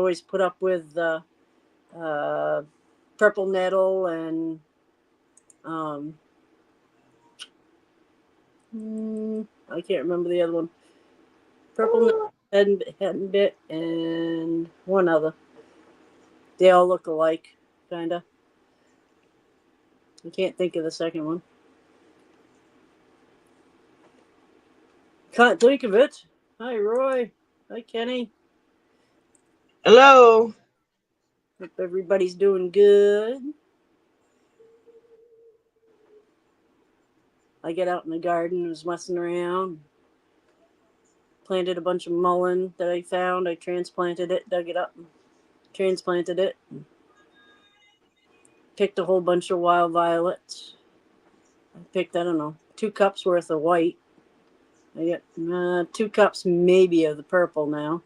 always put up with purple nettle and I can't remember the other one. Purple hadn't bit and one other. They all look alike, kinda. I can't think of the second one. Can't think of it. Hi, Roy. Hi, Kenny. Hello. Hope everybody's doing good. I get out in the garden, was messing around, planted a bunch of mullein that I found. I transplanted it, dug it up, and transplanted it. Picked a whole bunch of wild violets. I picked, I don't know, 2 cups worth of white. I got 2 cups maybe of the purple now.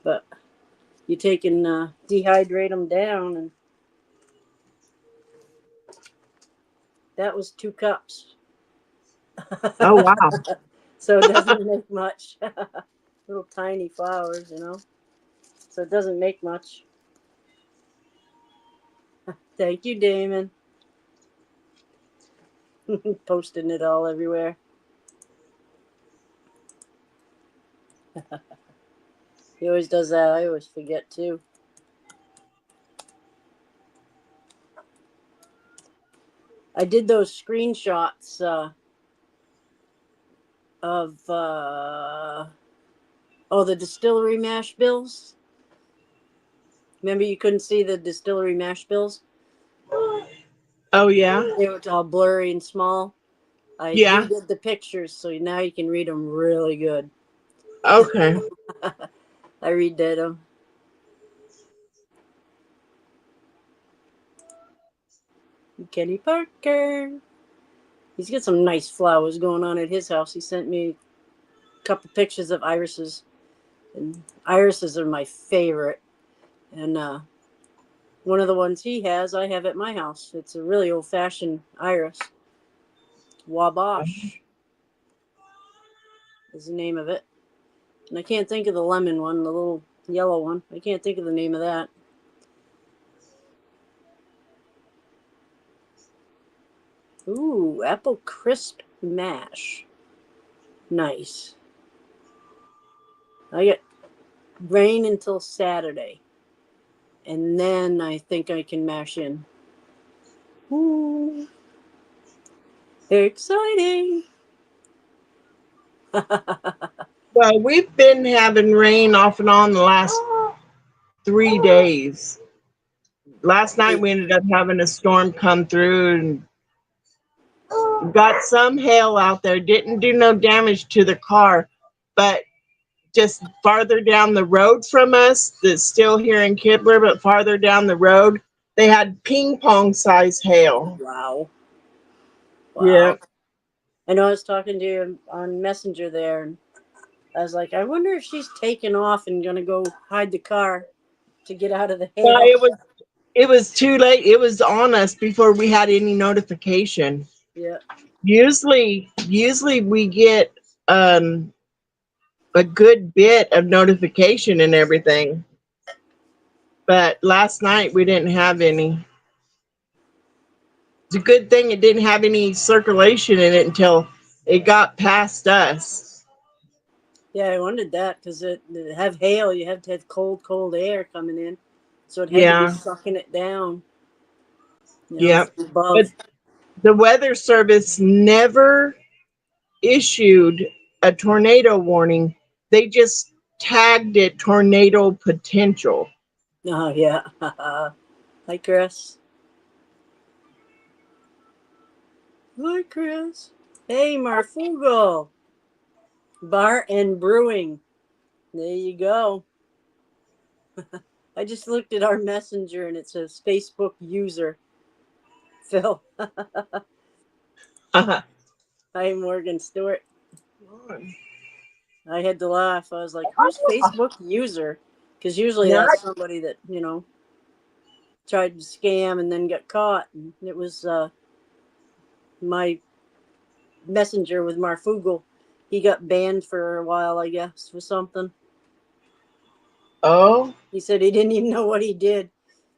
But you take and dehydrate them down, and that was 2 cups. Oh, wow. So it doesn't make much. Little tiny flowers, So it doesn't make much. Thank you, Damon. Posting it all everywhere. He always does that. I always forget too. I did those screenshots of the distillery mash bills. Remember, you couldn't see the distillery mash bills. Oh, yeah. They were all blurry and small. I Yeah. redid the pictures, so now you can read them really good. Okay. I redid them. Kenny Parker. He's got some nice flowers going on at his house. He sent me a couple pictures of irises, and irises are my favorite. And one of the ones he has, I have at my house. It's a really old-fashioned iris. Wabash is the name of it. And I can't think of the lemon one, the little yellow one. I can't think of the name of that. Ooh, apple crisp mash. Nice. I get rain until Saturday. And then I think I can mash in. Ooh. Exciting. Well, we've been having rain off and on the last 3 days. Last night we ended up having a storm come through and got some hail out there. Didn't do no damage to the car, but just farther down the road from us, that's still here in Kibler, but farther down the road, they had ping pong size hail. Wow. Yeah. Wow. I know I was talking to you on Messenger there, and I was like, I wonder if she's taking off and going to go hide the car to get out of the Well, hail. it was too late. It was on us before we had any notification. Yeah. Usually we get a good bit of notification and everything. But last night we didn't have any. It's a good thing it didn't have any circulation in it until it got past us. Yeah, I wondered that because to have hail, you have to have cold air coming in. So it had to be Yeah, sucking it down, yeah. from But above. the weather service never issued a tornado warning. They just tagged it tornado potential. Oh, yeah. Hi, Chris. Hi, Chris. Hey, Marfugo. Bar and Brewing. There you go. I just looked at our messenger and it says Facebook user. Phil. Hi, Morgan Stewart. I had to laugh. I was like, who's Facebook user? Because usually Not that's somebody that, tried to scam and then got caught. And it was my messenger with Marfugal. He got banned for a while, I guess, for something. Oh, He said he didn't even know what he did,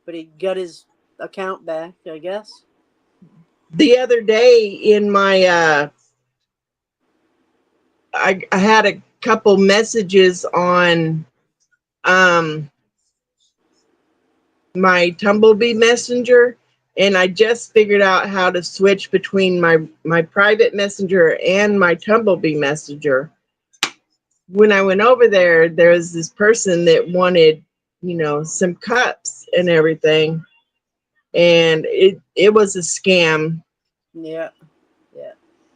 but he got his account back, I guess. the other day in my I had a couple messages on um my Tumblebee Messenger, and I just figured out how to switch between my private messenger and my Tumblebee Messenger. When I went over there, there was this person that wanted, some cups and everything, and it was a scam. Yeah, yeah.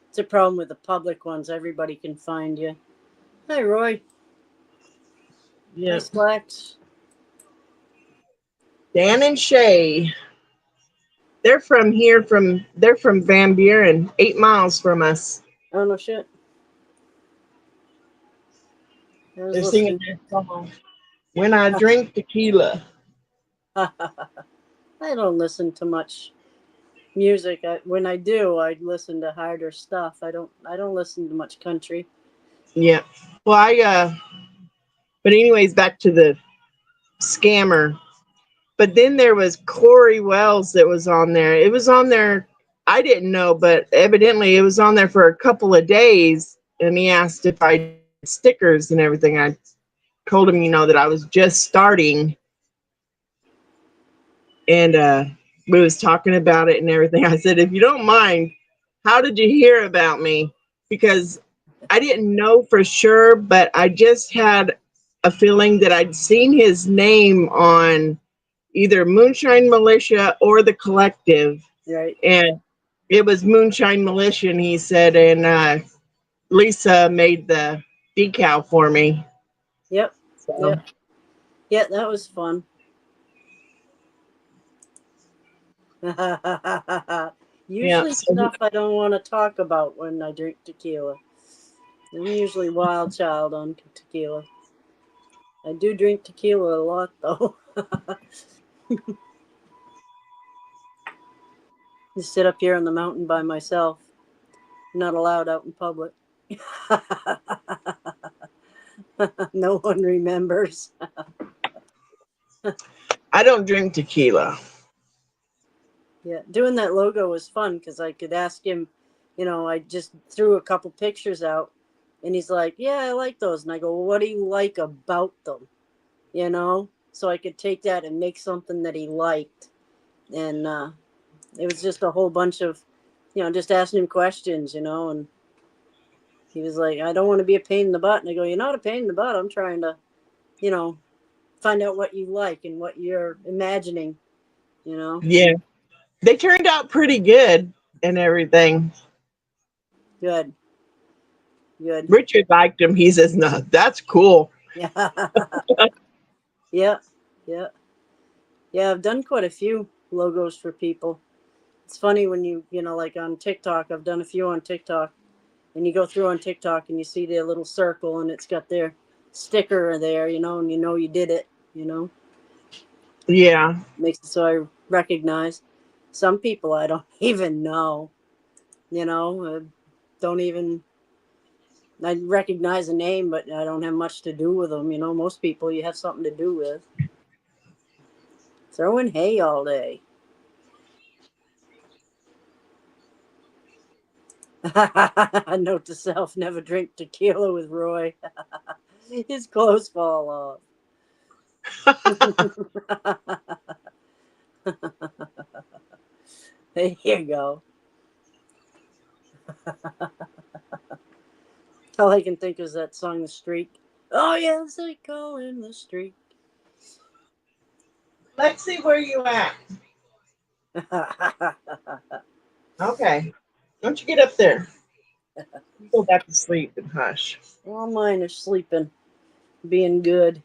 It's a problem with the public ones. Everybody can find you. Hi, Roy. Hi, Yeah, Slacks. Dan and Shay. They're from Van Buren, 8 miles from us. Oh, no shit. I was They're singing listening. their song, When I Drink Tequila. I don't listen to much music. When I do, I listen to harder stuff. I don't listen to much country. Yeah. Well, but anyways, back to the scammer. But then there was Corey Wells that was on there. It was on there. I didn't know, but evidently it was on there for a couple of days. And he asked if I did stickers and everything. I told him, that I was just starting, and we was talking about it and everything. I said, if you don't mind, how did you hear about me? Because I didn't know for sure, but I just had a feeling that I'd seen his name on either Moonshine Militia or the Collective, Right. and it was Moonshine Militia. And he said, and Lisa made the decal for me. Yep. So Yep. Yeah, that was fun. yeah, Usually so stuff I don't want to talk about when I drink tequila. I'm usually wild child on tequila. I do drink tequila a lot though. Just sit up here on the mountain by myself. Not allowed out in public. No one remembers. I don't drink tequila. Yeah, doing that logo was fun because I could ask him, I just threw a couple pictures out and he's like, yeah, I like those. And I go, well, what do you like about them? So I could take that and make something that he liked. And it was just a whole bunch of, just asking him questions, and he was like, I don't want to be a pain in the butt. And I go, you're not a pain in the butt. I'm trying to, you know, find out what you like and what you're imagining, you know. Yeah, they turned out pretty good and everything. Good, good. Richard liked him. He says, "No, that's cool." Yeah. Yeah. Yeah. Yeah. I've done quite a few logos for people. It's funny when like on TikTok, I've done a few on TikTok, and you go through on TikTok and you see their little circle and it's got their sticker there, and you did it, Yeah, makes it so I recognize. Some people I don't even know, don't even, I recognize a name, but I don't have much to do with them. Most people you have something to do with. Throwing hay all day. Note to self: never drink tequila with Roy. His clothes fall off. There you go. All I can think is that song, The Streak. Oh, yes, they go in the streak. let's see where you at. Okay, don't you get up there? Go back to sleep and hush. All mine are sleeping, being good.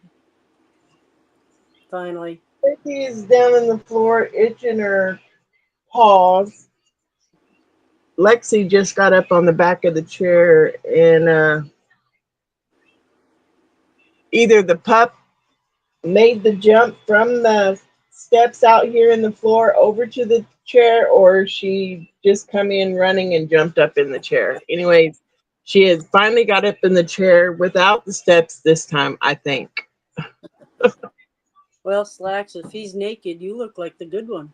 Finally. Vicky is down on the floor itching her paws. Lexi just got up on the back of the chair, and either the pup made the jump from the steps out here in the floor over to the chair, or she just come in running and jumped up in the chair. Anyways, she had finally got up in the chair without the steps this time, I think. Well, Slacks, if he's naked, you look like the good one.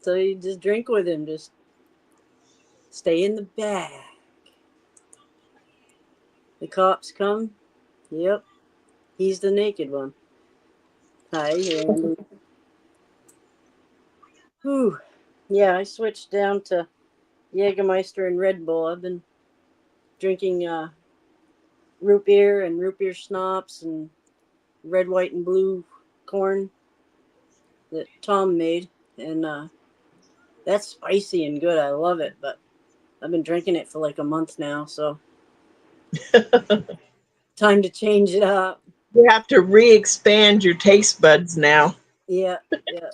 So you just drink with him. Just stay in the back. The cops come. Yep, he's the naked one. Hi, Randy. Whew. Yeah, I switched down to Jägermeister and Red Bull. I've been drinking root beer and root beer schnapps and red, white, and blue corn that Tom made. And that's spicy and good. I love it. But I've been drinking it for like a month now. So time to change it up. You have to re-expand your taste buds now. Yeah, yeah.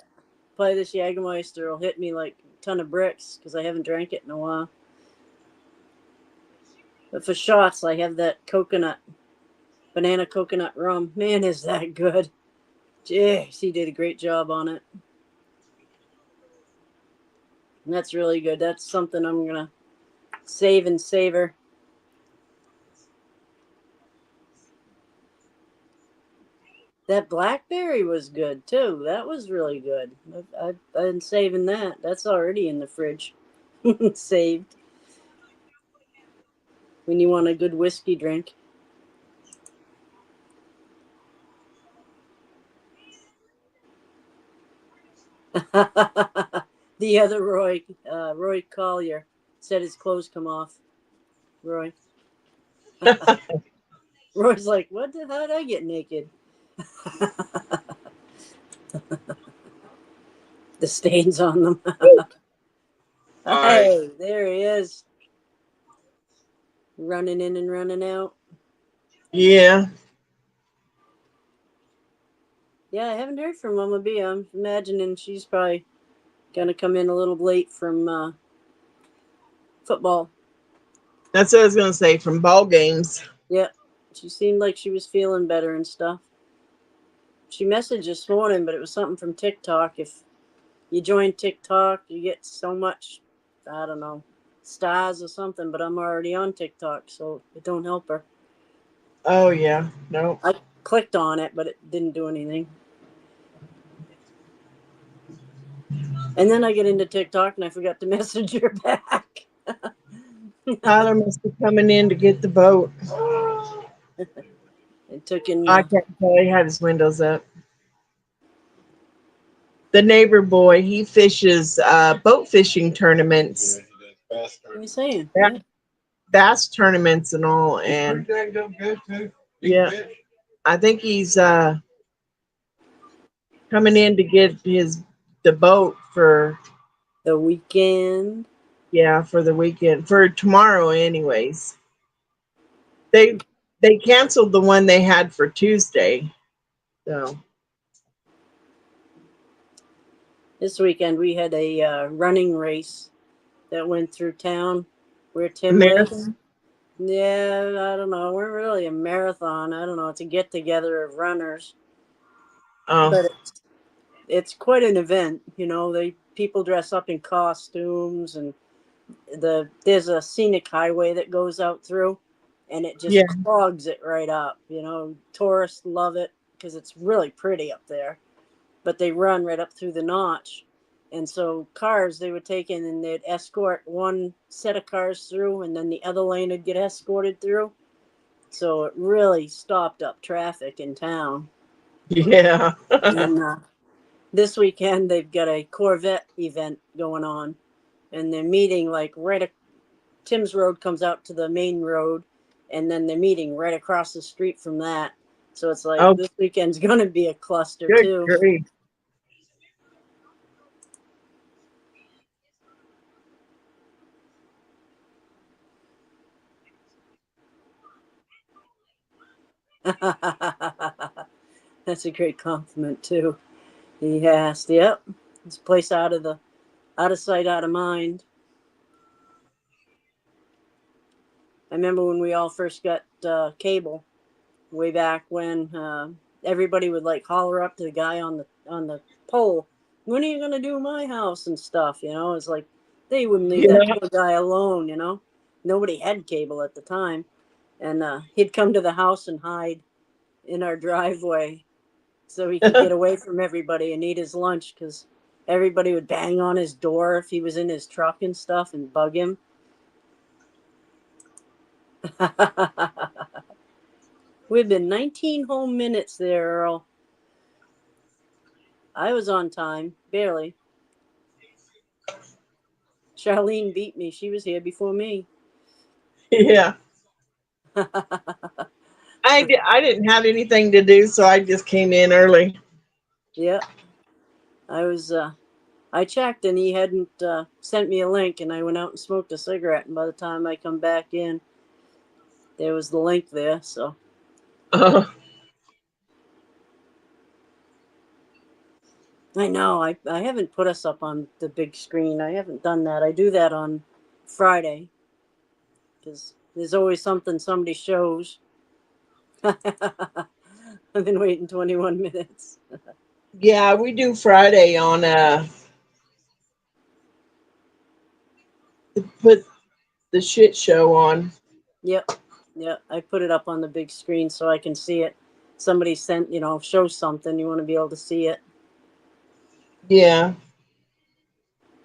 Probably this Jägermeister will hit me like a ton of bricks because I haven't drank it in a while. But for shots, I have that banana coconut rum. Man, is that good. Jeez, he did a great job on it. And that's really good. That's something I'm going to save and savor. That blackberry was good too. That was really good. I've been saving that. That's already in the fridge. Saved. When you want a good whiskey drink. The other Roy Collier, said his clothes come off. Roy. Roy's like, what the hell did I get naked? The stains on them. Hey, there he is. Running in and running out. Yeah. Yeah, I haven't heard from Mama B. I'm imagining she's probably gonna come in a little late from football. That's what I was gonna say, from ball games. Yeah, she seemed like she was feeling better and stuff. She messaged this morning, but it was something from TikTok. If you join TikTok, you get so much, I don't know, stars or something, but I'm already on TikTok, so it don't help her. Oh yeah. No. I clicked on it, but it didn't do anything. And then I get into TikTok and I forgot to message her back. Tyler must be coming in to get the boat. It took in. I can't tell. He had his windows up. The neighbor boy, he fishes boat fishing tournaments. What are you saying? Yeah. Bass tournaments and all, and yeah, I think he's coming in to get the boat for The weekend. for the weekend, for tomorrow anyways. They canceled the one they had for Tuesday. So This weekend we had a running race that went through town where Tim lives. marathon. Yeah, I don't know. We're really a marathon. I don't know. It's a get together of runners, Oh but it's quite an event. You know, people dress up in costumes, and there's a scenic highway that goes out through, and it just yeah. clogs it right up. You know, tourists love it because it's really pretty up there. But they run right up through the notch. And so cars they would take in and they'd escort one set of cars through and then the other lane would get escorted through. So it really stopped up traffic in town. Yeah. And this weekend they've got a Corvette event going on. And they're meeting like Tim's Road comes out to the main road. And then they're meeting right across the street from that. So it's like Oh, this weekend's going to be a cluster good too. grief. That's a great compliment too. He has, yep. This place out of sight, out of mind. I remember when we all first got cable, way back when everybody would like holler up to the guy on the pole, "When are you gonna do my house and stuff?" You know, it's like they wouldn't leave that Yeah. poor guy alone. You know, nobody had cable at the time, and he'd come to the house and hide in our driveway so he could get away from everybody and eat his lunch because everybody would bang on his door if he was in his truck and stuff and bug him. We've been 19 whole minutes there, Earl. I was on time, barely. Charlene beat me. She was here before me. Yeah. I didn't have anything to do, so I just came in early. Yep. I was, I checked and he hadn't sent me a link, and I went out and smoked a cigarette. And by the time I come back in, there was the link there. So Uh, I know I haven't put us up on the big screen. I haven't done that. I do that on Friday because there's always something somebody shows. I've been waiting 21 minutes. yeah, we do Friday on to put the shit show on. Yep. Yep. I put it up on the big screen so I can see it. Somebody sent, shows something. You want to be able to see it. Yeah.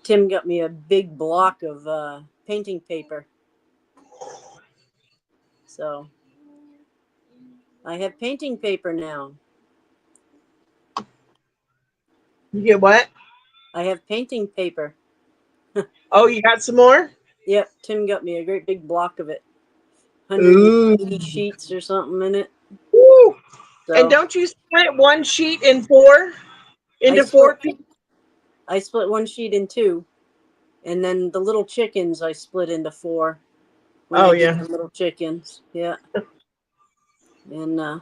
Tim got me a big block of painting paper. So I have painting paper now. You get what? I have painting paper. Oh, you got some more? Yep. Tim got me a great big block of it. Ooh. 180 sheets or something in it. Ooh. And So don't you split one sheet in four I into split four pieces? I split one sheet in two. And then the little chickens I split into four when Oh I did yeah. the little chickens. Yeah. And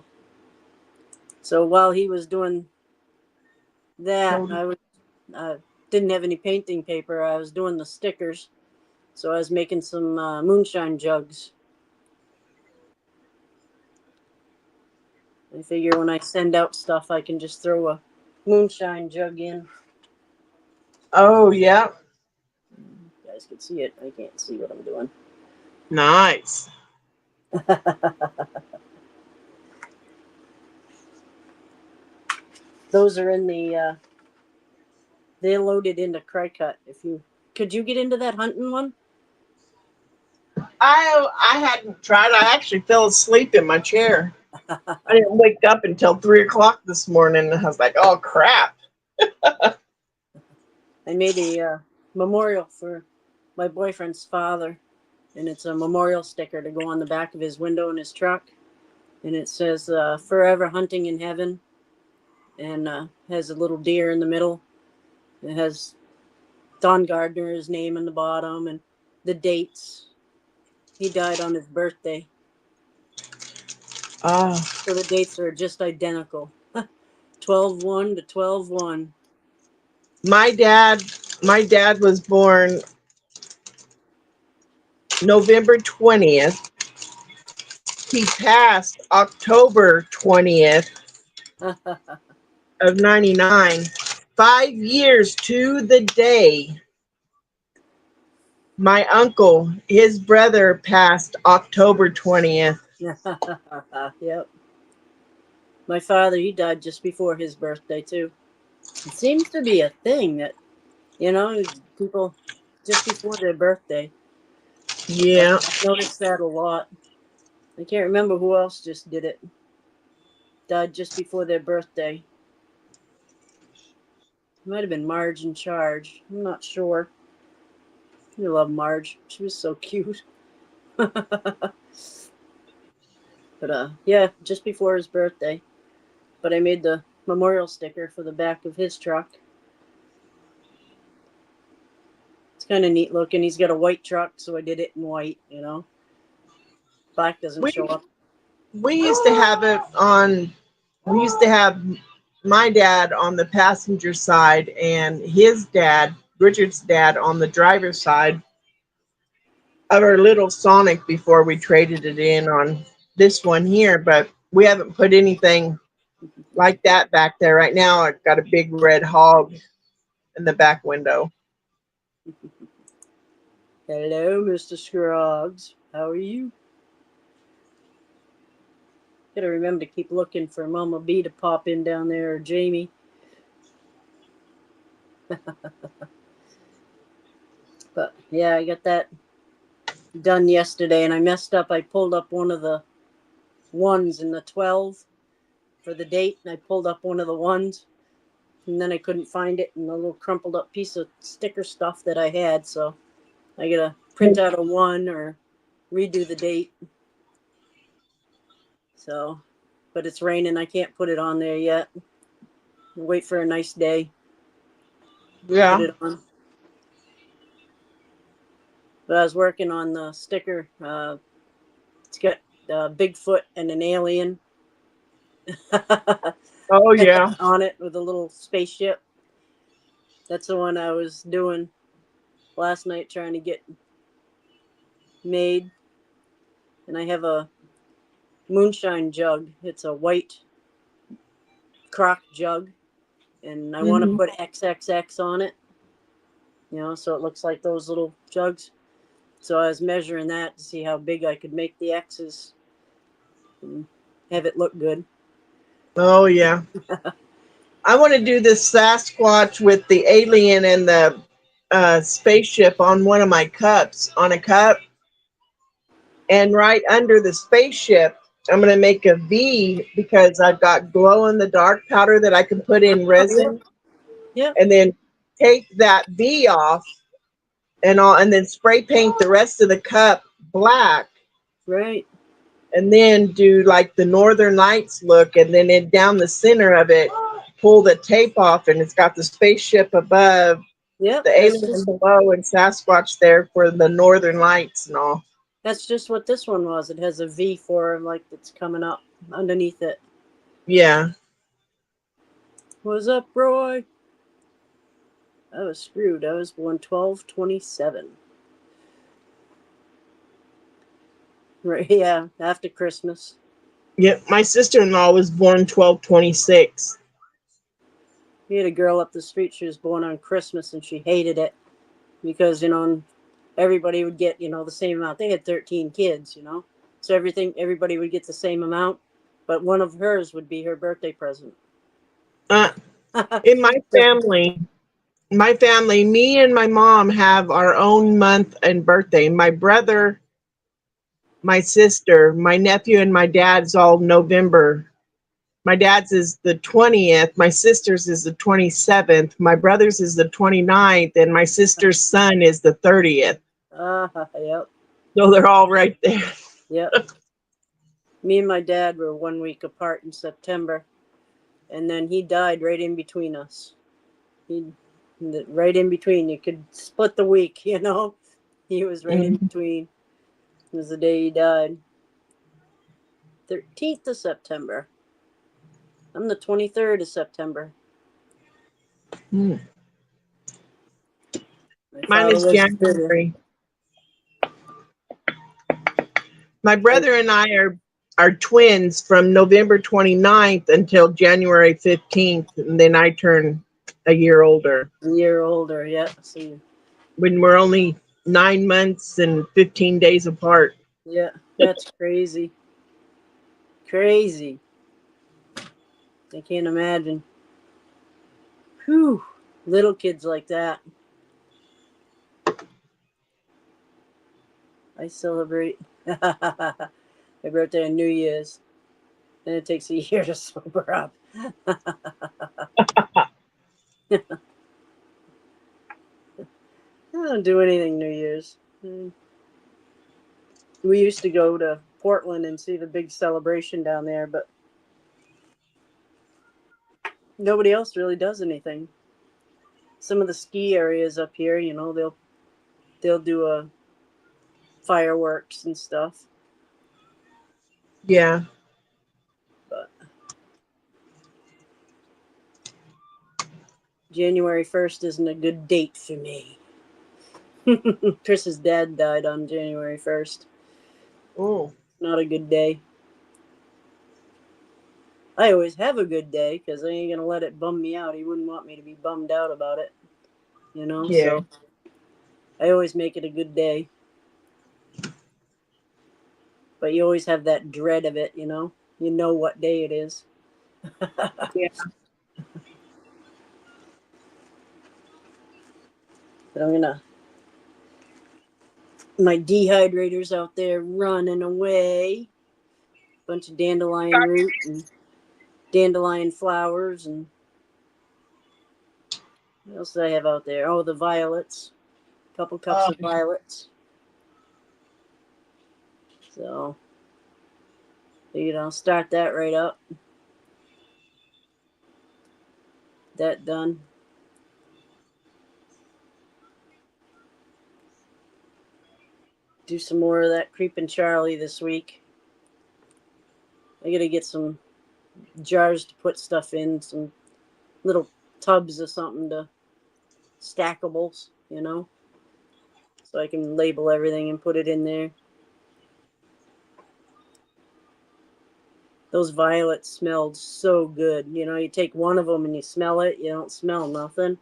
so while he was doing that, I was didn't have any painting paper. I was doing the stickers. So I was making some moonshine jugs. I figure when I send out stuff, I can just throw a moonshine jug in. Oh yeah. You guys can see it. I can't see what I'm doing. Nice. Those are in the. They're loaded into Cricut. If you could, you get into that hunting one. I hadn't tried. I actually fell asleep in my chair. I didn't wake up until 3 o'clock this morning. And I was like, oh crap. I made a memorial for my boyfriend's father, and it's a memorial sticker to go on the back of his window in his truck, and it says "Forever Hunting in Heaven," and has a little deer in the middle. It has Don Gardner's name in the bottom and the dates. He died on his birthday, Oh, so the dates are just identical. 12/1 to 12/1. my dad, my dad was born November 20th. He passed October 20th of 99. 5 years to the day. My uncle, his brother passed October 20th. Yep. My father, he died just before his birthday, too. It seems to be a thing that, people just before their birthday. Yeah. I've noticed that a lot. I can't remember who else just did it. Died just before their birthday. It might have been Marge in charge. I'm not sure. I love Marge. She was so cute. But yeah, just before his birthday. But I made the memorial sticker for the back of his truck. It's kind of neat looking. He's got a white truck, so I did it in white. Black doesn't We show up. we used to have it on we used to have my dad on the passenger side and his dad, Richard's dad, on the driver's side of our little Sonic before we traded it in on this one here, but we haven't put anything like that back there. Right now I've got a big red hog in the back window. Hello, Mr. Scruggs. How are you? Gotta remember to keep looking for Mama B to pop in down there, or Jamie. But yeah, I got that done yesterday, and I messed up. I pulled up one of the ones in the 12 for the date, and I pulled up one of the ones, and then I couldn't find it in the little crumpled up piece of sticker stuff that I had. So I gotta print out a one or redo the date. So, but it's raining. I can't put it on there yet. Wait for a nice day. Yeah. Put it on. But I was working on the sticker. It's got Bigfoot and an alien Oh yeah. on it with a little spaceship. That's the one I was doing last night, trying to get made. And I have a moonshine jug. It's a white crock jug, and I want to Mhm. put XXX on it, so it looks like those little jugs. So I was measuring that to see how big I could make the X's and have it look good. Oh yeah. I want to do this Sasquatch with the alien and the spaceship on one of my cups, on a cup, and right under the spaceship, I'm going to make a V because I've got glow in the dark powder that I can put in Yep. resin, Yep. and then take that V off and then spray paint the rest of the cup black, Right. and then do like the Northern Lights look, and then down the center of it, pull the tape off, and it's got the spaceship above, Yep. the alien below, and Sasquatch there for the Northern Lights and all. That's just what this one was. It has a V for like that's coming up underneath it. Yeah. What's up, Roy? I was screwed. I was born 12/27. Right. Yeah. After Christmas. Yeah. My sister-in-law was born 12/26. We had a girl up the street. She was born on Christmas, and she hated it because everybody would get the same amount. They had 13 kids, so everybody would get the same amount, but one of hers would be her birthday present. Uh, in my family, me and my mom have our own month and birthday. My brother, my sister, my nephew, and my dad's all November. My dad's is the 20th, my sister's is the 27th, my brother's is the 29th, and my sister's son is the 30th. Yep. So they're all right there. Yep. Me and my dad were 1 week apart in September, and then he died right in between us. He right in between. You could split the week, He was right in Mhm. between. It was the day he died. 13th of September. I'm the 23rd of September. Mm. My Mine father is was bitter. January. My brother and I are twins from November 29th until January 15th, and then I turn a year older. A year older, yeah. So, When we're only 9 months and 15 days apart. yeah, that's crazy. Crazy. I can't imagine. Whew. Little kids like that. I celebrate my birthday and New Year's. Then it takes a year to sober up. I don't do anything New Year's. We used to go to Portland and see the big celebration down there, but nobody else really does anything. Some of the ski areas up here, they'll do a fireworks and stuff, Yeah. but January 1st isn't a good date for me. Chris's dad died on January 1st. Oh. Not a good day. I always have a good day because I ain't going to let it bum me out. He wouldn't want me to be bummed out about it, Yeah. So I always make it a good day. But you always have that dread of it, You you know what day it is. Yeah. But I'm gonna. My dehydrator's out there running away. Bunch of dandelion root and dandelion flowers, and what else did I have out there? Oh, the violets. A couple cups of violets. So, figured I'll start that right up. That done. Do some more of that Creeping Charlie this week. I gotta get some jars to put stuff in, some little tubs or something to stackables, you know, so I can label everything and put it in there. Those violets smelled so good. You know, you take one of them and you smell it, you don't smell nothing.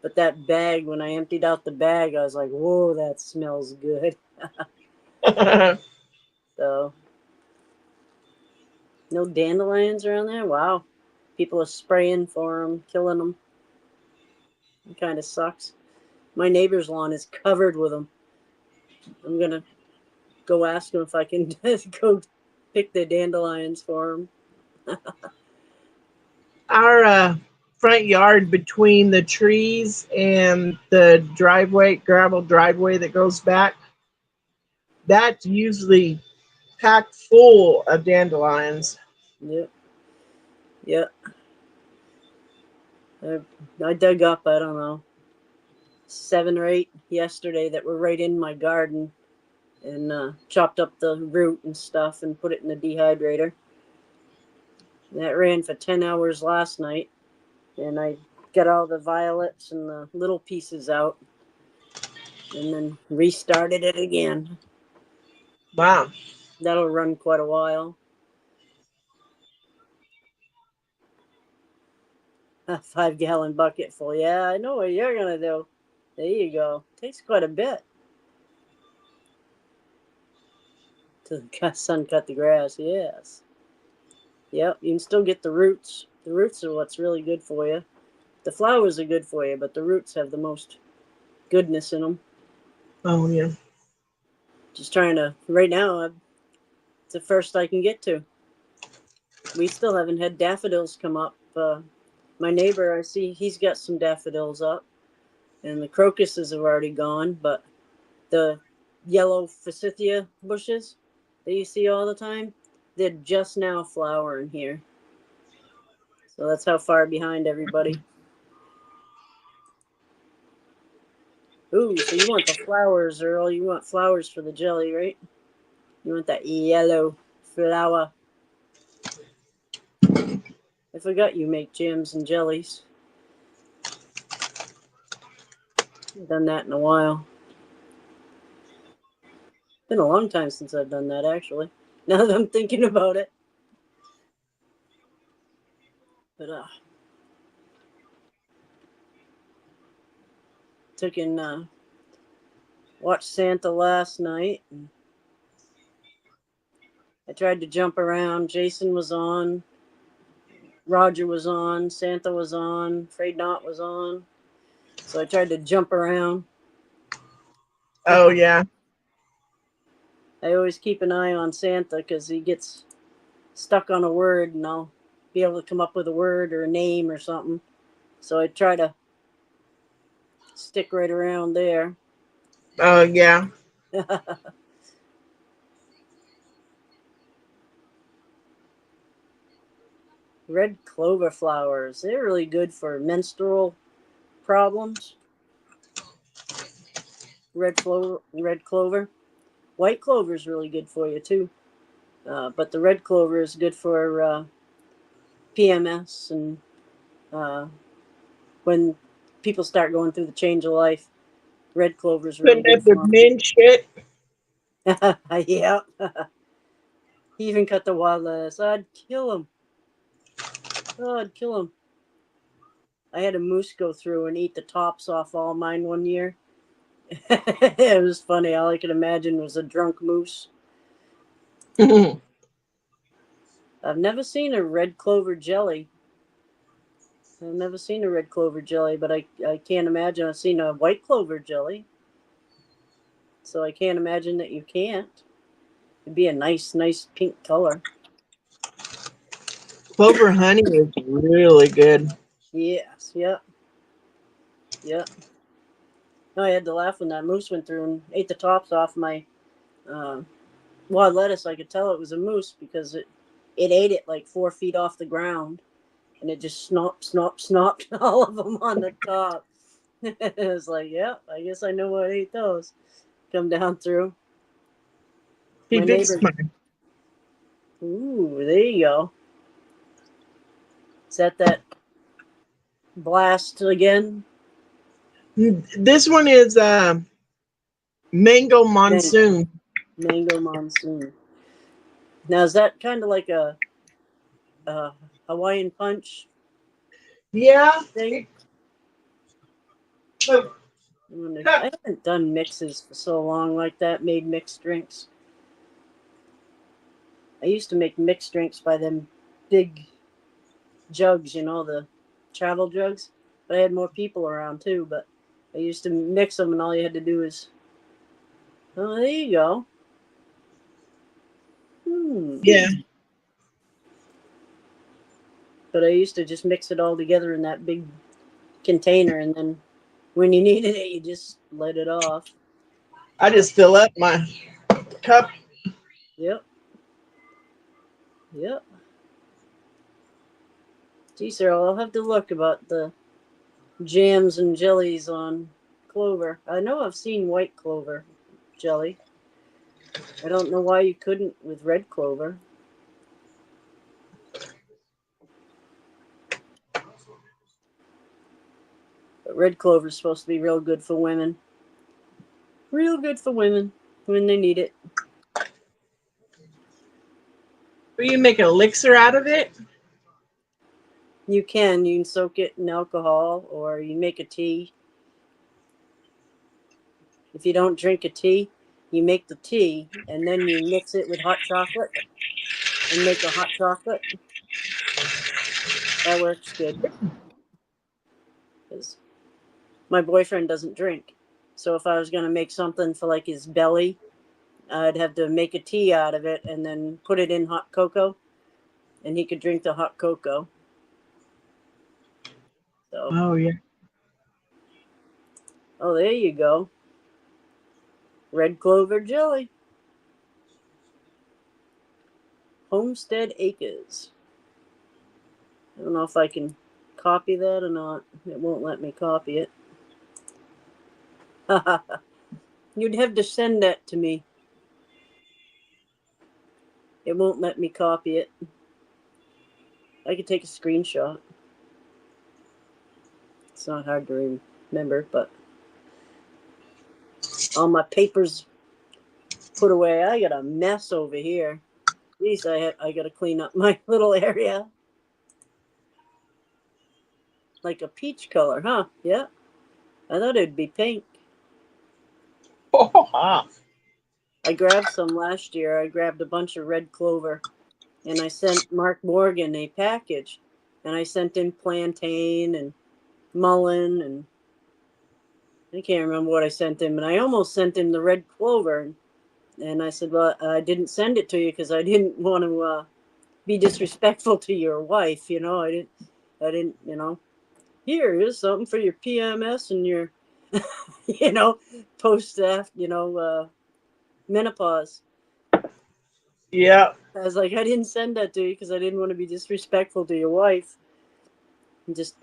But that bag, when I emptied out the bag, I was like, whoa, that smells good. So, no dandelions around there? Wow. People are spraying for them, killing them. It kind of sucks. My neighbor's lawn is covered with them. I'm going to go ask them if I can go pick the dandelions for them. Our front yard between the trees and the driveway, gravel driveway that goes back, that's usually packed full of dandelions. Yep. Yep. I dug up, I don't know, 7 or 8 yesterday that were right in my garden, and chopped up the root and stuff and put it in the dehydrator. That ran for 10 hours last night, and I got all the violets and the little pieces out and then restarted it again. Wow. That'll run quite a while. A 5-gallon bucket full. Yeah, I know what you're going to do. There you go. Takes quite a bit to sun cut the grass. Yes. Yep, you can still get the roots. The roots are what's really good for you. The flowers are good for you, but the roots have the most goodness in them. Oh, yeah. Just trying to, right now, it's the first I can get to. We still haven't had daffodils come up. My neighbor, I see he's got some daffodils up, and the crocuses have already gone, but the yellow forsythia bushes that you see all the time, they're just now flowering here. So that's how far behind everybody. Ooh, so you want the flowers, Earl. You want flowers for the jelly, right? You want that yellow flower. I forgot you make jams and jellies. I've done that in a while. Been a long time since I've done that, actually. Now that I'm thinking about it. But took and watched Santa last night. And I tried to jump around. Jason was on. Roger was on. Santa was on. Afraid Not was on. So I tried to jump around. Oh, yeah. I always keep an eye on Santa because he gets stuck on a word and I'll be able to come up with a word or a name or something. So I try to stick right around there. Oh, yeah. Red clover flowers. They're really good for menstrual problems. Red clover. White clover is really good for you too. But the red clover is good for PMS and when people start going through the change of life. Red clover is really Putting good up with for men shit. them. Yeah. He even cut the wild lettuce. I'd kill him. Oh, I'd kill him. I had a moose go through and eat the tops off all mine one year. It was funny. All I could imagine was a drunk moose. I've never seen a red clover jelly. I've never seen a red clover jelly, but I can't imagine I've seen a white clover jelly. So I can't imagine that you can't. It'd be a nice pink color. Clover honey is really good. Yes, yep, yep. I had to laugh when that moose went through and ate the tops off my uh, wild lettuce. I could tell it was a moose because it ate it like 4 feet off the ground, and it just snopped all of them on the top. It was like, yeah, I guess I know what ate those. Come down through. He My did neighbor. smart. Ooh, there you go. Is that blast again? This one is mango monsoon. Mango monsoon. Now is that kind of like a Hawaiian punch Yeah. thing? Oh, I haven't done mixes for so long like that. Made mixed drinks. I used to make mixed drinks by them big jugs, the travel jugs. But I had more people around too. But I used to mix them, and all you had to do is, oh, there you go. yeah. But I used to just mix it all together in that big container, and then when you needed it, you just let it off. I just fill up my cup. Yep. Yep. Gee, Cyril, I'll have to look about the jams and jellies on clover. I know I've seen white clover jelly. I don't know why you couldn't with red clover. But red clover is supposed to be real good for women. Real good for women when they need it. Will you make an elixir out of it? You can soak it in alcohol or you make a tea. If you don't drink a tea, you make the tea and then you mix it with hot chocolate and make a hot chocolate. That works good. Because my boyfriend doesn't drink. So if I was going to make something for like his belly, I'd have to make a tea out of it and then put it in hot cocoa, and he could drink the hot cocoa. So, Oh yeah. oh, there you go. Red clover jelly. Homestead Acres. I don't know if I can copy that or not. It won't let me copy it. You'd have to send that to me. It won't let me copy it. I could take a screenshot. It's not hard to remember, but all my papers put away. I got a mess over here. Geez, I got to clean up my little area. Like a peach color, huh? Yeah. I thought it'd be pink. Oh, I grabbed some last year. I grabbed a bunch of red clover, and I sent Mark Morgan a package, and I sent him plantain and mullein, and I can't remember what I sent him, and I almost sent him the red clover, and I said, well, I didn't send it to you because I didn't want to be disrespectful to your wife, I didn't, here's something for your PMS and your, post menopause. yeah. I was like, I didn't send that to you because I didn't want to be disrespectful to your wife. And just,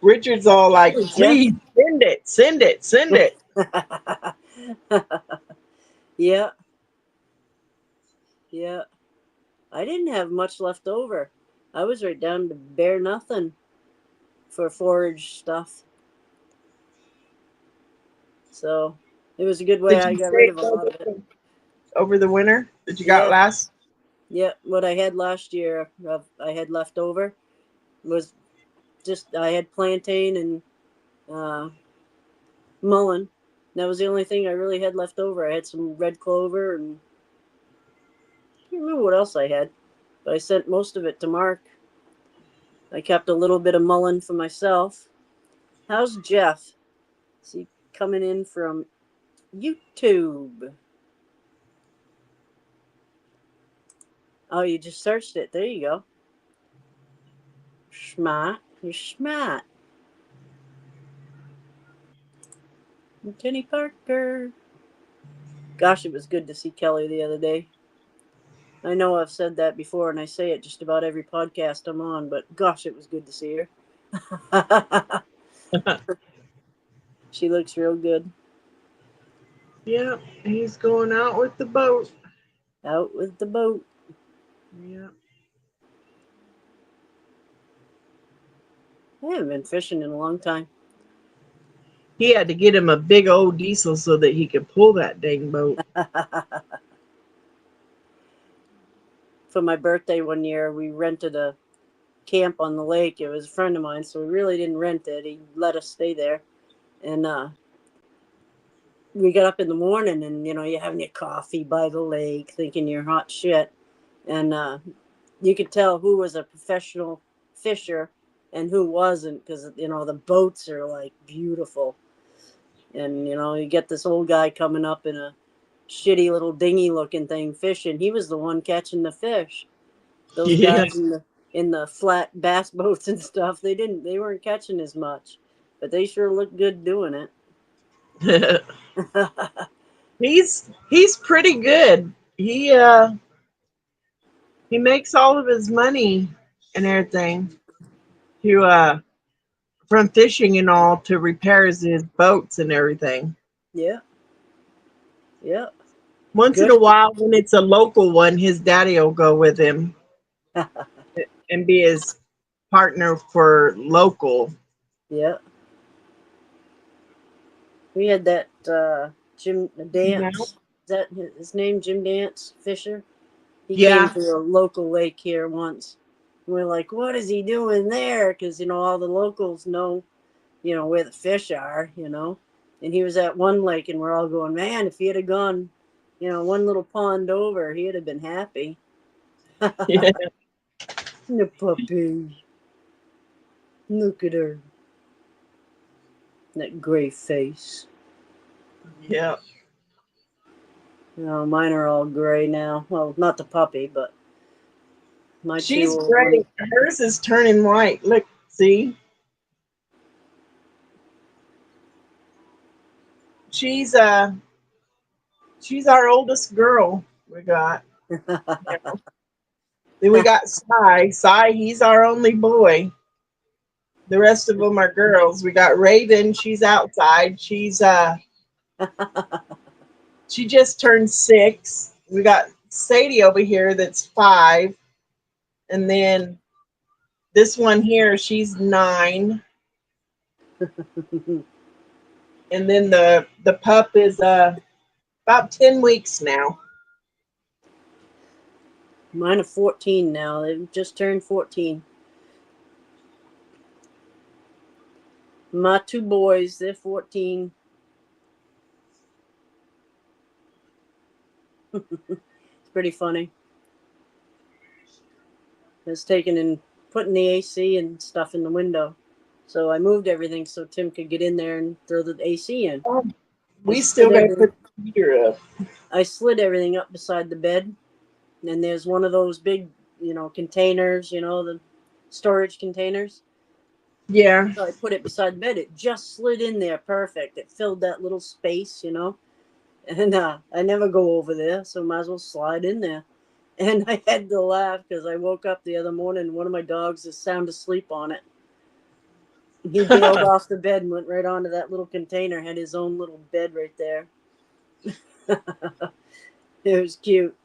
Richard's all like, Hey, Jeff. please send it, send it, send it. Yeah, yeah. I didn't have much left over. I was right down to bare nothing for forage stuff. So it was a good way Did I you got rid save of a lot of it. over the winter that you got Yeah, last? yeah. What I had last year, I had left over was just I had plantain and uh, mullein. That was the only thing I really had left over. I had some red clover and can't remember what else I had, but I sent most of it to Mark. I kept a little bit of mullen for myself. How's Jeff? Is he coming in from YouTube? Oh, you just searched it. There you go. Schmat. You're schmat. Kenny Parker. Gosh, it was good to see Kelly the other day. I know I've said that before, and I say it just about every podcast I'm on, but gosh, it was good to see her. She looks real good. Yeah, he's going out with the boat. Out with the boat. Yeah. I haven't been fishing in a long time. He had to get him a big old diesel so that he could pull that dang boat. For my birthday one year, we rented a camp on the lake. It was a friend of mine, so we really didn't rent it. He let us stay there. And we got up in the morning and, you're having your coffee by the lake thinking you're hot shit. And you could tell who was a professional fisher and who wasn't because, the boats are like beautiful. And, you get this old guy coming up in a shitty little dinghy looking thing fishing. He was the one catching the fish. Those Yeah. guys in the flat bass boats and stuff, they weren't catching as much, but they sure looked good doing it. He's pretty good. He makes all of his money and everything to from fishing and all to repairs his boats and everything. Yeah, yeah, Once in good. a while, when it's a local one, his daddy will go with him and be his partner for local. Yeah, we had that Jim Yeah. Dance. Is that his name? Jim Dance Fisher. He came Yeah. to a local lake here once. We're like, what is he doing there? Because all the locals know, where the fish are. And he was at one lake, and we're all going, man, if he had gone, one little pond over, he'd have been happy. Yeah. The puppy. Look at her. That gray face. Yeah. Mine are all gray now. Well, not the puppy, but my two She's old ones. great. Hers is turning white. Look, see? She's uh she's our oldest girl we got. Yeah. Then we got Cy. Cy, he's our only boy. The rest of them are girls. We got Raven, she's outside. She just turned 6. We got Sadie over here that's 5. And then this one here, she's 9. And then the pup is about 10 weeks now. Mine are 14 now. They've just turned 14. My two boys, they're 14. It's pretty funny. It's taking and putting the AC and stuff in the window. So I moved everything so Tim could get in there and throw the AC in. We still gotta put the heater up. I slid everything up beside the bed, and there's one of those big, containers, the storage containers. Yeah. So I put it beside the bed. It just slid in there perfect. It filled that little space. And I never go over there, so might as well slide in there. And I had to laugh because I woke up the other morning and one of my dogs is sound asleep on it. He bailed off the bed and went right onto that little container, had his own little bed right there. It was cute.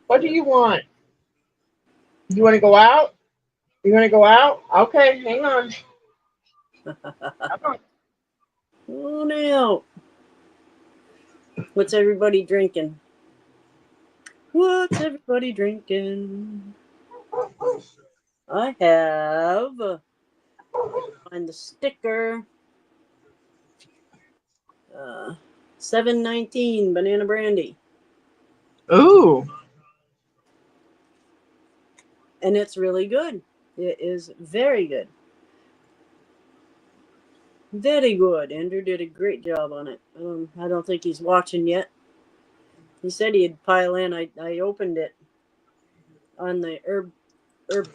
What do you want? You want to go out? You want to go out? Okay, hang on. Come on. Oh, now. What's everybody drinking? What's everybody drinking? I have. Find the sticker. 719 banana brandy. Ooh. And it's really good. It is very good. Very good. Andrew did a great job on it. I don't think he's watching yet. He said he'd pile in. I opened it on the herb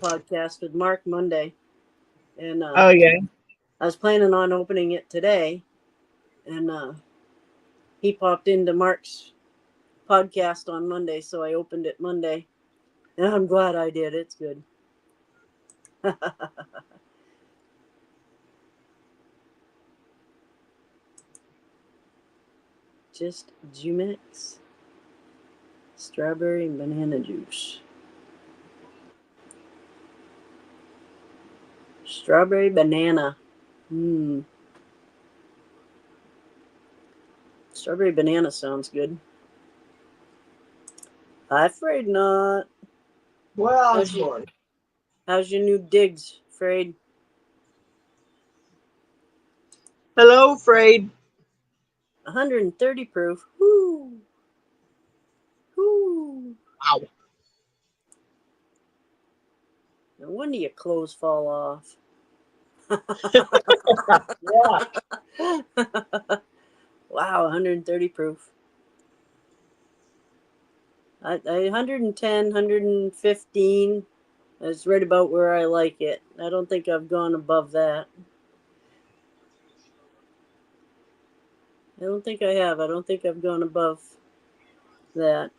podcast with Mark Monday, and Oh yeah. I was planning on opening it today, and he popped into Mark's podcast on Monday, so I opened it Monday, and I'm glad I did. It's good. Just Jumex, strawberry and banana juice. Strawberry banana. Mmm. Strawberry banana sounds good. I'm afraid not. Well, How's your, how's your new digs, Frade? hello, Frade. 130 proof. Whoo! Whoo! Wow. No wonder your clothes fall off. Yeah. Wow, 130 proof. 110, 115 is right about where I like it. I don't think I've gone above that. I don't think I have. I don't think I've gone above that.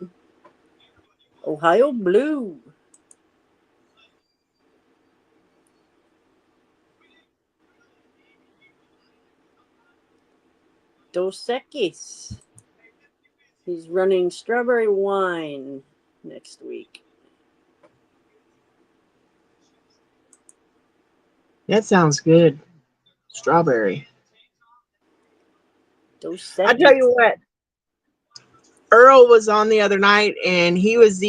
Ohio Blue. Dos Equis. He's running strawberry wine next week. That sounds good. Strawberry. Dos I tell you Equis. what, Earl was on the other night and he was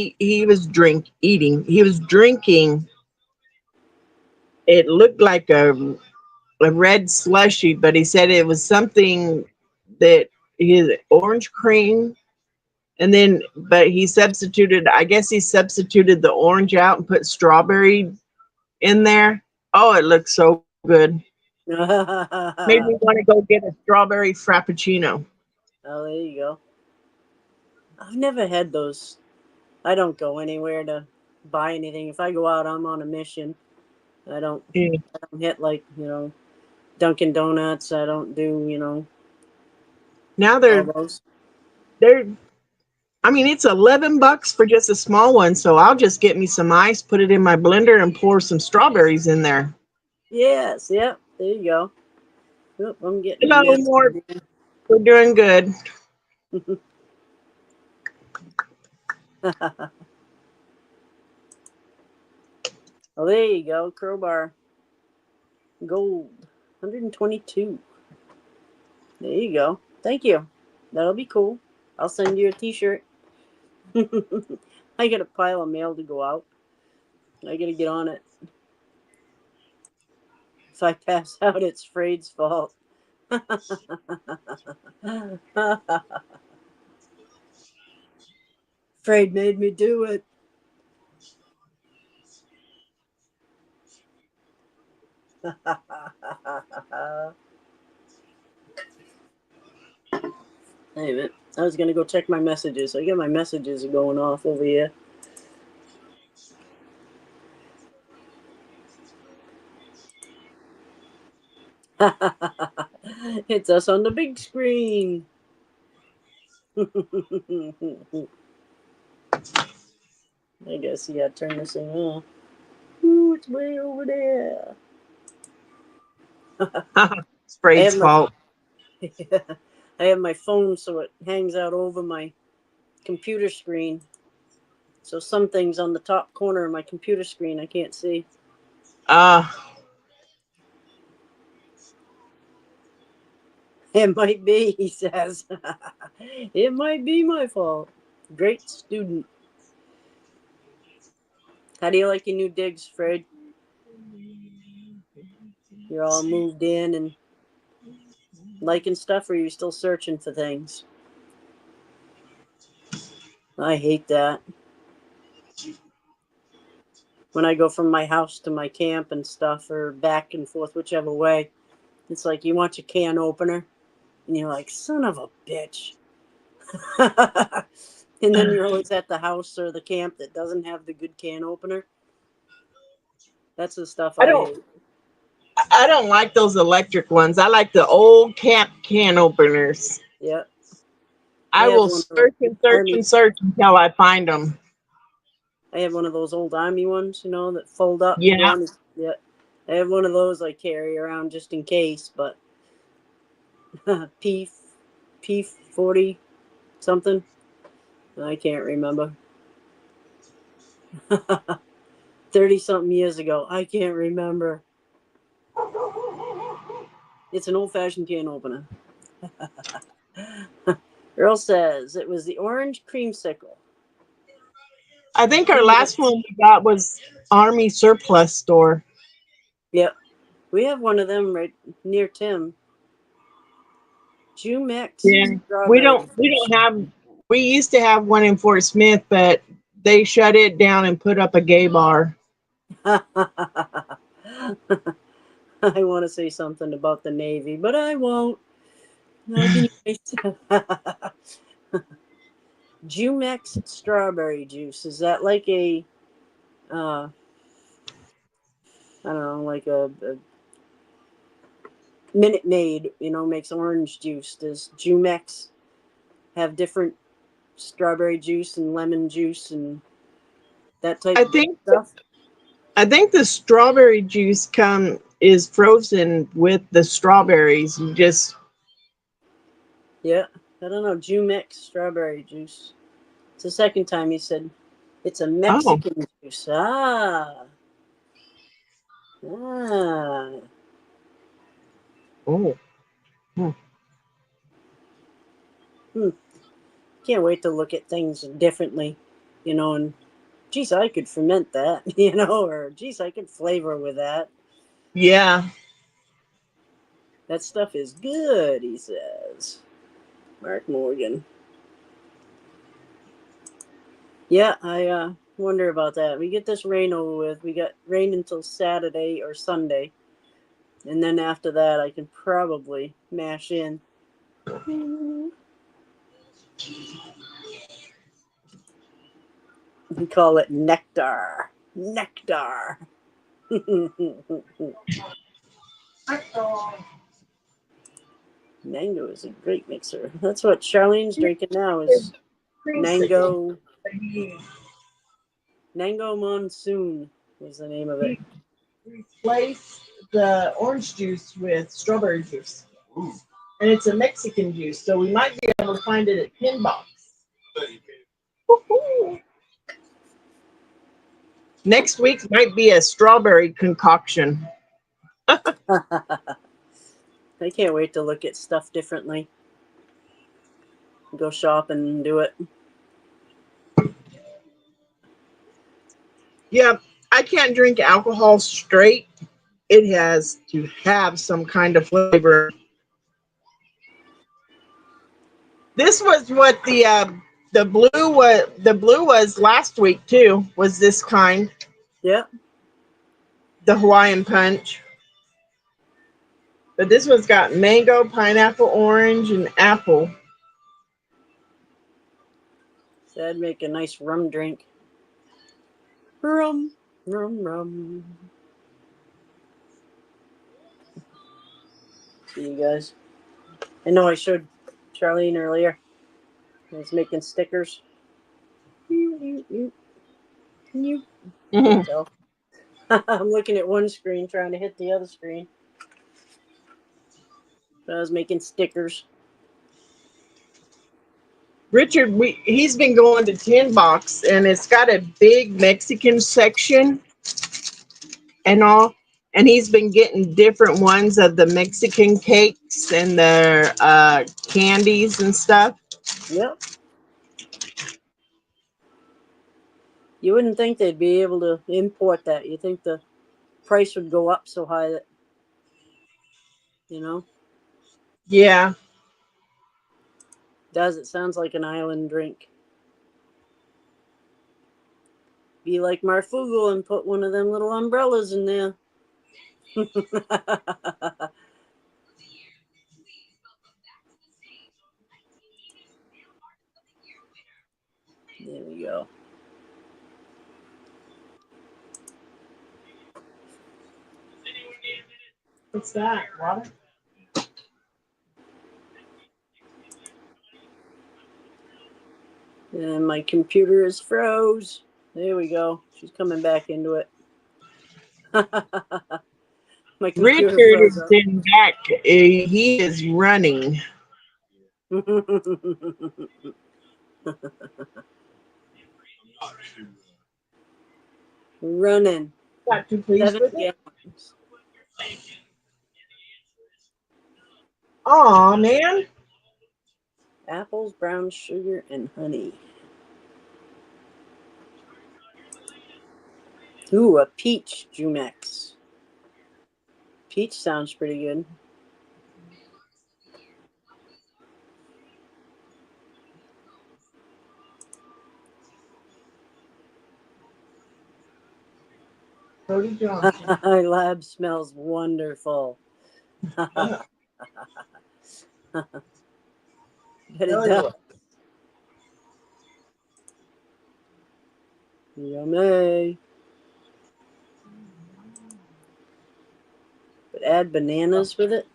drinking. It looked like a red slushy, but he said it was something that his orange cream, and then but he substituted, I guess he substituted the orange out and put strawberry in there. Oh, it looks so good. Made me Oh, want to go get a strawberry frappuccino. there you go. I've never had those. I don't go anywhere to buy anything. If I go out, I'm on a mission. I don't, Yeah. I don't hit like, Dunkin' Donuts. I don't do, Now all those. they're I mean, it's $11 for just a small one, so I'll just get me some ice, put it in my blender, and pour some strawberries in there. Yes, yep. There you go. Yep, I'm getting a Hello, Mort. message. We're doing good. Oh, there you go. Crowbar gold, 122. There you go. Thank you. That'll be cool. I'll send you a T-shirt. I got a pile of mail to go out. I gotta get on it. If I pass out, it's Freyd's fault. Freyd made me do it. Hey, man. I was gonna go check my messages. I got my messages going off over here. It's us on the big screen. I guess you gotta turn this thing off. Ooh, it's way over there. It's Freyd's I have fault. I have my phone so it hangs out over my computer screen. So some things on the top corner of my computer screen I can't see. Uh, It might be, he says. It might be my fault. Great student. How do you like your new digs, Fred? You're all moved in and liking stuff, or are you still searching for things? I hate that. When I go from my house to my camp and stuff, or back and forth, whichever way, it's like you want your can opener, and you're like, son of a bitch. And then you're always at the house or the camp that doesn't have the good can opener. That's the stuff I I don't. hate. I don't like those electric ones. I like the old camp can openers. Yeah, I I have will one of those search and search army. and search until I find them. I have one of those old army ones, that fold up. Yeah. Yeah, I have one of those I carry around just in case. But P P40 something, I can't remember. 30 something years ago, I can't remember. It's an old fashioned can opener. Earl says it was the orange creamsicle. I think our last Jumex. one we got was Army Surplus Store. Yep, we have one of them right near Tim. Jumex Yeah. We strawberry. don't have we used to have one in Fort Smith, but they shut it down and put up a gay bar. I want to say something about the Navy, but I won't. I'll be nice. Jumex strawberry juice. Is that like a, I don't know, like a Minute Maid, makes orange juice. Does Jumex have different strawberry juice and lemon juice and that type I of think stuff? I think the strawberry juice is frozen with the strawberries. You just Yeah, I don't know. Jumex strawberry juice. It's the second time he said it's a oh Mexican juice. Ah. oh. Hmm. Can't wait to look at things differently, and geez, I could ferment that, or geez, I could flavor with that. Yeah. That stuff is good, he says. Mark Morgan. Yeah, I wonder about that. We get this rain over with. We got rain until Saturday or Sunday. And then after that, I can probably mash in. We call it nectar. Nectar. Mango is a great mixer. That's what Charlene's drinking now is Creamsicle. Nango. Nango Monsoon was the name of it. Replace the orange juice with strawberry juice. Ooh. And it's a Mexican juice, so we might be able to find it at Tin Box. Woo-hoo. Next week might be a strawberry concoction. I can't wait to look at stuff differently. Go shop and do it. Yeah, I can't drink alcohol straight. It has to have some kind of flavor. This was what the blue was last week too. Was this kind, Yeah. the Hawaiian punch? But this one's got mango, pineapple, orange, and apple. So that'd make a nice rum drink. Rum, rum, rum. See you guys. I know I showed Charlene earlier. I was making stickers. You can't Mhm. tell. I'm looking at one screen trying to hit the other screen. But I was making stickers. Richard, he's been going to Tin Box, and it's got a big Mexican section and all. And he's been getting different ones of the Mexican cakes and their candies and stuff. Yep. You wouldn't think they'd be able to import that. You think the price would go up so high that, you know, Yeah. does it sounds like an island drink. Be like Marfugel and put one of them little umbrellas in there. There we go. What's that? Water? And my computer is froze. There we go. She's coming back into it. My computer Richard froze has up. been back. He is running. Running. Not too pleased 7 with it. gallons. Aw, man. Apples, brown sugar, and honey. Ooh, a peach Jumex. Peach sounds pretty good. Cody Johnson. My lab smells wonderful. But it does. Yummy. But add bananas with it.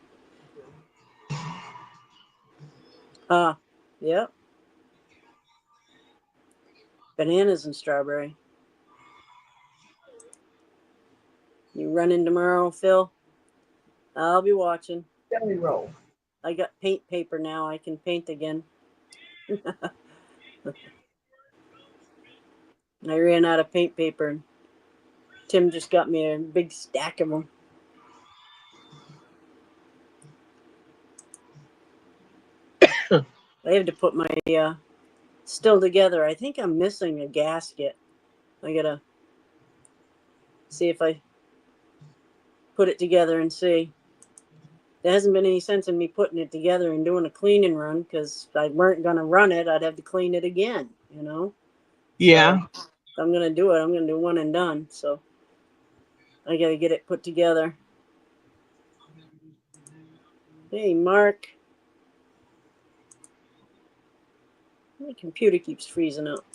Yep. Bananas and strawberry. You running tomorrow, Phil? I'll be watching. Jelly roll. I got paint paper now. I can paint again. I ran out of paint paper. Tim just got me a big stack of them. I have to put my still together. I think I'm missing a gasket. I gotta see if I put it together and see. There hasn't been any sense in me putting it together and doing a cleaning run because I weren't gonna run it. I'd have to clean it again, you know. Yeah. So if I'm gonna do it, I'm gonna do one and done. So I gotta get it put together. Hey, Mark. My computer keeps freezing up.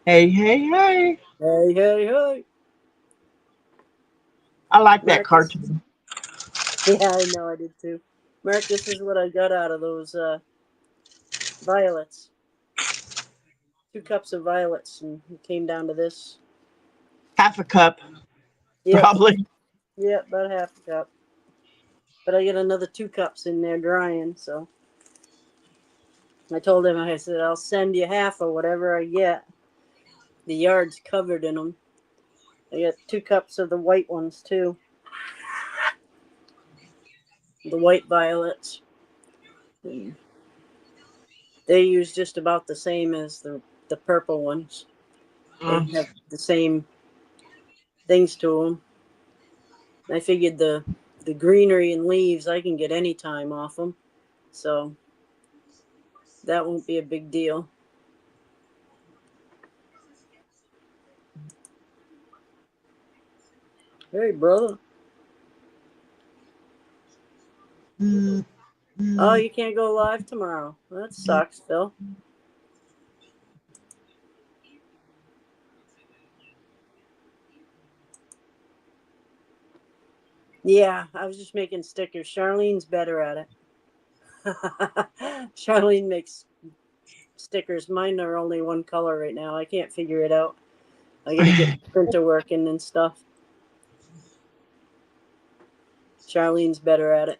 Hey, hey, hey. Hey, hey, hey. I like that Mark, cartoon. yeah, I know, I did too. Mark, this is what I got out of those violets. 2 cups of violets, and it came down to this. Half a cup, Yep. probably. Yep, about half a cup. But I get another 2 cups in there drying, so I told him, I said, I'll send you half of whatever I get. The yard's covered in them. I got 2 cups of the white ones too. The white violets. And they use just about the same as the purple ones. They have the same things to them. I figured the greenery and leaves I can get any time off them, so that won't be a big deal. Hey, brother. Oh, you can't go live tomorrow. That sucks, Phil. Yeah, I was just making stickers. Charlene's better at it. Charlene makes stickers. Mine are only one color right now. I can't figure it out. I gotta get the printer working and stuff. Charlene's better at it.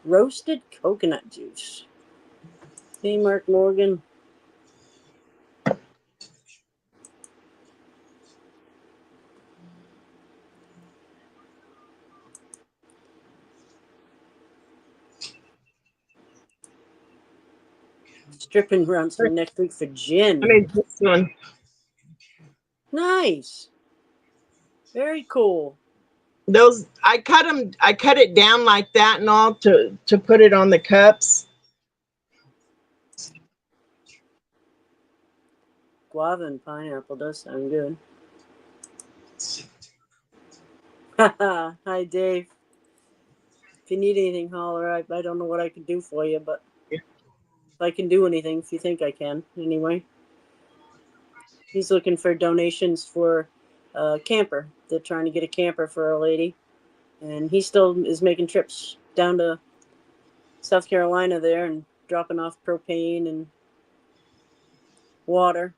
Roasted coconut juice. Hey, Mark Morgan. Stripping runs for next week for gin. I mean, this one. Nice. Very cool. Those I cut it down like that and all to put it on the cups. Guava and pineapple does sound good. Hi, Dave. If you need anything, holler. I don't know what I can do for you, but if I can do anything, if you think I can, anyway. He's looking for donations for a camper. They're trying to get a camper for a lady, and he still is making trips down to South Carolina there and dropping off propane and water.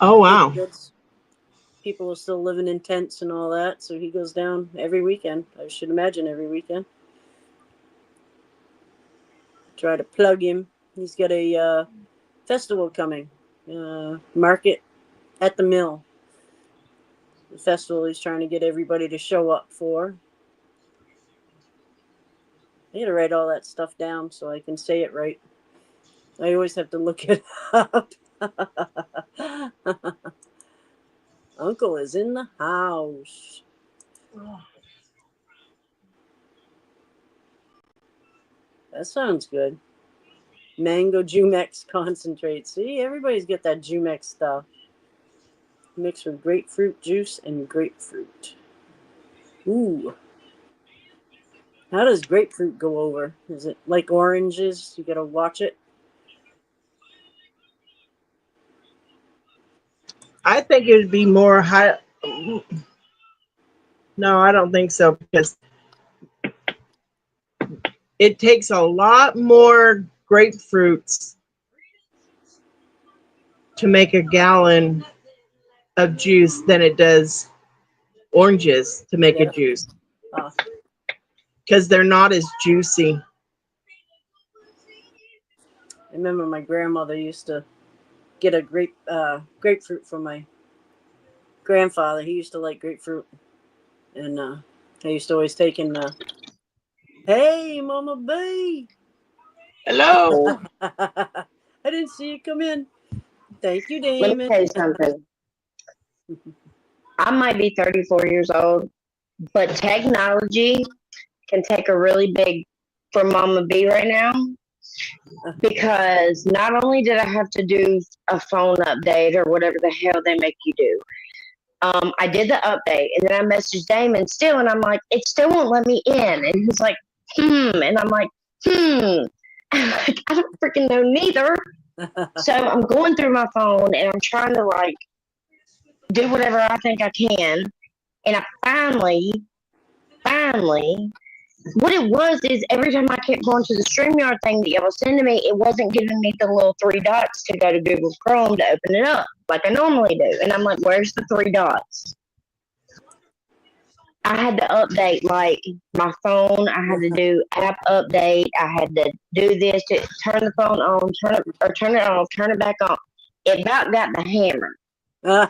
Oh, wow. Goods. People are still living in tents and all that, so he goes down every weekend. I should imagine every weekend. Try to plug him. He's got a festival coming. Market at the Mill. The festival he's trying to get everybody to show up for. I gotta write all that stuff down so I can say it right. I always have to look it up. Uncle is in the house. That sounds good. Mango Jumex concentrate. See, everybody's got that Jumex stuff. Mixed with grapefruit juice and grapefruit. Ooh. How does grapefruit go over? Is it like oranges? You gotta watch it. I think it would be more high. No, I don't think so, because it takes a lot more grapefruits to make a gallon of juice than it does oranges to make a juice, because they're not as juicy. I remember my grandmother used to get a grapefruit from my grandfather. He used to like grapefruit, and I used to always take in. Hey, Mama B. Hello. I didn't see you come in. Thank you, Let Damon. me tell you something. I might be 34 years old, but technology can take a really big for Mama B right now, because not only did I have to do a phone update or whatever the hell they make you do, I did the update, and then I messaged Damon still, and I'm like, it still won't let me in. And he's like, and I'm like, I don't freaking know neither. So I'm going through my phone, and I'm trying to like do whatever I think I can. And I finally, what it was is every time I kept going to the StreamYard thing that y'all was sending me, it wasn't giving me the little 3 dots to go to Google Chrome to open it up like I normally do. And I'm like, where's the 3 dots? I had to update like my phone. I had to do app update. I had to do this to turn the phone on, turn it off, turn it back on. It about got the hammer. Wow.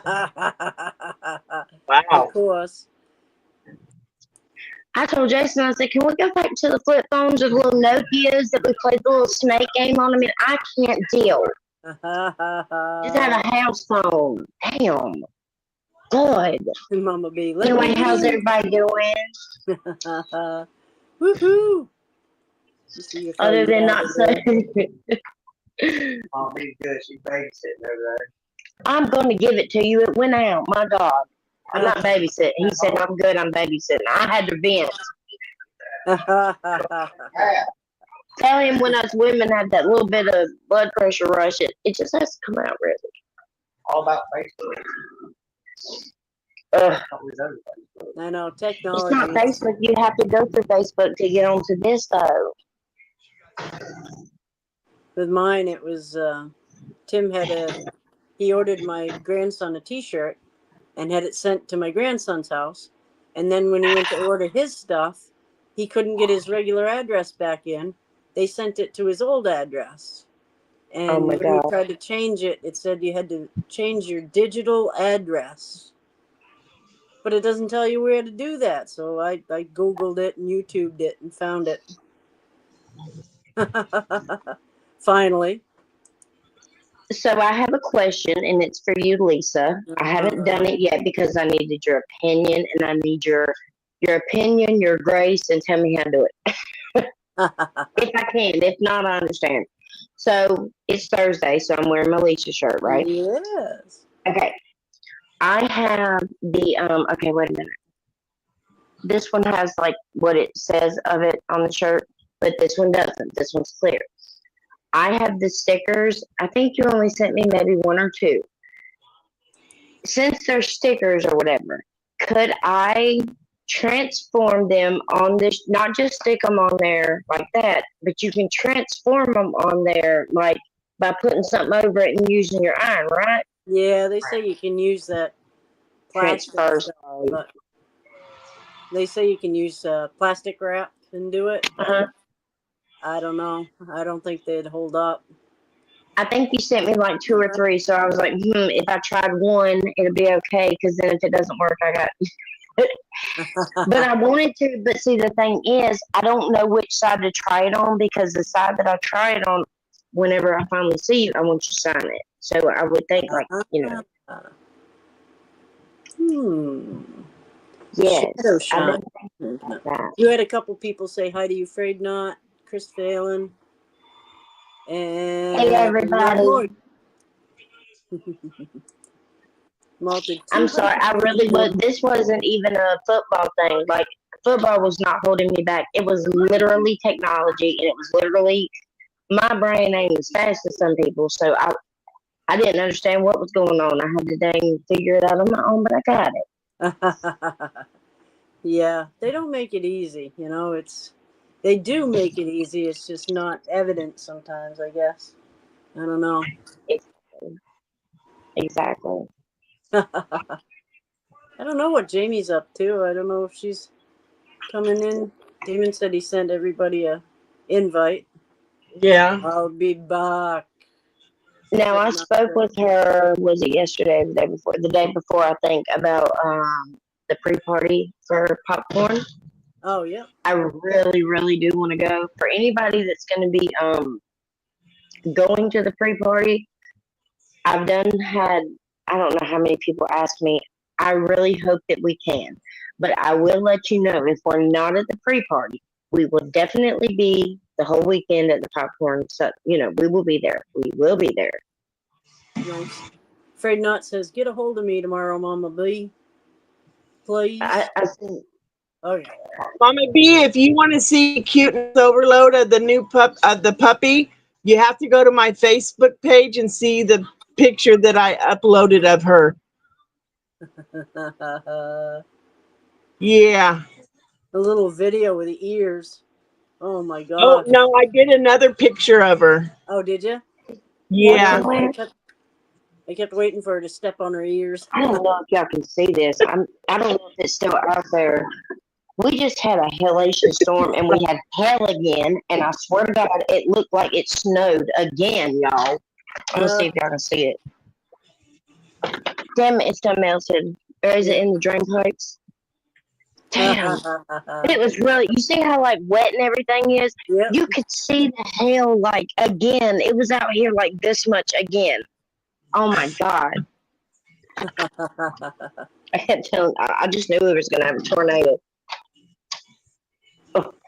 Of course. I told Jason, I said, can we go back to the flip phones or the little Nokias that we played the little snake game on? I mean, I can't deal. Just have a house phone. Damn. Good. Mama B. Anyway, how's everybody doing? Woohoo! Other than not saying. Mom be good. She babysitting over there. I'm going to give it to you. It went out. My God. I'm not babysitting. He said, I'm good. I'm babysitting. I had to vent. Tell him when us women have that little bit of blood pressure rush, it just has to come out really. All about Facebook. I know, It's technology. not Facebook. You have to go through Facebook to get onto this, though. With mine, it was Tim he ordered my grandson a T-shirt and had it sent to my grandson's house. And then when he went to order his stuff, he couldn't get his regular address back in. They sent it to his old address. And when he tried to change it, it said you had to change your digital address. But it doesn't tell you where to do that. So I Googled it and YouTubed it and found it. Finally. So I have a question, and it's for you, Lisa. I haven't done it yet because I needed your opinion, and I need your opinion, your grace, and tell me how to do it. If I can. If not, I understand. So it's Thursday, so I'm wearing my Lisa shirt, right? Yes. Okay. I have the okay, wait a minute. This one has like what it says of it on the shirt, but this one doesn't. This one's clear. I have the stickers. I think you only sent me maybe one or two. Since they're stickers or whatever, could I transform them on this? Not just stick them on there like that, but you can transform them on there like by putting something over it and using your iron, right? Yeah, they say you can use that plastic Transfer. stuff, but they say you can use plastic wrap and do it. Uh-huh. I don't know. I don't think they'd hold up. I think you sent me like two or three, so I was like, if I tried one, it'll be okay. Because then if it doesn't work, I got. But I wanted to. But see, the thing is, I don't know which side to try it on because the side that I try it on, whenever I finally see you, I want you to sign it. So I would think, like, yes, Shadow I Shine. didn't think about that. You had a couple people say hi to you, Afraid Not, Chris Phelan, and Hey, everybody. Malted I'm sorry, I really was. This wasn't even a football thing. Like, football was not holding me back. It was literally technology, and it was literally my brain ain't as fast as some people. So I didn't understand what was going on. I had to dang figure it out on my own, but I got it. Yeah, they don't make it easy. They do make it easy. It's just not evident sometimes, I guess. I don't know. Exactly. I don't know what Jamie's up to. I don't know if she's coming in. Damon said he sent everybody a invite. Yeah. I'll be back. Now I spoke with her. Was it yesterday or the day before? The day before, I think, about the pre-party for popcorn. Oh yeah. I really, really do want to go. For anybody that's going to be going to the pre-party, I've had. I don't know how many people ask me. I really hope that we can, but I will let you know if we're not at the pre-party, we will definitely be the whole weekend at the popcorn. So we will be there. We will be there. Nice. Afraid Not says, get a hold of me tomorrow, Mama B. Please. Okay. Mama B, if you want to see cuteness overload of the new puppy, you have to go to my Facebook page and see the picture that I uploaded of her. Yeah. A little video with the ears. Oh my god. Oh no, I did another picture of her. Oh, did you? Yeah. I kept waiting for her to step on her ears. I don't know if y'all can see this. I don't know if it's still out there. We just had a hellacious storm and we had hail again. And I swear to God, it looked like it snowed again, y'all. I'm gonna see if y'all can see it. Damn it, it's done melted. Or is it in the drain pipes? Damn. It was really, you see how like wet and everything is? Yep. You could see the hail like again. It was out here like this much again. Oh my God. I kept telling, I just knew it was going to have a tornado.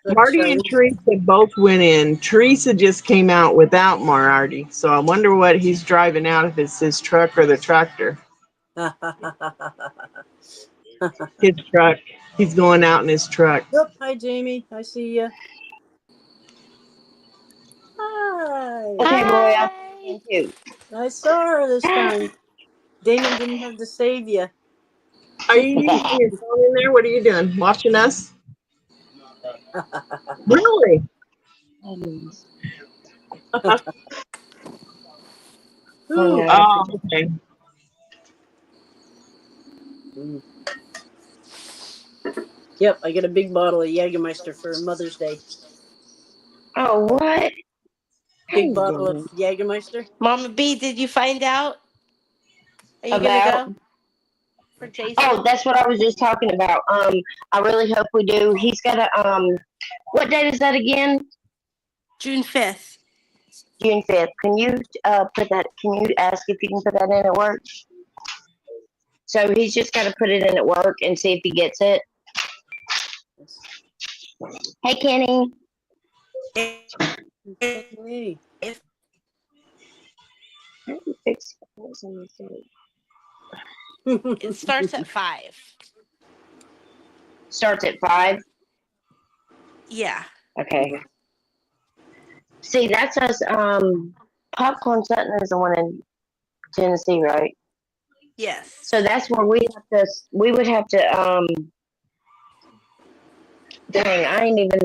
Marty and Teresa both went in. Teresa just came out without Marty. So I wonder what he's driving out, if it's his truck or the tractor. His truck. He's going out in his truck. Yep. Hi, Jamie. I see you. Hi. Okay, boy. Thank you. I saw her this time. Damon didn't have to save you. Are you using your phone in there? What are you doing? Watching us? Really? Oh, okay. Yep, I got a big bottle of Jägermeister for Mother's Day. Oh, what? Big bottle of Jägermeister. Mama B, did you find out? Are you About? gonna go for Jason? Oh, that's what I was just talking about. I really hope we do. He's got a what date is that again? June 5th. June 5th. Can you put that? Can you ask if you can put that in at work? So he's just got to put it in at work and see if he gets it. Hey, Kenny. Hey. fix It starts at 5. starts at 5? Yeah. Okay. See, that's us. Popcorn Sutton is the one in Tennessee, right? Yes. So that's where we would have to. Dang, I ain't even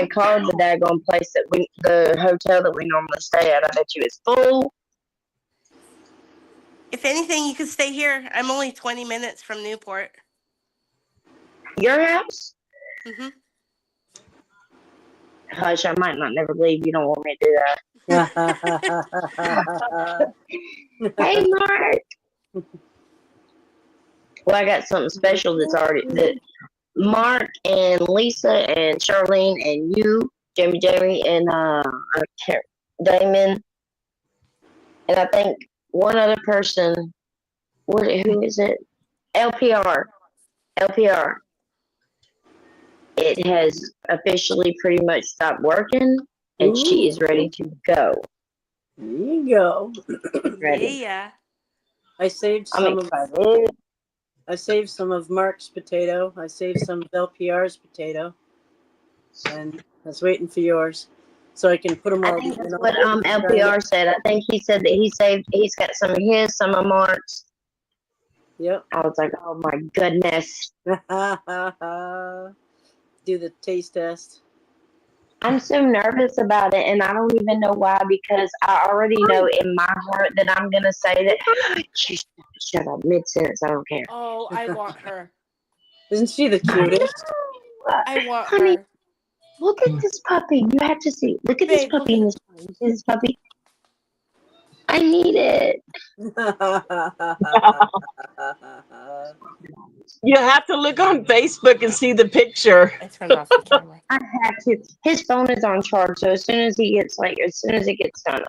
called the daggone place the hotel that we normally stay at. I bet you it's full. If anything, you could stay here. I'm only 20 minutes from Newport. Your house? Hmm. Hush, I might not never leave. You don't want me to do that. Hey, Mark. Well, I got something special that Mark and Lisa and Charlene and you, Jamie, and Damon, and I think one other person. Who is it? LPR. It has officially pretty much stopped working, and she is ready to go. There you go. Ready. Yeah. I saved I'm some of excited. I saved some of Mark's potato. I saved some of LPR's potato, and I was waiting for yours, so I can put them I all. think that's what LPR said. I think he said that he's got some of his, some of Mark's. Yep. I was like, oh my goodness. Do the taste test. I'm so nervous about it, and I don't even know why, because I already know in my heart that I'm going to say that. Shut up, mid-sentence, I don't care. Oh, I want her. Isn't she the cutest? I want Honey, her. look at this puppy. You have to see. Look at this Babe, puppy. look You see this puppy? I need it. You have to look on Facebook and see the picture. I turned off the camera. I have to. His phone is on charge, so as soon as it gets done,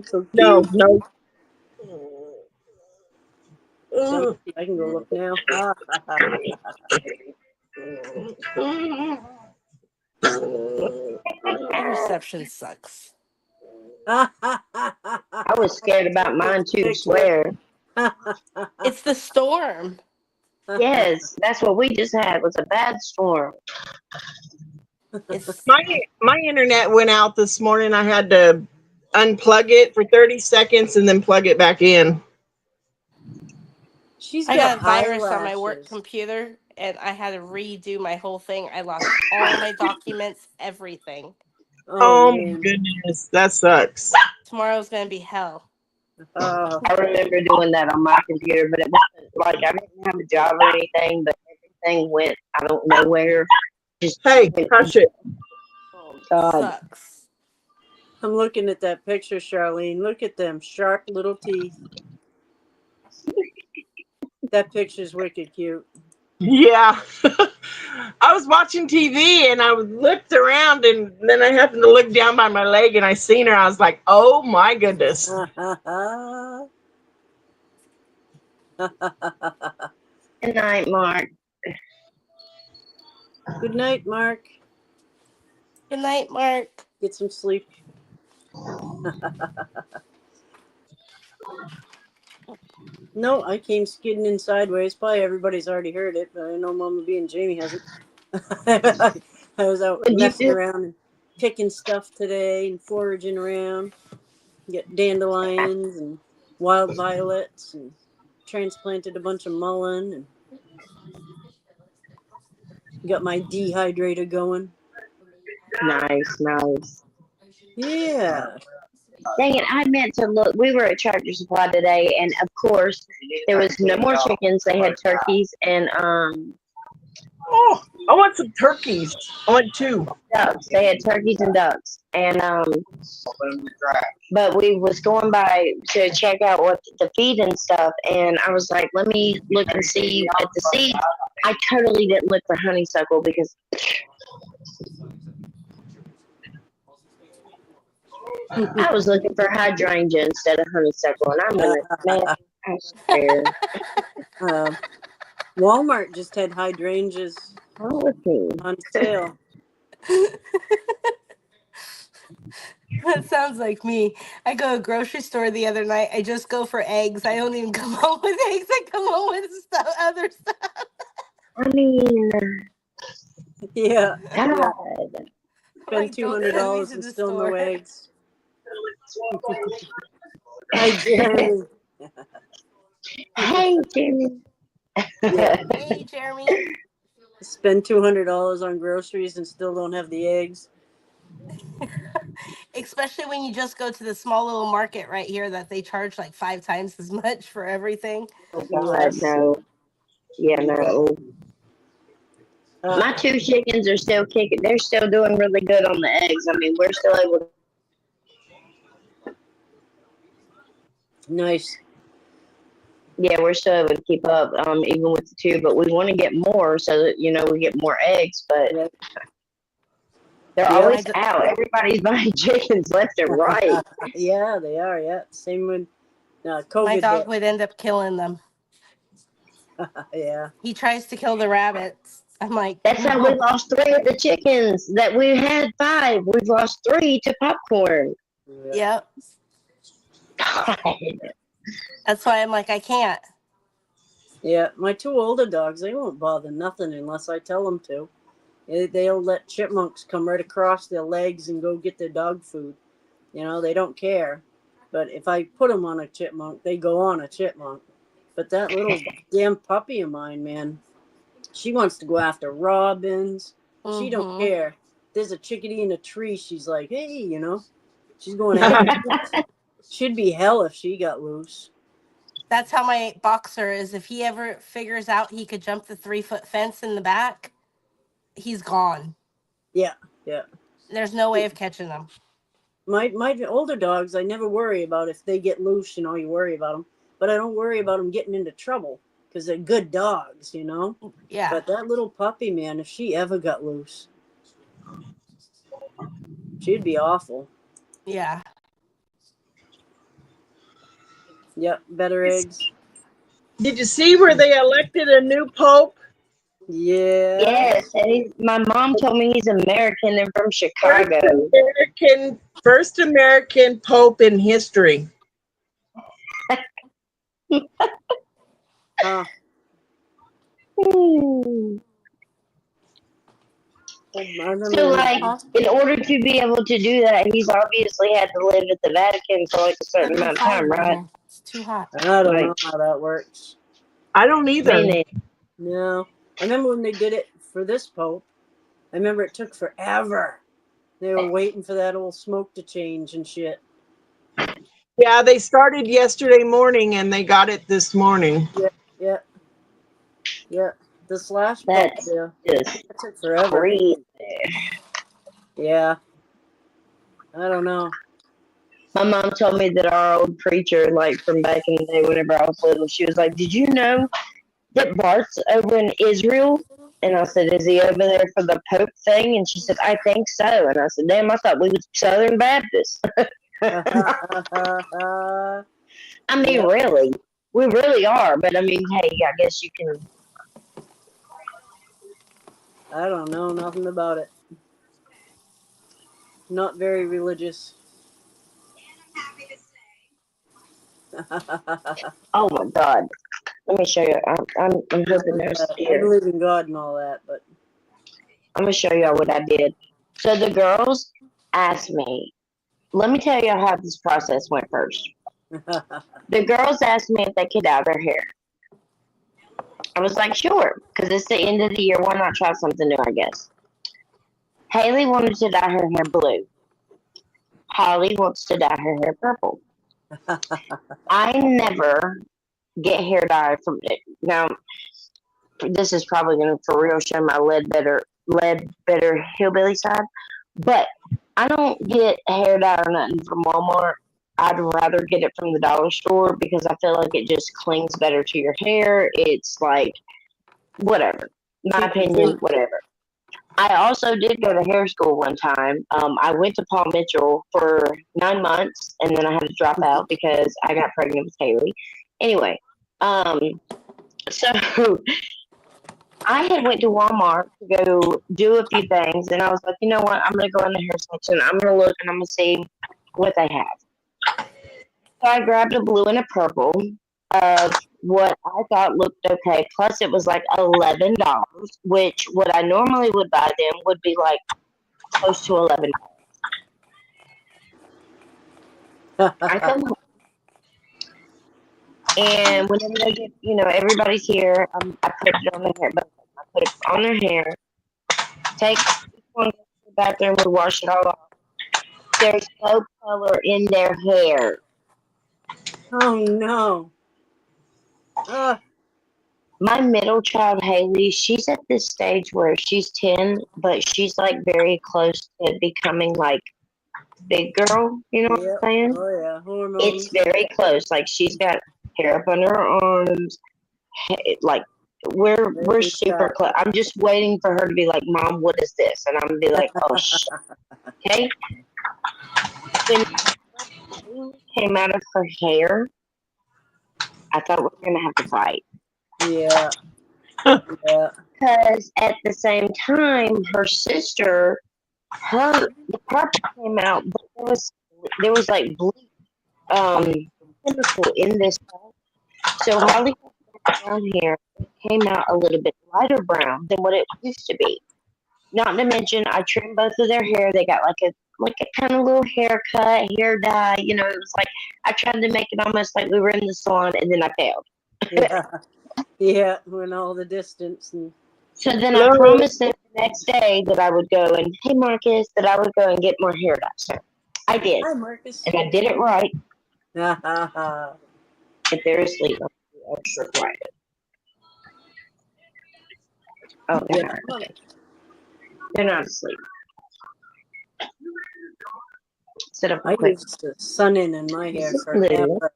So No, cute. no. I can go look now. My reception sucks. I was scared about mine too. Swear. It's the storm. Yes, that's what we just had. Was a bad storm. It's My internet went out this morning. I had to unplug it for 30 seconds and then plug it back in. She's I got got a virus on my work eyelashes. computer and I had to redo my whole thing. I lost all my documents, everything. Oh my man. goodness, that sucks. Tomorrow's gonna be hell. Oh, I remember doing that on my computer, but it wasn't like I didn't have a job or anything, but everything went I don't know where. Just Hey, hush it. oh God. Sucks. I'm looking at that picture, Charlene. Look at them sharp little teeth. That picture's wicked cute. Yeah. I was watching TV and I looked around and then I happened to look down by my leg and I seen her. I was like, oh my goodness. Good night, Mark. Good night, Mark. Good night, Mark. Get some sleep. No, I came skidding in sideways. Probably everybody's already heard it, but I know Mama B and Jamie hasn't. I was out What'd you messing do? around and picking stuff today and foraging around. Get dandelions and wild violets and transplanted a bunch of mullein and got my dehydrator going. Nice. Yeah. Dang it, I meant to look. We were at Tractor Supply today, and of course, there was no more chickens. They had turkeys and Oh, I want some turkeys. I want 2. ducks. They had turkeys and ducks. And but we was going by to check out what the feed and stuff, and I was like, let me look and see at the seeds. I totally didn't look for honeysuckle because I was looking for hydrangea instead of honeysuckle, and I'm like, man, I swear. Walmart just had hydrangeas Oh, with me. on sale. That sounds like me. I go to a grocery store the other night. I just go for eggs. I don't even come home with eggs. I come home with stuff, other stuff. I mean, Yeah, God. yeah. I'm Spend like, two don't hundred send me dollars to and the still no store. eggs. Hi, Jeremy. Hey, Jimmy. Yeah, Hey, Jeremy. spend $200 on groceries and still don't have the eggs. Especially when you just go to the small little market right here that they charge like 5 times as much for everything. Oh, God, Yes. no. Yeah, no. Uh, My two chickens are still kicking. They're still doing really good on the eggs. I mean, we're still able nice. we're still able to keep up, even with the two, but we want to get more so that, we get more eggs, but Yeah. they're Yeah. always out. Everybody's buying chickens left and right. Yeah, they are. Yeah. Same when My COVID dog hit. would end up killing them. Yeah. He tries to kill the rabbits. I'm like, That's how we no. lost 3 of the chickens that we had 5. We've lost 3 to popcorn. Yeah. Yep. God. That's why I'm like, I can't. Yeah. My two older dogs, they won't bother nothing unless I tell them to. They'll let chipmunks come right across their legs and go get their dog food. They don't care. But if I put them on a chipmunk, they go on a chipmunk. But that little damn puppy of mine, man, she wants to go after robins. She don't Mm-hmm. care. There's a chickadee in a tree. She's like, hey, she's going after it. She'd be hell if she got loose. That's how my boxer is. If he ever figures out he could jump the 3-foot fence in the back, he's gone. Yeah, yeah. There's no way of catching him. My older dogs, I never worry about if they get loose. You worry about them, but I don't worry about them getting into trouble because they're good dogs. Yeah. But that little puppy, man, if she ever got loose, she'd be awful. Yeah. Yep, better eggs. Did you see where they elected a new pope? Yeah. Yes, and my mom told me he's American and from Chicago. First American pope in history. So, like, in order to be able to do that, he's obviously had to live at the Vatican for like a certain amount of time, right? It's too hot. I don't know how that works. I don't either. No. I remember when they did it for this pope. I remember it took forever. They were waiting for that old smoke to change and shit. Yeah, they started yesterday morning and they got it this morning. Yeah. This last pope, That's yeah, just that took forever. crazy. Yeah. I don't know. My mom told me that our old preacher, like from back in the day, whenever I was little, she was like, "Did you know that Bart's over in Israel?" And I said, "Is he over there for the Pope thing?" And she said, "I think so." And I said, "Damn, I thought we was Southern Baptists." I mean, really, we really are. But I mean, hey, I guess you can. I don't know nothing about it. Not very religious. Oh my God! Let me show you. I'm hoping there's I here. believe in God and all that, but I'm gonna show y'all what I did. So the girls asked me. Let me tell you how this process went first. The girls asked me if they could dye their hair. I was like, sure, because it's the end of the year. Why not try something new, I guess. Haley wanted to dye her hair blue. Holly wants to dye her hair purple. I never get hair dye from it. Now, this is probably going to for real show my lead better hillbilly side, but I don't get hair dye or nothing from Walmart. I'd rather get it from the dollar store because I feel like it just clings better to your hair. It's like, whatever. My opinion, whatever. I also did go to hair school one time. I went to Paul Mitchell for 9 months, and then I had to drop out because I got pregnant with Haley. Anyway, so I had went to Walmart to go do a few things, and I was like, you know what? I'm gonna go in the hair section. I'm gonna look and I'm gonna see what they have. So I grabbed a blue and a purple of what I thought looked okay. Plus, it was like $11, which what I normally would buy them would be like close to $11. I come home, and whenever they get, everybody's here, I put it on their hair. But I put it on their hair. Take one to the bathroom, we wash it all off. There's no color in their hair. Oh no. My middle child, Haley, she's at this stage where she's 10, but she's like very close to becoming like big girl. You know what Yep. I'm saying? Oh yeah. Hormones. It's very close. Like she's got hair up on her arms. Like we're Very super sharp. close. I'm just waiting for her to be like, "Mom, what is this?" And I'm gonna be like, "Oh, okay." When blue came out of her hair, I thought we were gonna have to fight. Yeah. Yeah. Because at the same time, her sister, the purple came out, but there was like blue chemical in this stuff. So Holly had brown hair. It came out a little bit lighter brown than what it used to be. Not to mention, I trimmed both of their hair. They got like a kind of little haircut, hair dye. It was like I tried to make it almost like we were in the salon, and then I failed. Yeah. Yeah. Went all the distance and So then I Hello. promised them the next day that I would go and, hey Marcus, that I would go and get more hair dye. So I did, hi Marcus. and I did it right. Ha ha ha. If they're asleep, I'll be extra quiet. Oh, they're Yeah. not. Okay. They're not asleep. Set up I quick. used to sun in my hair Blue. forever.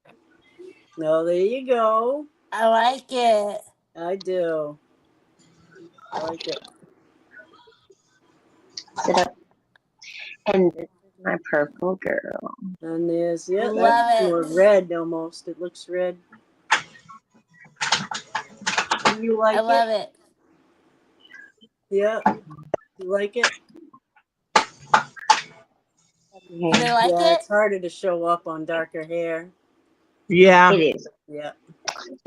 No, there you go. I like it. I do. I like it. Sit up. And this is my purple girl. And there's Love that's it. more red almost. It looks red. Do you like I love it? it. Yeah. You like it? Do they like Yeah, it? it's harder to show up on darker hair. Yeah. It is. Yeah.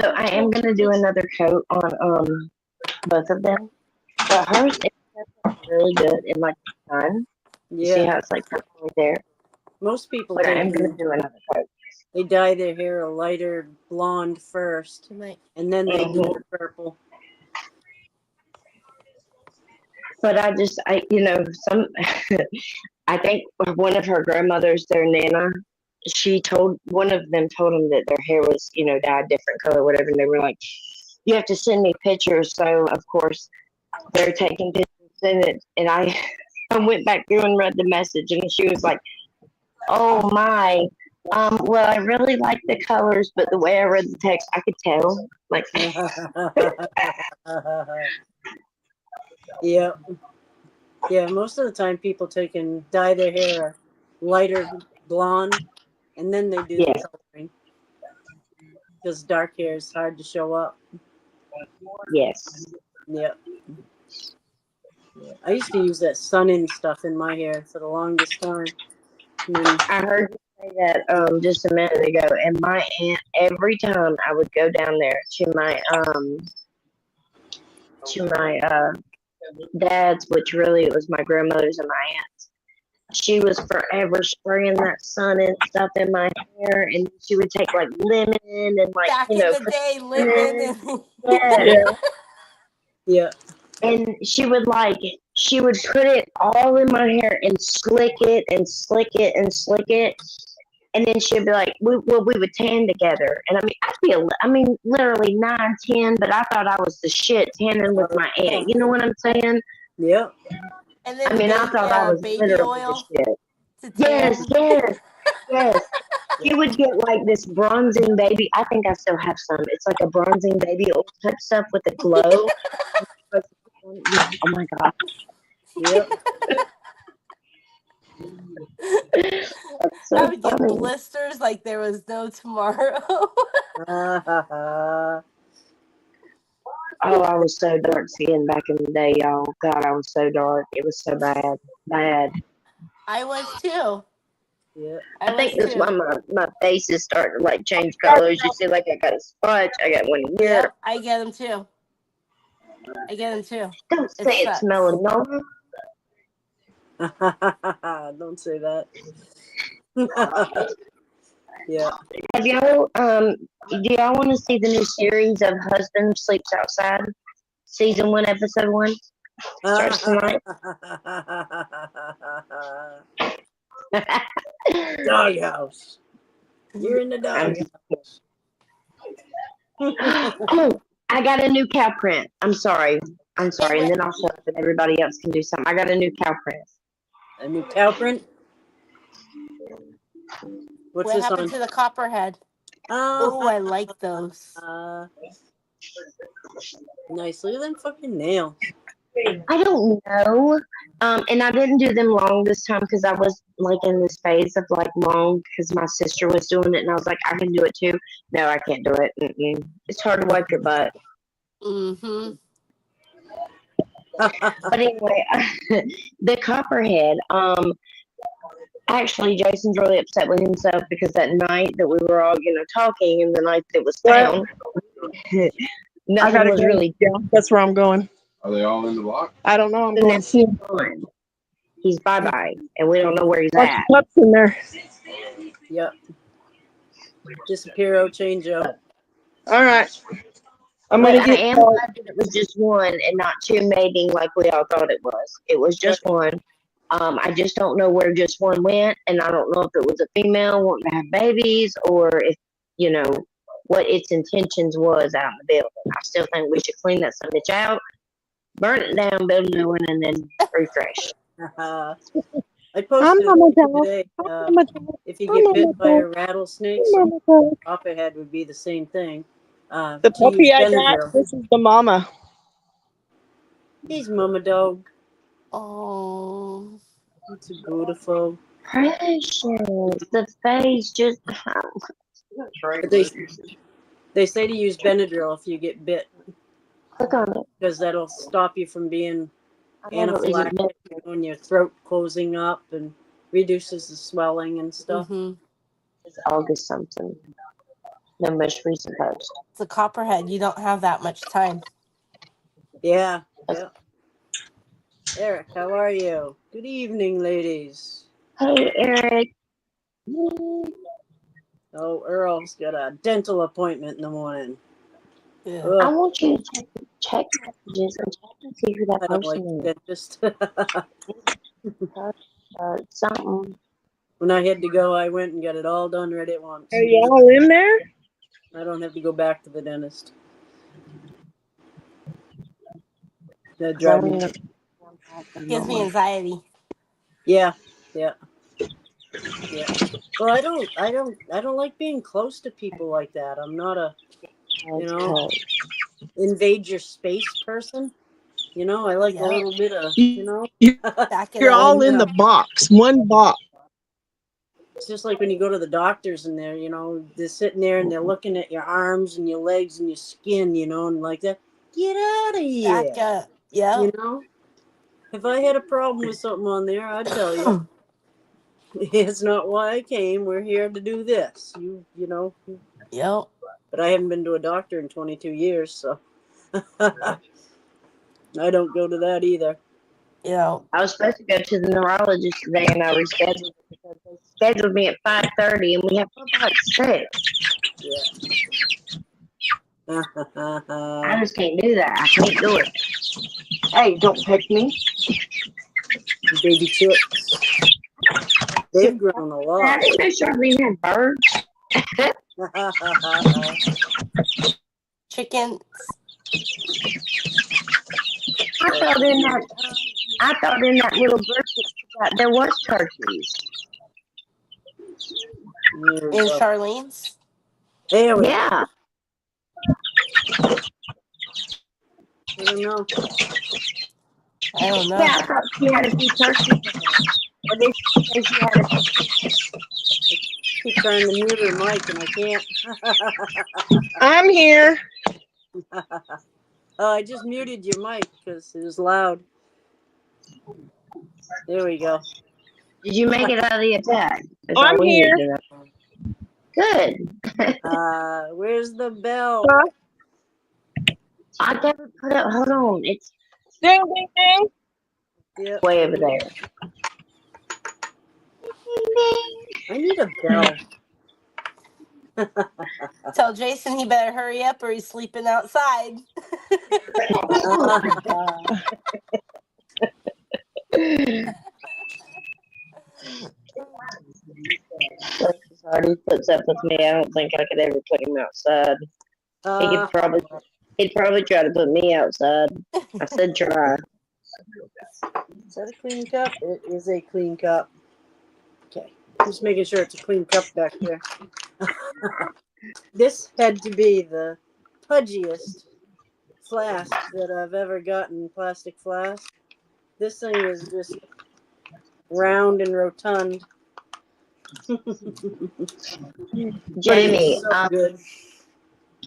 So I am gonna do another coat on both of them. But hers is really good in like the sun. You see Yeah. how it's like purple right there? Most people But I am don't gonna do. do another coat. They dye their hair a lighter blonde first, Tonight. and then they do Mhm. the purple. But some I think one of her grandmothers, their nana, one of them told them that their hair was, dyed different color, whatever, and they were like, you have to send me pictures. So of course they're taking pictures, send it, and I I went back through and read the message, and she was like, oh my. Well, I really like the colors, but the way I read the text, I could tell. Like, Yeah. Yeah, most of the time people take and dye their hair a lighter blonde, and then they do yeah, the coloring. Because dark hair is hard to show up. yes. Yeah. I used to use that sun-in stuff in my hair for the longest time. And then, I heard you say that just a minute ago, and my aunt, every time I would go down there to my dad's, which really it was my grandmother's and my aunt's, she was forever spraying that sun and stuff in my hair, and she would take like lemon and like Back in the put day, lemon. living and Yeah. yeah. And she would put it all in my hair and slick it and slick it and slick it. And then she'd be like, we would tan together. And I mean, literally 9, 10, but I thought I was the shit tanning with my aunt. You know what I'm saying? Yeah. and I then mean, I thought I was baby literally oil the shit. to tan. Yes. You would get like this bronzing baby. I think I still have some. It's like a bronzing baby oil type stuff with a glow. Oh my god. Yep. That's so I would get funny. blisters like there was no tomorrow. Oh, I was so dark skinned back in the day, y'all. God, I was so dark. It was so bad. Bad. I was too. Yeah. I I think was that's why too. my face is starting to like change colors. You see, like I got a spot. I got one here. Yep, I get them too. I get them too. Don't It say it's sucks. melanoma. Don't say that. Yeah. Have y'all do y'all want to see the new series of Husband Sleeps Outside? Season 1, episode 1? Starts tonight. Doghouse. You're in the I'm doghouse. Oh, I got a new cow print. I'm sorry. And then I'll shut up and everybody else can do something. I got a new cow print. A new cow print? What's What this happened on? to the copperhead? Oh, I like those. Nice. Look at them fucking nails. I don't know. And I didn't do them long this time because I was like in this phase of like long because my sister was doing it and I was like, I can do it too. No, I can't do it. Mm-mm. It's hard to wipe your butt. Mm-hmm. But anyway, the copperhead. Actually, Jason's really upset with himself because that night that we were all, talking, and the night that it was found, I nothing gotta was go. really Yeah, that's where I'm going. Are they all in the lock? I don't know. I'm done. going to see. Gone. He's bye, and we don't know where he's Watch at. the pups in there. Yep. Disappearo, change up. All right. I'm But gonna I get. am glad that it was just one and not two mating like we all thought it was. It was just one. I just don't know where just one went, and I don't know if it was a female wanting to have babies or if, what its intentions was out in the building. I still think we should clean that son bitch out, burn it down, build a new one, and then refresh. I posted a video today. If you get bit by a rattlesnake, copperhead would be the same thing. The to puppy use I got. Benadryl. This is the mama. He's mama dog. Oh. It's beautiful. Precious. The face just. But they say to use Benadryl if you get bit Click on it. because that'll stop you from being I never really anaphylactic looked. when your throat closing up and reduces the swelling and stuff. Mm-hmm. It's August something. The most recent post. It's a copperhead. You don't have that much time. Yeah. Eric, how are you? Good evening, ladies. Hey, Eric. Oh, Earl's got a dental appointment in the morning. Yeah. I Ugh, want you to check messages and check to see who that I don't like person dentist. is. Something. When I had to go, I went and got it all done right at once. Are y'all in there? I don't have to go back to the dentist. That drive me. Gives me anxiety. Yeah. Well, I don't like being close to people like that. I'm not a, invade your space person. I like a little bit of, Back it You're up. all in the box. One box. It's just like when you go to the doctors and they're sitting there and they're looking at your arms and your legs and your skin, and like that. Get out of here. Back up. Yep. If I had a problem with something on there, I'd tell you. It's not why I came. We're here to do this. Yep. But I haven't been to a doctor in 22 years, so I don't go to that either. Yeah. I was supposed to go to the neurologist today, and I rescheduled because they scheduled me at 5:30, and we have football at 6. Yeah. I just can't do that. I can't do it. Hey, don't pick me. Baby chicks. They've grown a I lot. didn't know Charlene had birds. Chickens. I thought in that little bird that there was turkeys. In Charlene's. There we Yeah. I don't know. I don't know. Yeah, I thought she had a few turkeys. Or did she say she had a Keep trying to mute her mic and I can't. I'm here. I just muted your mic because it was loud. There we go. Did you make it out of the attack? That's all I'm we need here. to know. Good. Where's the bell? Huh? I never put it. Hold on. It's Ding, ding, ding. Yep. way over there. I need a bell. Tell Jason he better hurry up or he's sleeping outside. Alexis already puts up with me. I don't think I could ever put him outside. He'd probably try to put me outside. I said try. Is that a clean cup? It is a clean cup. Okay. Just making sure it's a clean cup back there. This had to be the pudgiest flask that I've ever gotten, plastic flask. This thing is just round and rotund. Jamie, So good.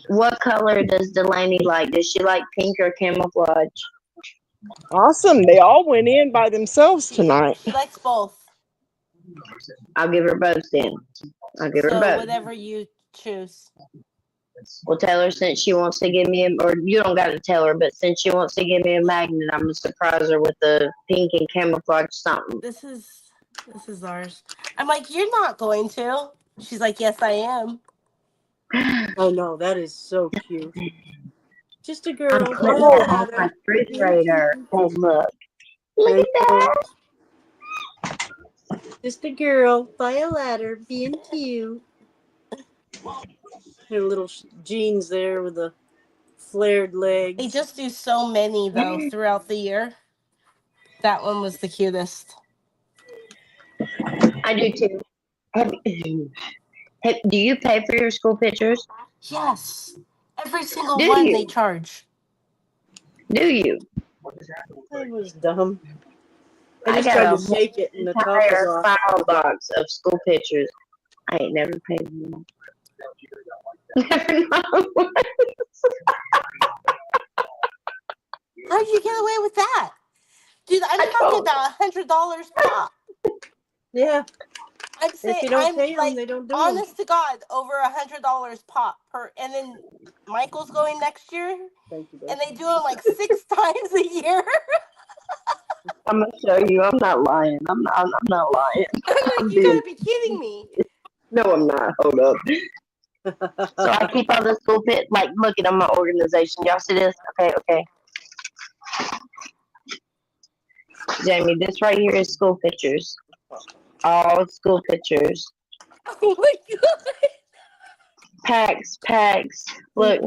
what color does Delaney like? Does she like pink or camouflage? Awesome. They all went in by themselves tonight. She likes both. I'll give her both then. I'll give her So both. whatever you choose. Well, tell her since she wants to give me or you don't got to tell her, but since she wants to give me a magnet, I'm going to surprise her with the pink and camouflage something. This is ours. I'm like, you're not going to. She's like, yes, I am. Oh no, that is so cute. Just a girl. I'm putting that on my refrigerator. Oh, look. Look at that. Just a girl by a ladder being cute. Her little jeans there with the flared legs. They just do so many, though, throughout the year. That one was the cutest. I do too. Do you pay for your school pictures? Yes. Every single Do one you? they charge. Do you? That was dumb. I I just got tried a to shake it and the top entire was off. file box of school pictures. I ain't never paid them. How'd you get away with that? Dude, I'm I talking told about $100 pop. Yeah. I'm If saying, you don't I'm pay them, like, they don't do them. honest to God, over $100 pop per. And then Michael's going next year, Thank you, babe. and they do them like 6 times a year. I'm gonna show you. I'm not lying. I'm not lying. I'm like, you gotta be kidding me. No, I'm not. Hold up. So I keep all the school like look at my organization. Y'all see this? Okay. Jamie, this right here is school pictures. All school pictures. Oh my God. Packs. Look.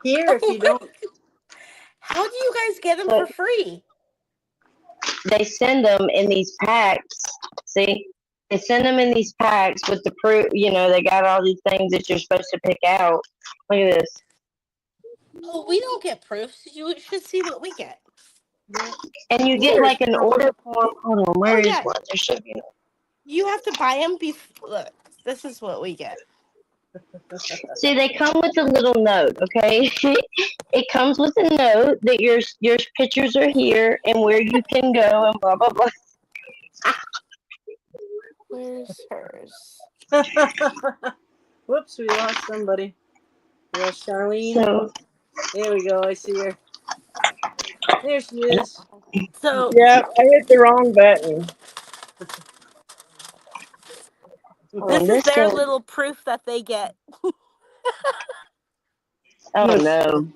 Here, if you don't, How do you guys get them for free? They send them in these packs. See? They send them in these packs with the proof. You know, they got all these things that you're supposed to pick out. Look at this. Oh, we don't get proofs. You should see what we get. And you get like an order form. Hold on, where is yeah. one? There should be. You have to buy them before. Look, this is what we get. See, they come with a little note, okay? It comes with a note that your pictures are here and where you can go and blah blah blah. Where's hers? whoops, we lost somebody. We lost Charlene. So There we go. I see her. There she is. So Yeah, I hit the wrong button. this is their one. little proof that they get. Oh no.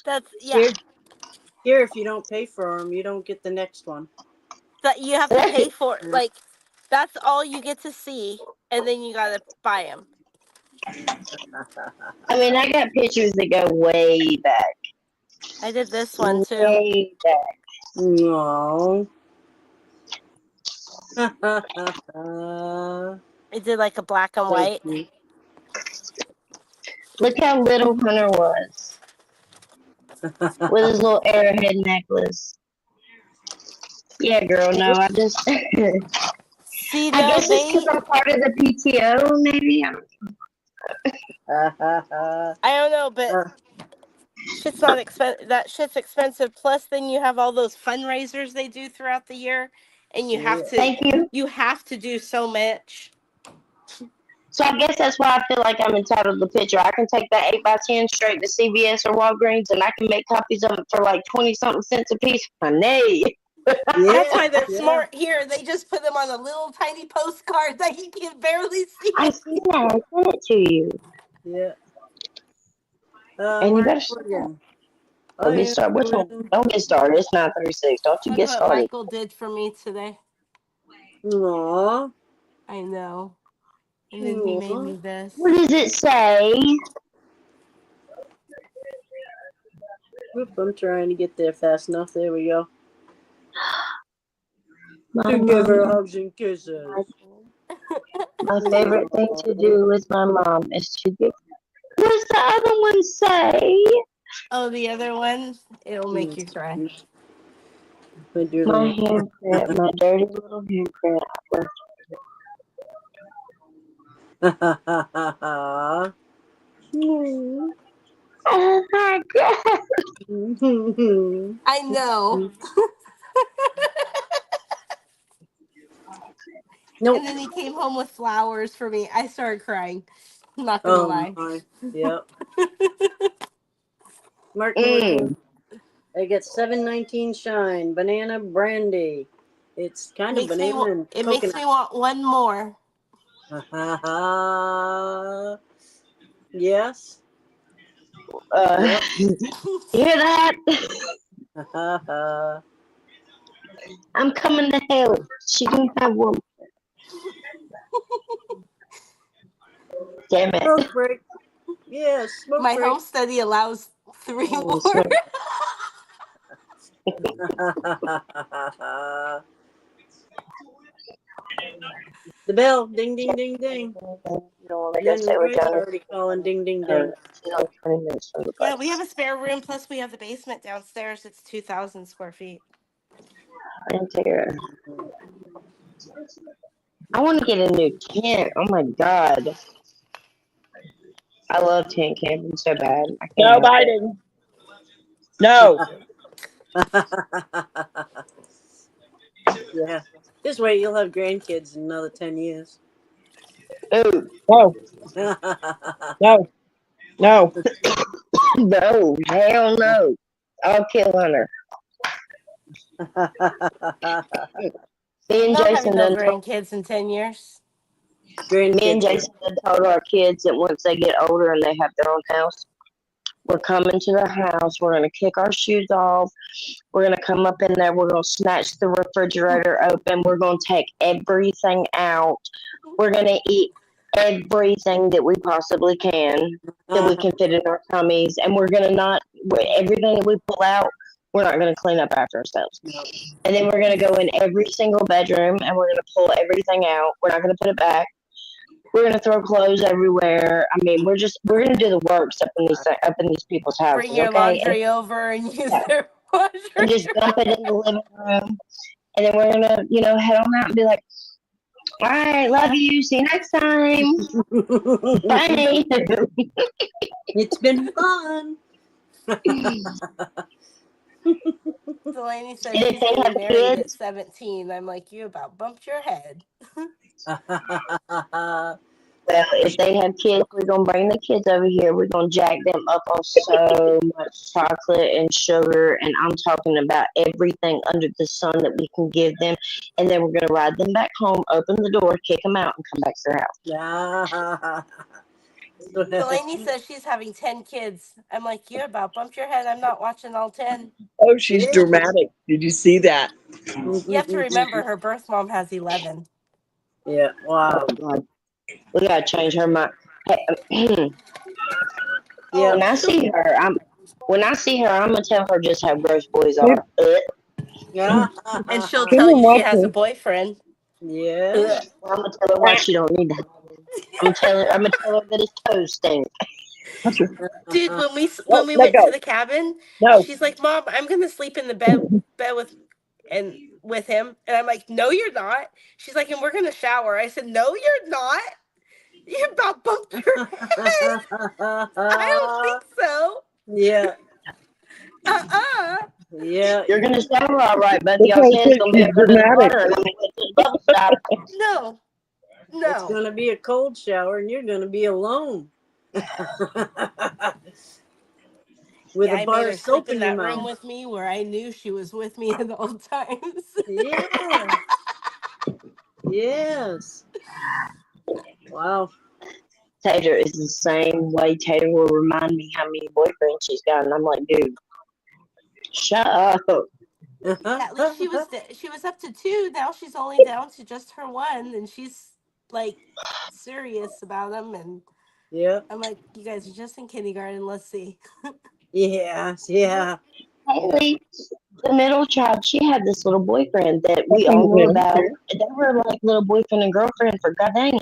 That's yeah. Here, if you don't pay for them, you don't get the next one. That you have to pay for. Like that's all you get to see, and then you gotta buy them. I mean, I got pictures that go way back. I did this one too. Way back. No. I did like a black and white. Look how little Hunter was with his little arrowhead necklace. Yeah, girl. No, I just. See, I though, guess it's because I'm part of the PTO. Maybe. I I don't know, but Uh, shit's not expensive. That shit's expensive. Plus, then you have all those fundraisers they do throughout the year, and you have Yeah. to Thank you. do so much. So I guess that's why I feel like I'm entitled to the picture. I can take that 8x10 straight to CVS or Walgreens, and I can make copies of it for like 20-something cents a piece. Honey. That's why they're yeah. smart. Here, they just put them on a little tiny postcard that you can barely see. I see that. I sent it to you. Yeah. And you Where better are you again? don't get started. Which one? Don't get started. It's 9:36. Don't you Look get what started. Michael did for me today. Aw. I know. And then he made me this. What does it say? Oop, I'm trying to get there fast enough. There we go. My Together, mom. hugs and kisses. My favorite thing to do with my mom is to get. What does the other one say? Oh, the other one, it'll make you cry. My dear My little- handprint, my dirty little handprint. Oh my god! I know. Nope. And then he came home with flowers for me. I started crying. I'm not gonna Oh lie. my. Yep. Mark Mm. Morgan. I get 719 shine. Banana brandy. It's kind of banana and It makes me want one more. coconut. Yes. Yep. You hear that? I'm coming to help. She can have one. Damn it. Smoke break. Yes, smoke My break. home study allows 3 more. The bell. Ding, ding, ding, ding. You and Roy's already calling ding, ding, ding. Yeah, we have a spare room. Plus, we have the basement downstairs. It's 2,000 square feet. I want to get a new tent. Oh my god. I love tent camping so bad. No biting. No. Yeah. Just wait. You'll have grandkids in another 10 years. Ooh, No. No. No. no. Hell no. I'll kill Hunter. Me and Not Jason having no done told, grandkids in 10 years. me and Grandkids. Jason done told our kids that once they get older and they have their own house, we're coming to the house. We're going to kick our shoes off. We're going to come up in there. We're going to snatch the refrigerator open. We're going to take everything out. We're going to eat everything that we possibly can, that we can fit in our tummies. And we're going to not, everything that we pull out, we're not going to clean up after ourselves. No. And then we're going to go in every single bedroom and we're going to pull everything out. We're not going to put it back. We're gonna throw clothes everywhere. I mean, we're gonna do the works up in these people's houses, Bring your okay? laundry over and use Yeah. their laundry. And just dump it in the living room, and then we're gonna, head on out and be like, "All right, love you. See you next time. Bye." It's been fun. Delaney says And if she's they getting have married at kids, 17. I'm like, you about bumped your head. well, if they have kids, we're gonna bring the kids over here. We're gonna jack them up on so much chocolate and sugar, and I'm talking about everything under the sun that we can give them. And then we're gonna ride them back home, open the door, kick them out, and come back to their house. Delaney says she's having 10 kids. I'm like, you about bumped your head. I'm not watching all 10. Oh, she's dramatic. Did you see that? You have to remember her birth mom has 11. Yeah. Wow. Oh God, we gotta change her mind. Hey, Yeah. when I see her, I'm gonna tell her just how gross boys are. Yeah. And she'll Can tell you you she has a imagine? boyfriend. Yeah. I'm gonna tell her why she don't need to have one. I'm gonna tell her that his toes stink. Dude, when we let went go. to the cabin, No. she's like, "Mom, I'm gonna sleep in the bed with him," and I'm like, "No, you're not." She's like, "And we're gonna shower." I said, "No, you're not. You about bumped her head. I don't think so. Yeah. You're Yeah. gonna shower all right, but your Because head's gonna be it's under the dramatic. water, and I'm gonna get to the bubble stop. No. It's No. going to be a cold shower and you're going to be alone. With Yeah, a I bar made of her soap sleep in in your that room mouth. with me where I knew she was with me at all times. Yeah. Yes. Wow. Tater is the same way. Tater will remind me how many boyfriends she's got, and I'm like, dude, shut up. Yeah, at least she was up to 2. Now she's only down to just her 1, and she's like serious about them. And Yeah. I'm like, you guys are just in kindergarten. Let's see. Yes. Yeah. Haley, the middle child, she had this little boyfriend that we all knew about. They were like little boyfriend and girlfriend for god dang.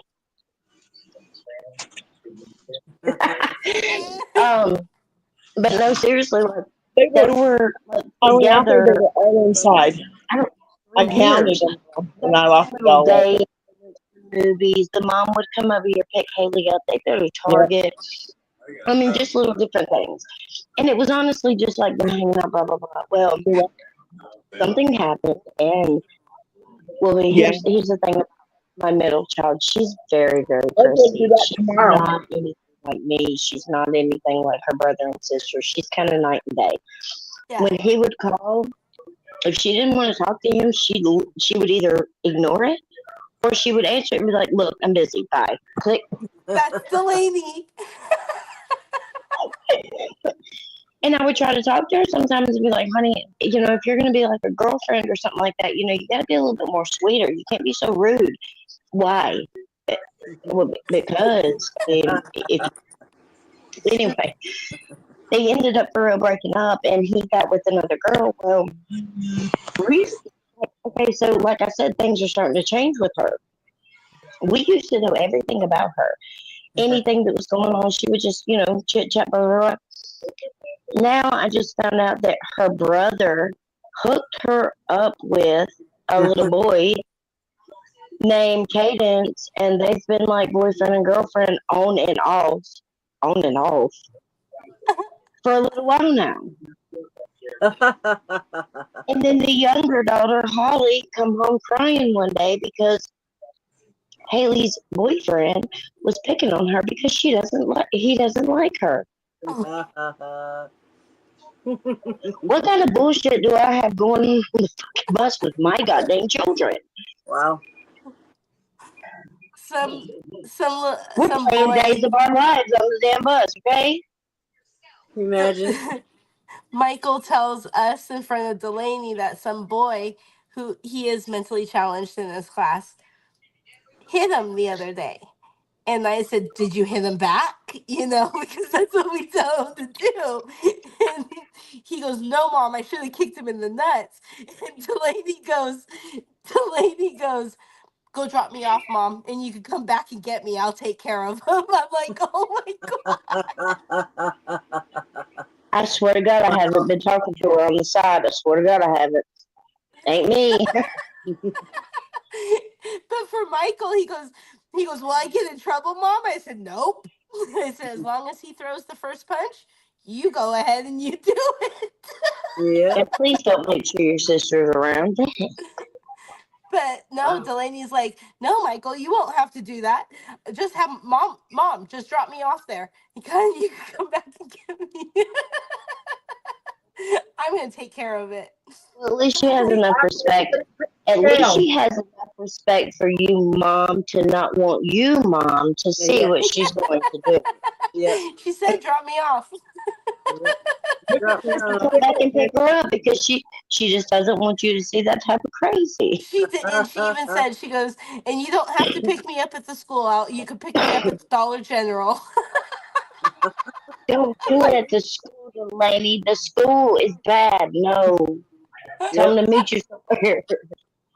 But no, seriously, like They they were were like going out there. They together. were all inside. I don't I 3 counted years. them, and I lost it Little all. days, movies. The mom would come over here, pick Haley up. They go to Target. I mean, just little different things. And it was honestly just like them hanging out, blah blah blah. Well, something happened, and well, here's the thing about my middle child. She's very very Let's go do prissy. that She's tomorrow. not anything like me. She's not anything like her brother and sister. She's kind of night and day. Yeah. When he would call, if she didn't want to talk to him, she would either ignore it or she would answer it and be like, "Look, I'm busy. Bye." Click. That's Delaney. And I would try to talk to her sometimes and be like, "Honey, you know, if you're going to be like a girlfriend or something like that, you know, you got to be a little bit more sweeter. You can't be so rude." Why? Well, because if anyway, they ended up for real breaking up, and he got with another girl. Well, okay, so like I said, things are starting to change with her. We used to know everything about her. Anything that was going on, she would just, you know, chit chat, blah, blah, blah. Now I just found out that her brother hooked her up with a little boy named Cadence, and they've been like boyfriend and girlfriend on and off for a little while now. And then the younger daughter, Holly, come home crying one day because Haley's boyfriend was picking on her because he doesn't like her. What kind of bullshit do I have going on the fucking bus with my goddamn children? Wow. We're Some playing boy. days of our lives on the damn bus, okay? Imagine. Michael tells us in front of Delaney that some boy who he is mentally challenged in his class hit him the other day. And I said, "Did you hit him back?" You know, because that's what we tell him to do. And he goes, "No, Mom, I should have kicked him in the nuts." And Delaney goes, "Go drop me off, Mom, and you can come back and get me. I'll take care of him." I'm like, "Oh my God." I swear to God, I haven't been talking to her on the side. I swear to God, I haven't. Ain't me. But for Michael, he goes, "Will I get in trouble, Mom?" I said, "Nope." I said, "As long as he throws the first punch, you go ahead and you do it." Yeah. And please don't make sure your sister's around. But no, Delaney's like, "No, Michael, you won't have to do that. Just have mom, just drop me off there. You can come back and get me. I'm gonna take care of it." Well, at least she has enough respect. At least she has enough respect for you, Mom, to not want you, Mom, to see Yeah. what she's going to do. Yeah. She said, "Drop me off." Drop me Come off. back and pick her up because she just doesn't want you to see that type of crazy. She did, and she even said, she goes, "And you don't have to pick me up at the school. You could pick me up at the Dollar General." Don't do it at the school, Delaney. The school is bad. No. Tell them to meet you somewhere.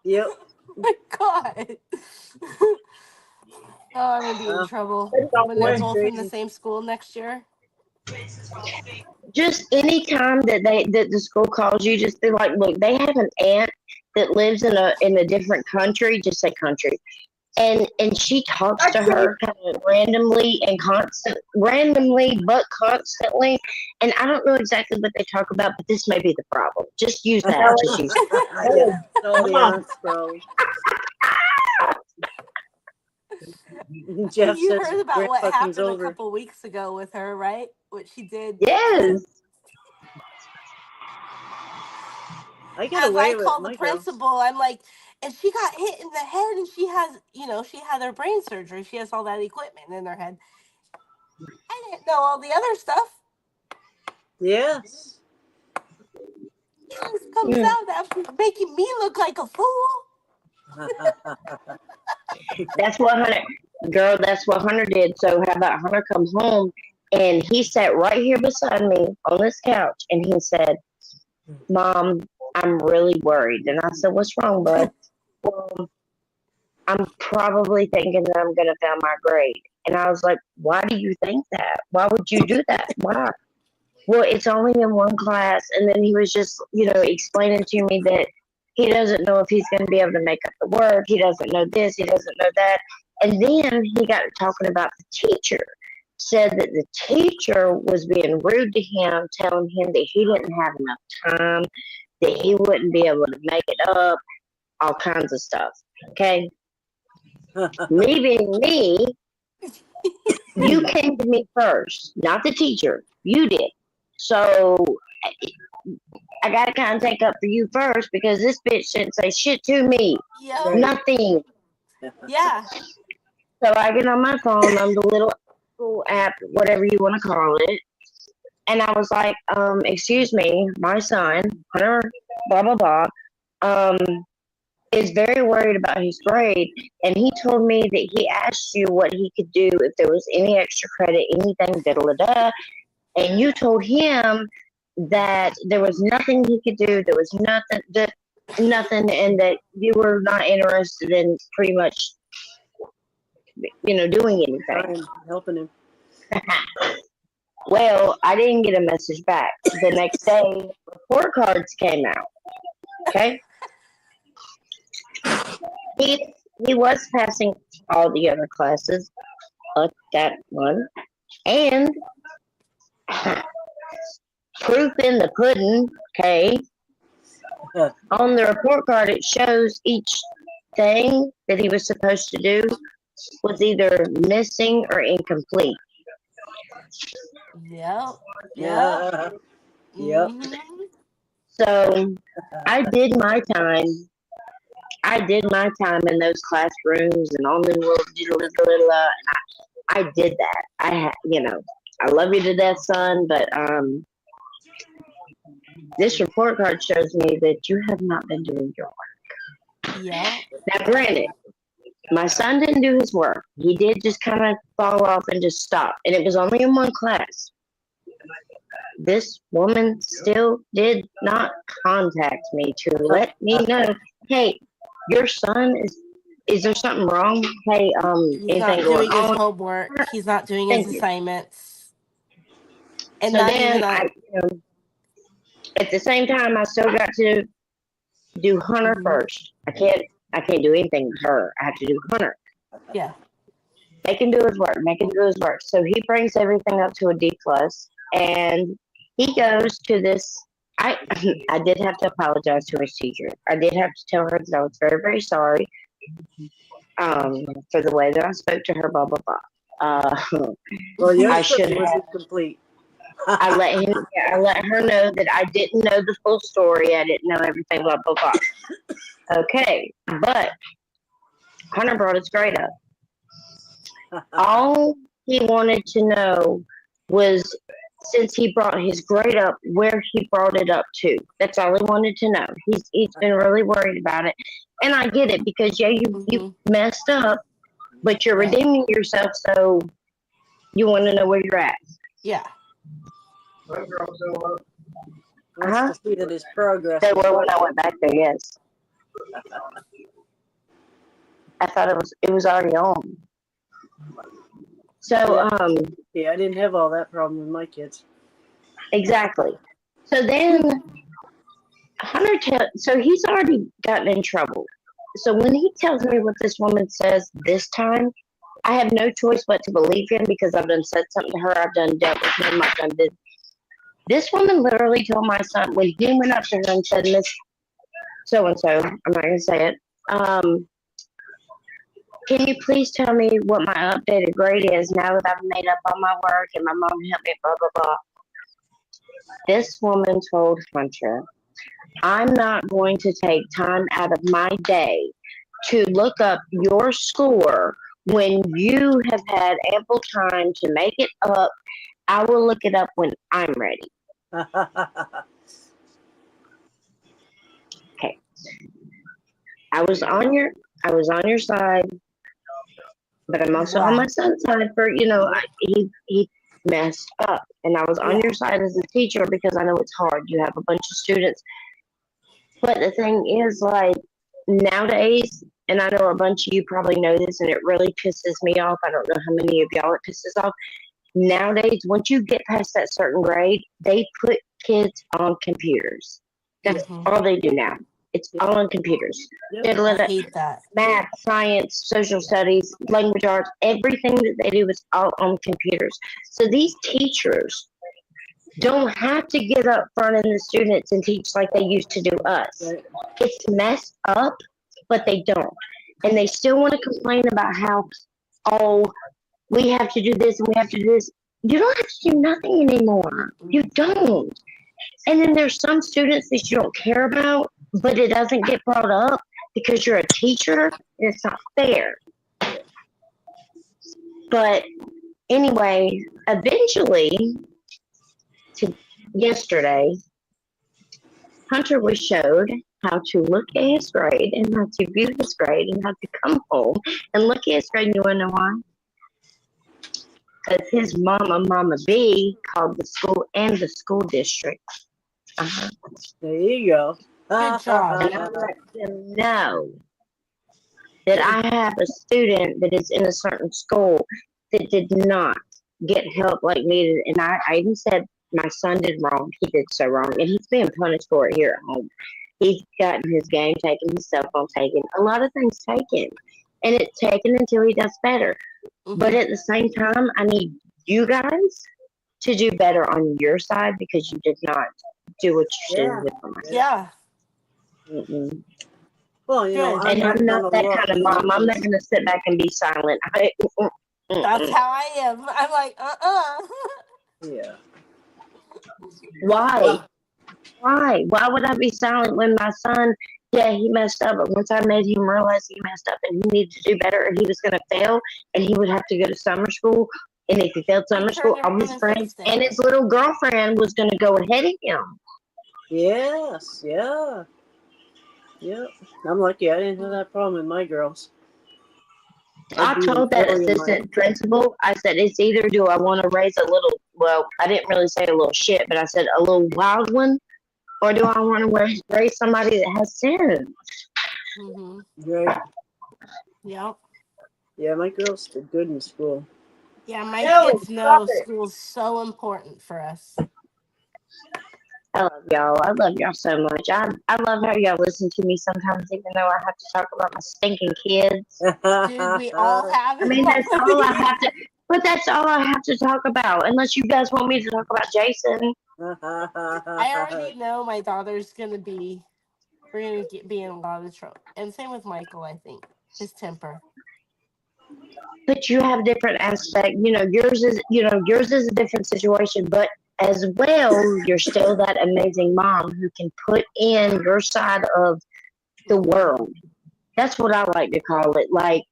Yep. Oh my God. Oh, I'm gonna be in trouble when they're That's both in the crazy. same school next year. Just any time that the school calls you, just be like, look, they have an aunt that lives in a different country. Just say country. and she talks to her kind of randomly and randomly but constantly. And I don't know exactly what they talk about, but this may be the problem. Just use that. Just use it. Yeah, it's all the Come on. aunts, probably. Jeff You says heard about Grant what fucking's happened a over. couple weeks ago with her, right? What she did. Yes. I get As away I with called the my girls. principal, I'm like, and she got hit in the head, and she has, she had her brain surgery. She has all that equipment in her head. I didn't know all the other stuff. Yes. It comes out after making me look like a fool. That's what Hunter, girl, that's what Hunter did. So how about Hunter comes home and he sat right here beside me on this couch and he said, Mom, I'm really worried. And I said, what's wrong, bud? Well, I'm probably thinking that I'm going to fail my grade. And I was like, why do you think that? Why would you do that? Why? Well, it's only in one class. And then he was just, explaining to me that he doesn't know if he's going to be able to make up the work. He doesn't know this. He doesn't know that. And then he got talking about the teacher. Said that the teacher was being rude to him, telling him that he didn't have enough time, that he wouldn't be able to make it up, all kinds of stuff. Okay? Leaving me, you came to me first, not the teacher. You did. So I got to kind of take up for you first because this bitch didn't say shit to me. Yep. Right. Nothing. Yeah. So I get on my phone, on the little app, whatever you want to call it. And I was like, excuse me, my son, Hunter, blah, blah, blah, is very worried about his grade. And he told me that he asked you what he could do if there was any extra credit, anything, da da da. And you told him that there was nothing he could do. There was nothing, and that you were not interested in pretty much, doing anything. I'm helping him. Well, I didn't get a message back. The next day, report cards came out. Okay. He was passing all the other classes, but that one, and proof in the pudding. Okay. On the report card, it shows each thing that he was supposed to do was either missing or incomplete. Yep. Yeah. Yep. Mhm. So I did my time. I did my time in those classrooms and on the little, I did that. I love you to death, son, but this report card shows me that you have not been doing your work. Yep. Now, granted, my son didn't do his work. He did just kind of fall off and just stop, and it was only in one class. This woman still did not contact me to let me know, hey, your son is there something wrong? Hey, He's not anything doing going his on? homework. He's not doing his Thank you. assignments. And So not then even on. at the same time, I still got to do Hunter Mhm. first. I can't do anything with her. I have to do Hunter. Yeah. Make him do his work. Make him do his work. So he brings everything up to a D plus, and he goes to this. I did have to apologize to his teacher. I did have to tell her that I was very, very sorry for the way that I spoke to her. Blah blah blah. Well, your I script should was have. incomplete. I let her know that I didn't know the full story. I didn't know everything. Blah blah blah. Okay, but Hunter brought his grade up. All he wanted to know was, since he brought his grade up, where he brought it up to. That's all he wanted to know. He's been really worried about it, and I get it because you Mhm. messed up, but you're redeeming yourself, so you want to know where you're at. Yeah. Wants Uh-huh. to see that his progress. They is were when I went back there. Yes, I thought it was already on. So Yeah, I didn't have all that problem with my kids. exactly. So then Hunter, so he's already gotten in trouble. So when he tells me what this woman says this time, I have no choice but to believe him because I've done said something to her. I've done dealt with him. I've done this. This woman literally told my son when he went up to her and said, "Miss So and so," I'm not gonna say it. Can you please tell me what my updated grade is now that I've made up all my work and my mom helped me, blah, blah, blah. This woman told Hunter, "I'm not going to take time out of my day to look up your score when you have had ample time to make it up. I will look it up when I'm ready." Okay. I was on your side, but I'm also on my son's side for, he messed up. And I was on your side as a teacher because I know it's hard. You have a bunch of students. But the thing is, like, nowadays, and I know a bunch of you probably know this, and it really pisses me off. I don't know how many of y'all it pisses off. Nowadays, once you get past that certain grade, they put kids on computers. That's all they do now. It's all on computers. I hate that. Math, science, social studies, language arts, everything that they do is all on computers. So these teachers don't have to get up front of the students and teach like they used to do us. It's messed up, but they don't. And they still want to complain about how, oh, we have to do this and we have to do this. You don't have to do nothing anymore. You don't. And then there's some students that you don't care about, but it doesn't get brought up because you're a teacher and it's not fair. But anyway, eventually, yesterday, Hunter was showed how to look at his grade and how to view his grade and how to come home and look at his grade. And you want to know why? Because his mama, Mama B, called the school and the school district. There you go. Good job. And I let them know that I have a student that is in a certain school that did not get help like needed. And I even said, my son did wrong. He did so wrong. And he's being punished for it here at home. He's gotten his game taken, his cell phone taken, a lot of things taken. And it's taken until he does better. But at the same time, I need you guys to do better on your side because you did not do what you should with them. Yeah. Mm-mm. Well, you know, And I'm not that kind of mom. I'm not going to sit back and be silent. That's how I am. I'm like, Yeah. Why? Why? Why would I be silent when my son, yeah, he messed up, but once I made him realize he messed up and he needed to do better and he was going to fail and he would have to go to summer school, and if he failed summer school, all his friends and his little girlfriend was going to go ahead of him. Yes, yeah. Yep. I'm lucky I didn't have that problem with my girls. I told that assistant principal, I said, it's either do I want to raise a little, well, I didn't really say a little shit, but I said a little wild one, or do I want to raise somebody that has sense? Right. Yep. Yeah, my girls did good in school. Yeah, my kids know school's so important for us. I love y'all. I love y'all so much. I love how y'all listen to me sometimes, even though I have to talk about my stinking kids. Dude, we all have. I mean, that's all I have to. But that's all I have to talk about. Unless you guys want me to talk about Jason. I already know my daughter's gonna be. We're gonna be in a lot of trouble, and same with Michael. I think his temper. But you have different aspects. Yours is a different situation, but as well, you're still that amazing mom who can put in your side of the world. That's what I like to call it. Like,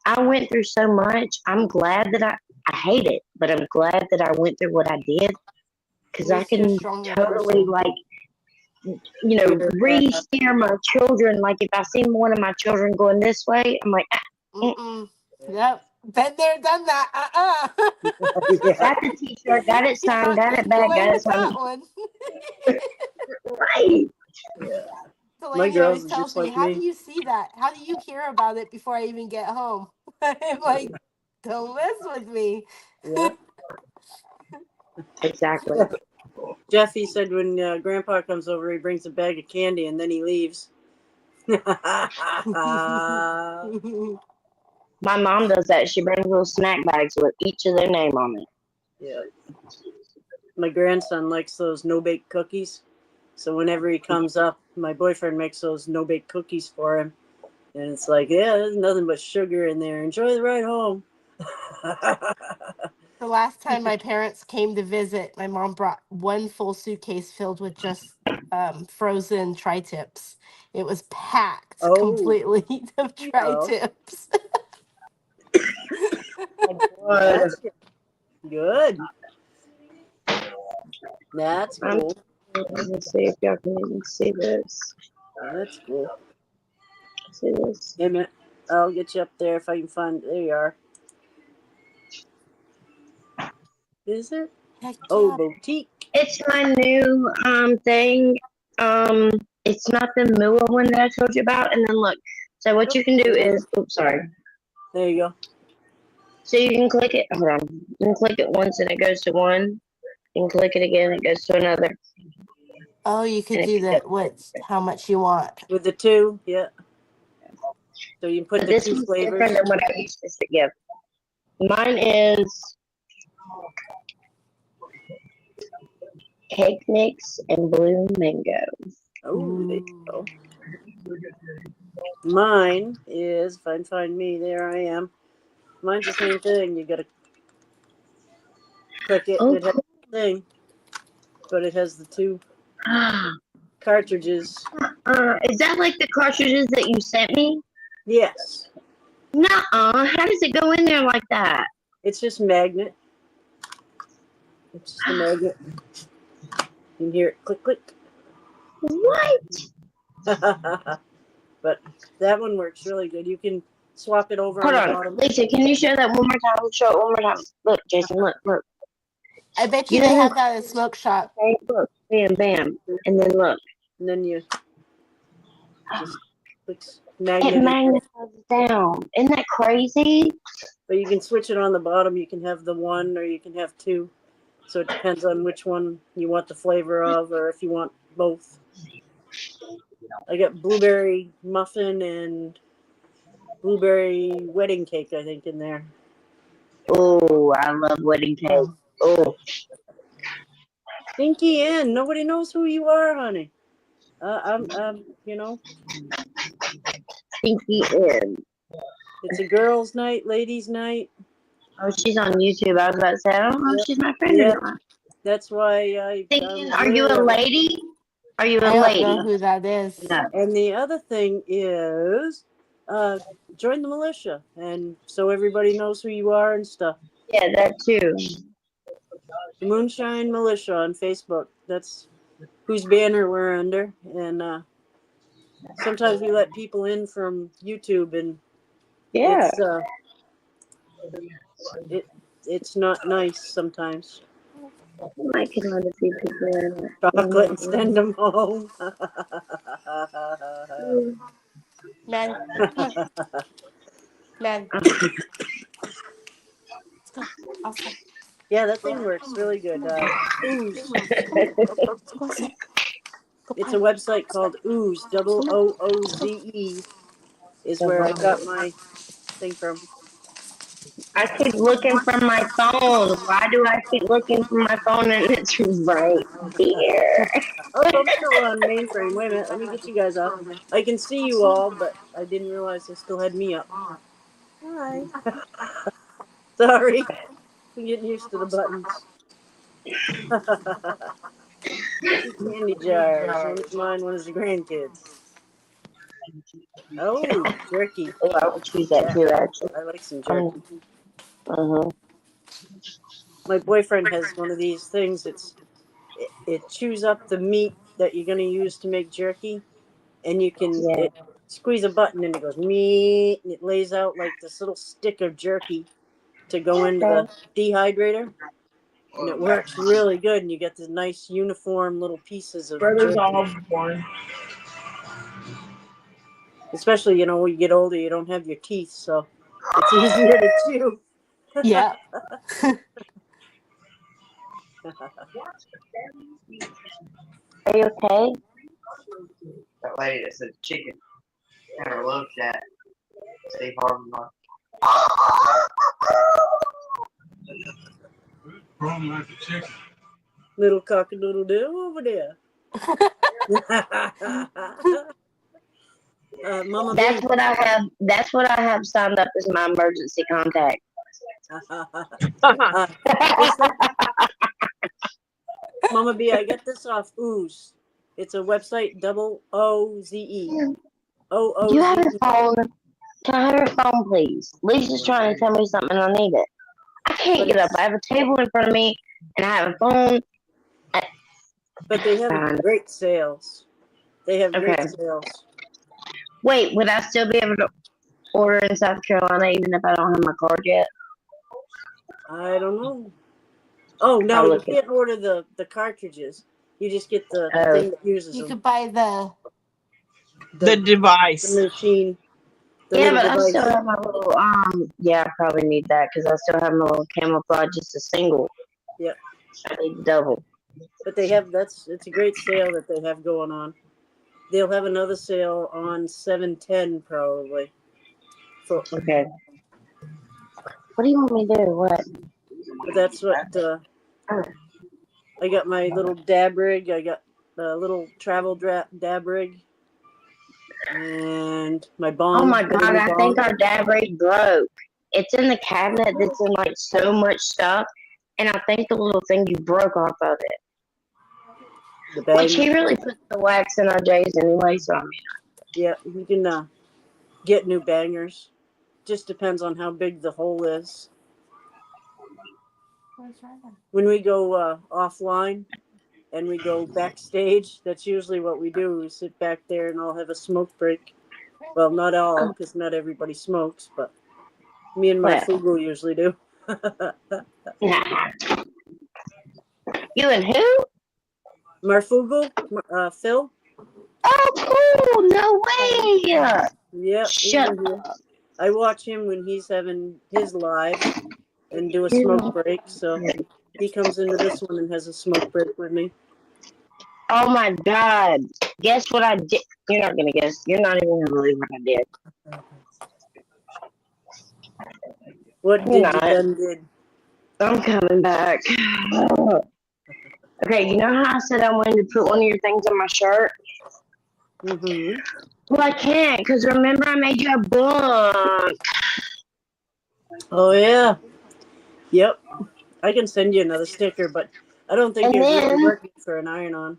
I went through so much. I'm glad that I hate it, but I'm glad that I went through what I did because I can totally re-steer my children. Like, if I see one of my children going this way, I'm like, Yep. Been there, done that. Got the t-shirt, got it signed, got it back, got it signed. Right. Yeah. My girls tells me, how do you see that? How do you hear about it before I even get home? I'm like, don't mess with me. Yeah. Exactly. Jeffy said when Grandpa comes over, he brings a bag of candy and then he leaves. My mom does that. She brings little snack bags with each of their name on it. Yeah. My grandson likes those no-bake cookies. So whenever he comes up, my boyfriend makes those no-bake cookies for him. And it's like, yeah, there's nothing but sugar in there. Enjoy the ride home. The last time my parents came to visit, my mom brought one full suitcase filled with just frozen tri-tips. It was packed Oh. completely of Oh. tri-tips. That's good. That's I'm- cool. Let me see if y'all can even see this. That's cool. See this? Wait a minute. I'll get you up there if I can find. There you are. Is it? Heck Oh, yeah. boutique. It's my new thing. It's not the Mua one that I told you about. And then look. So what you can do is, oops, sorry. There you go. So you can click it. Hold on. You can click it once and it goes to one. You can click it again, it goes to another. Oh, you could And do it that. How much you want? With the two, yeah. So you can put But the this two one's flavors. different than what I used to give. Mine is cake mix and blue mango. Oh, there you go. Mine is, if I can find me, there I am. Mine's the same thing. You gotta click it and it has the thing, but it has the two cartridges. Is that like the cartridges that you sent me? Yes. Nuh-uh. How does it go in there like that? It's just magnet. It's just a magnet. You can hear it click, click. What? But that one works really good. You can swap it over Hold on the on. bottom. Lisa, can you show that one more time? Show it one more time. Look, Jason, look, look. I bet You you they know have that at a smoke shop. Okay, look. Bam, bam. And then look. And then you just clicks It magnet. magnetizes down. Isn't that crazy? But you can switch it on the bottom. You can have the one or you can have two. So it depends on which one you want the flavor of or if you want both. I got blueberry muffin and blueberry wedding cake, I think, in there. Oh, I love wedding cake. Oh, Stinky Ann, nobody knows who you are, honey. You know, Pinky in. it's a girls' night, ladies' night. Oh, she's on YouTube. I was about to say, I don't know if she's my friend Yeah. or not. That's why Thinking, are you a lady? Are you a I don't lady? know who that is. No. And the other thing is, join the militia, and so everybody knows who you are and stuff. Yeah, that too. The Moonshine Militia on Facebook. That's whose banner we're under, and sometimes we let people in from YouTube, and Yeah. it's not nice sometimes. I can let a few people in. Chocolate and send them home. Man, come on, man. Let's go outside. Yeah, that thing works really good. Ooze. Let's go outside. Go It's a play. website called Ooze, OOOZE, is where I got my thing from. I keep looking for my phone. Why do I keep looking for my phone and it's right here? Oh, I'm still on mainframe. Wait a minute, let me get you guys up. I can see you all, but I didn't realize I still had me up. Hi. Sorry. I'm getting used to the buttons. Two candy jars. One's mine, one is the grandkids. Oh, jerky. Oh, I would choose that too, actually. I like some jerky. Uh-huh. My boyfriend has one of these things. It chews up the meat that you're going to use to make jerky, and you can Yeah. squeeze a button and it goes meat, and it lays out like this little stick of jerky to go into the dehydrator, and it works really good. And you get the nice uniform little pieces of Brother's jerky. all born. Especially, when you get older, you don't have your teeth, so it's easier to chew. Yeah. Are you okay? That lady that said chicken. I love that. Steve Harvey. Little cock-a-doodle doo over there. Mama That's B. what I have. That's what I have signed up as my emergency contact. What's that? Mama B, I got this off Ooze. It's a website, OOZE. You have OOZE. your phone. Can I have your phone, please? Lisa's trying to tell me something. I need it. I can't get up. I have a table in front of me, and I have a phone. But they have great sales. They have great Okay. sales. Wait, would I still be able to order in South Carolina even if I don't have my card yet? I don't know. Oh, no, I'll you look it. can't order the cartridges. You just get the Oh. thing that uses You them. could buy the The device. The machine. The Yeah, little but I device. still have my little yeah, I probably need that because I still have my little camouflage, just a single. Yep. I need double. But they have it's a great sale that they have going on. They'll have another sale on 7/10 probably. For Okay. What do you want me to do? What? but that's what I got my little dab rig. I got the little travel dab rig. And my bomb. Oh my god, I think our dab rig broke. It's in the cabinet that's in like so much stuff, and I think the little thing you broke off of it. The bag. Which he really puts the wax in our J's anyway, so I mean. Yeah, you can get new bangers. Just depends on how big the hole is. When we go offline and we go backstage, that's usually what we do. We sit back there and I'll have a smoke break. Well, not all, because not everybody smokes, but me and my Fugu usually do. You and who? Marfugu, Phil. Oh, cool! No way! Yeah, Shut up. I watch him when he's having his live and do a smoke break. So he comes into this one and has a smoke break with me. Oh my god! Guess what I did? You're not gonna guess. You're not even gonna believe what I did. What did you did? I'm coming back. Okay, you know how I said I wanted to put one of your things on my shirt? Mm-hmm. Well, I can't, because remember I made you a book. Oh, yeah. Yep. I can send you another sticker, but I don't think you're really working for an iron-on.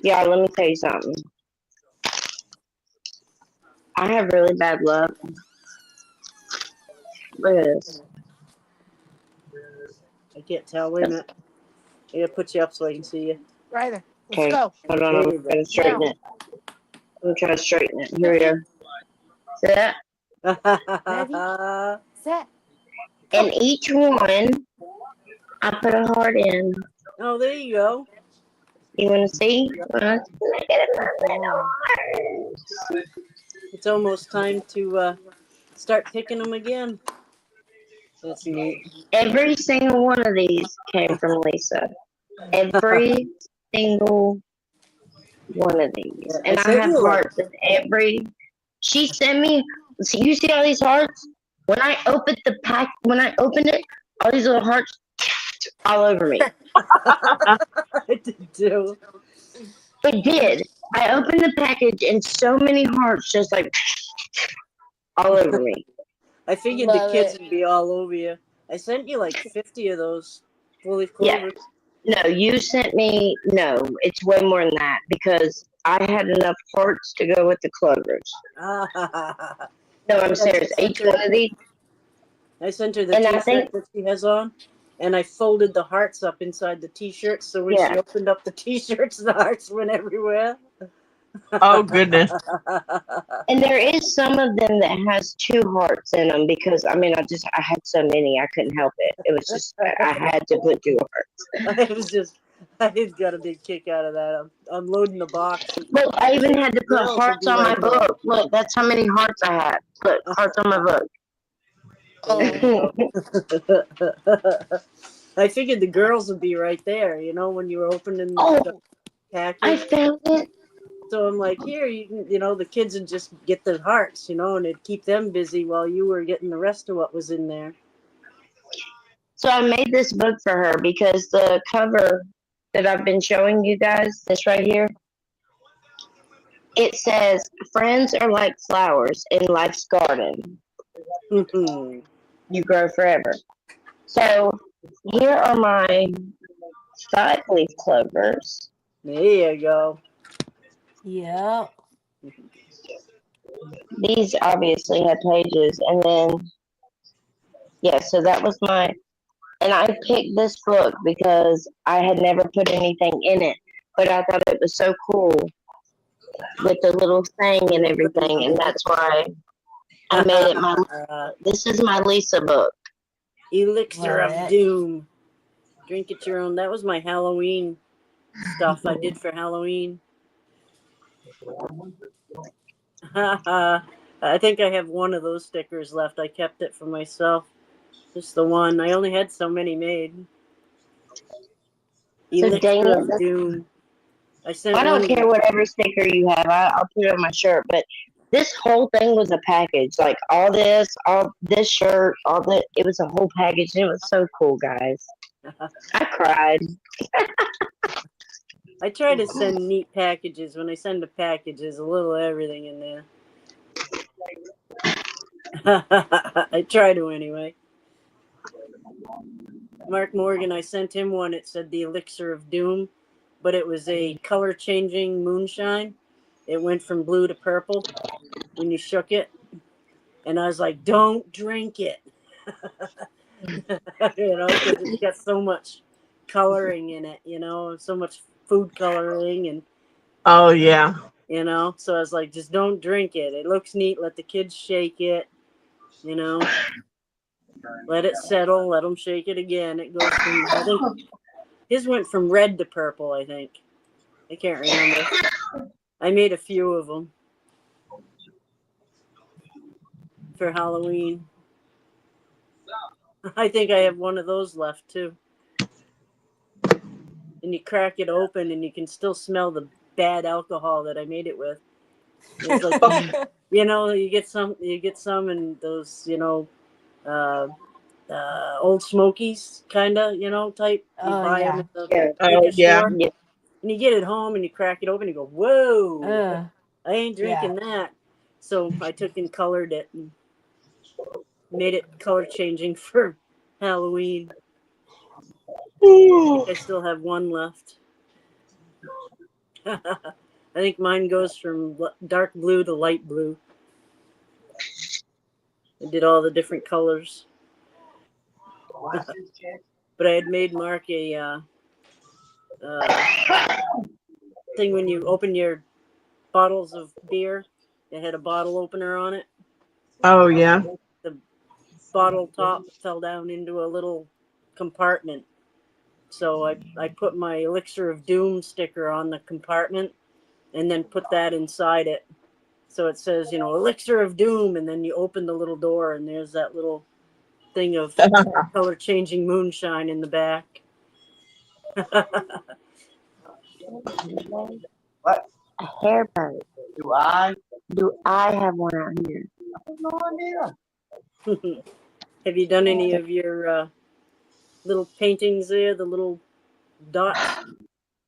Yeah, let me tell you something. I have really bad luck. Look at this. I can't tell. Wait a minute. I gotta put you up so I can see you. Ryder. Okay, Let's go. hold on. I'm going to straighten it. I'm going to try to straighten it. Here we go. See that? Set. And each one, I put a heart in. Oh, there you go. You want to see? Look at my little hearts. It's almost time to start picking them again. That's neat. Every single one of these came from Lisa. Every single one of these. And I have hearts in every. She sent me. So you see all these hearts? When I opened the pack, when I opened it, all these little hearts all over me. I did too. It did. I opened the package and so many hearts just like all over me. I figured the kids would be all over you. I sent you like 50 of those fully clovers. Yeah. No, you sent me. No, it's way more than that because I had enough hearts to go with the clovers. No, I'm serious. Each one of these. I sent her the t-shirt that she has on, and I folded the hearts up inside the t-shirts, so when she opened up the t-shirts, the hearts went everywhere. Oh, goodness. And there is some of them that has 2 hearts in them because, I mean, I had so many, I couldn't help it. It was just, I had to put 2 hearts. I got a big kick out of that. I'm loading the box. Look, I even had to put hearts on my book. Look, that's how many hearts I had. Look, hearts on my book. I figured the girls would be right there, when you were opening the package. I found it. So I'm like, here, the kids would just get the hearts, and it'd keep them busy while you were getting the rest of what was in there. So I made this book for her because the cover that I've been showing you guys, this right here, it says, friends are like flowers in life's garden. Mhm. You grow forever. So here are my 5-leaf clovers. There you go. Yep. These obviously had pages. And then, yeah, so that was and I picked this book because I had never put anything in it. But I thought it was so cool with the little thing and everything. And that's why I made it this is my Lisa book. Elixir Love of it. Doom. Drink it your own. That was my Halloween stuff I did for Halloween. I think I have one of those stickers left. I kept it for myself. Just the one. I only had so many made. So Elixir dang of it. Doom. I sent I don't one. care whatever sticker you have. I'll put it on my shirt. But this whole thing was a package. Like all this shirt, it was a whole package. And it was so cool, guys. I cried. I try to send neat packages. When I send a package, there's a little everything in there. I try to anyway. Mark Morgan, I sent him one. It said the Elixir of Doom, but it was a color changing moonshine. It went from blue to purple when you shook it. And I was like, don't drink it. Because it's got so much coloring in it, so much food coloring and Oh yeah. so I was like, just don't drink it. It looks neat. Let the kids shake it, let it settle. Let them shake it again. It goes from, I think his went from red to purple, I think. I can't remember. I made a few of them for Halloween. I think I have one of those left too. And you crack it open and you can still smell the bad alcohol that I made it with. It's like, you get some in those, Old Smokies kind of, type. You Oh, buy yeah. them at the Oh liquor yeah. store. And you get it home and you crack it open and you go, whoa, I ain't drinking that. So I took and colored it and made it color changing for Halloween. I still have one left. I think mine goes from dark blue to light blue. I did all the different colors. But I had made Mark a thing when you open your bottles of beer. It had a bottle opener on it. Oh yeah. The bottle top fell down into a little compartment. So I put my Elixir of Doom sticker on the compartment and then put that inside it. So it says, Elixir of Doom, and then you open the little door and there's that little thing of color changing moonshine in the back. What? A hair perk. Do I? Do I have one out here? I have no idea. Have you done any of your little paintings there, the little dots,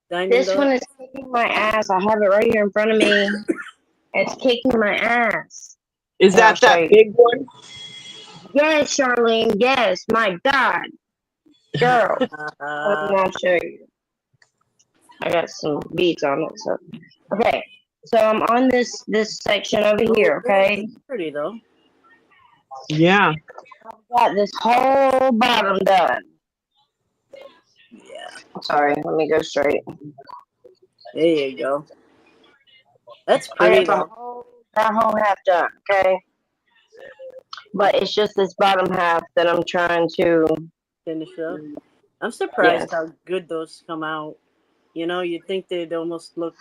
diamond This dots? one is kicking my ass. I have it right here in front of me. It's kicking my ass. Is Yeah, I'll that show you. big one? Yes, Charlene. Yes. My God. Girl. I'll show you. I got some beads on it. So, okay. So I'm on this section over here. Okay. It's pretty though. Yeah. I've got this whole bottom done. Yeah. Sorry. Let me go straight. There you go. That's I pretty got though. that whole half done. Okay. But it's just this bottom half that I'm trying to Finish up. I'm surprised how good those come out. You'd think they'd almost look,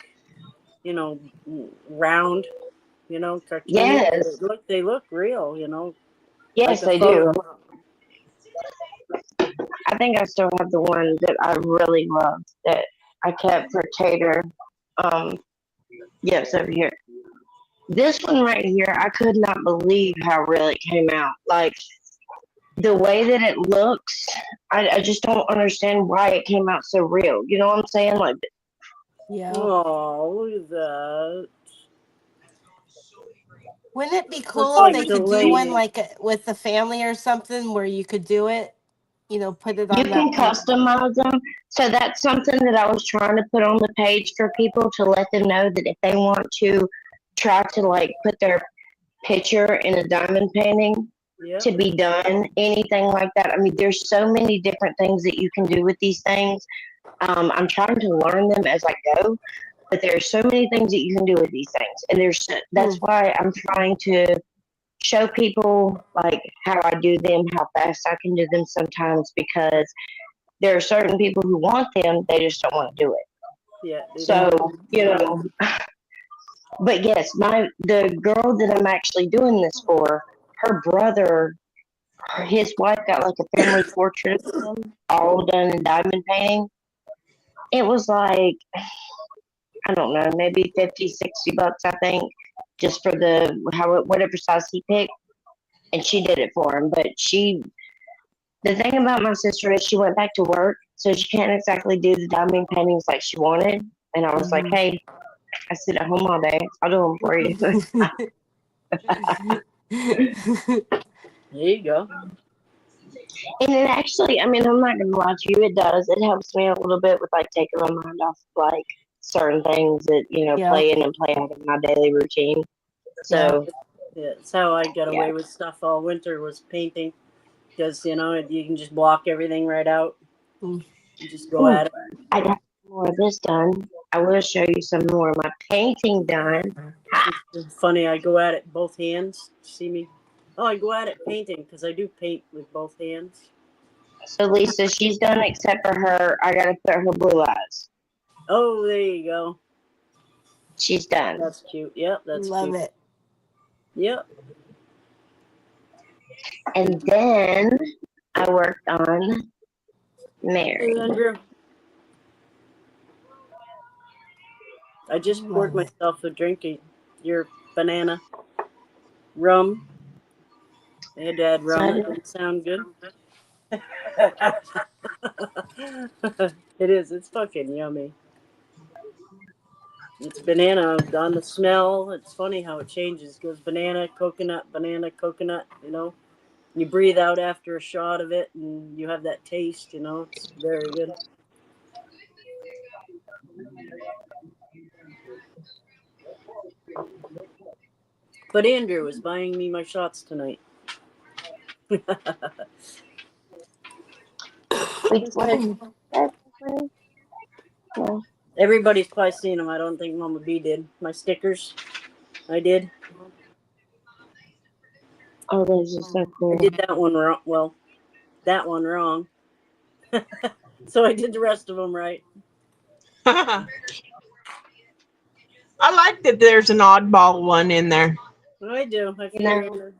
round, cartoony. Yes. They look real, Yes, like they a photo. do. I think I still have the one that I really loved that I kept for Tater. Yes, over here. This one right here, I could not believe how real it came out. Like the way that it looks, I just don't understand why it came out so real. You know what I'm saying? Like, Yeah. Oh, look at that. Wouldn't it be Looks cool if like they could do one Delaney. like with the family or something where you could do it? You know, put it you on can that. customize them. So that's something that I was trying to put on the page for people to let them know that if they want to try to like put their picture in a diamond painting Yeah. to be done, anything like that. I mean, there's so many different things that you can do with these things. I'm trying to learn them as I go, but there's so many things that you can do with these things, and that's why I'm trying to show people like how I do them, how fast I can do them sometimes, because there are certain people who want them, they just don't want to do it. Yeah. So, you know, but yes, the girl that I'm actually doing this for, her brother, his wife got like a family portrait of him, all done in diamond painting. It was like, I don't know, maybe 50, $60, I think, just for whatever size he picked. And she did it for him. But the thing about my sister is she went back to work, so she can't exactly do the diamond paintings like she wanted. And I was like, hey, I sit at home all day. I'll do them for you. There you go. And it actually, I mean, I'm not gonna lie to you, it does. It helps me a little bit with like taking my mind off like certain things that, Yeah. play in and play out of my daily routine. So Yeah, it's how I got away with stuff all winter was painting, because you can just block everything right out. Mm. You just go at it. I got more of this done. I will show you some more of my painting done. It's funny. I go at it both hands. See me? Oh, I go at it painting because I do paint with both hands. So Lisa, she's done except for her. I gotta put her blue eyes. Oh, there you go. She's done. That's cute. Yep, that's Love cute. it. Yep. And then I worked on Mary. Hey, Andrew. I just poured Love it. myself a drink of your banana rum. I had to add rum. It didn't sound good. It is. It's fucking yummy. It's banana on the smell. It's funny how it changes. It goes banana, coconut, banana, coconut. You breathe out after a shot of it, and you have that taste. It's very good. But Andrew is buying me my shots tonight. Everybody's probably seen them. I don't think Mama B did. My stickers, I did. Oh, those are so cool. I did that one wrong. Well, that one wrong. So I did the rest of them right. I like that there's an oddball one in there. I do. I figured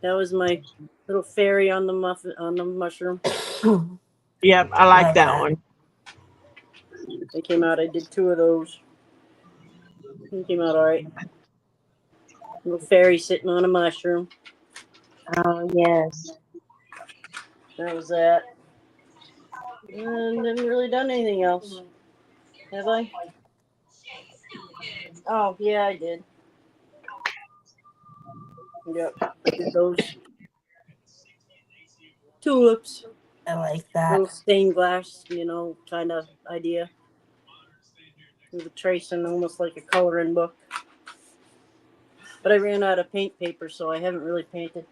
that was my little fairy on the mushroom. Yep, I like Love that that. one. They came out. I did 2 of those. They came out all right. Little fairy sitting on a mushroom. Oh yes. That was that. And haven't really done anything else. Have I? Oh, yeah, I did. Yep, I did those. Tulips. I like that. Little stained glass, kind of idea. With a tracing, almost like a coloring book. But I ran out of paint paper, so I haven't really painted.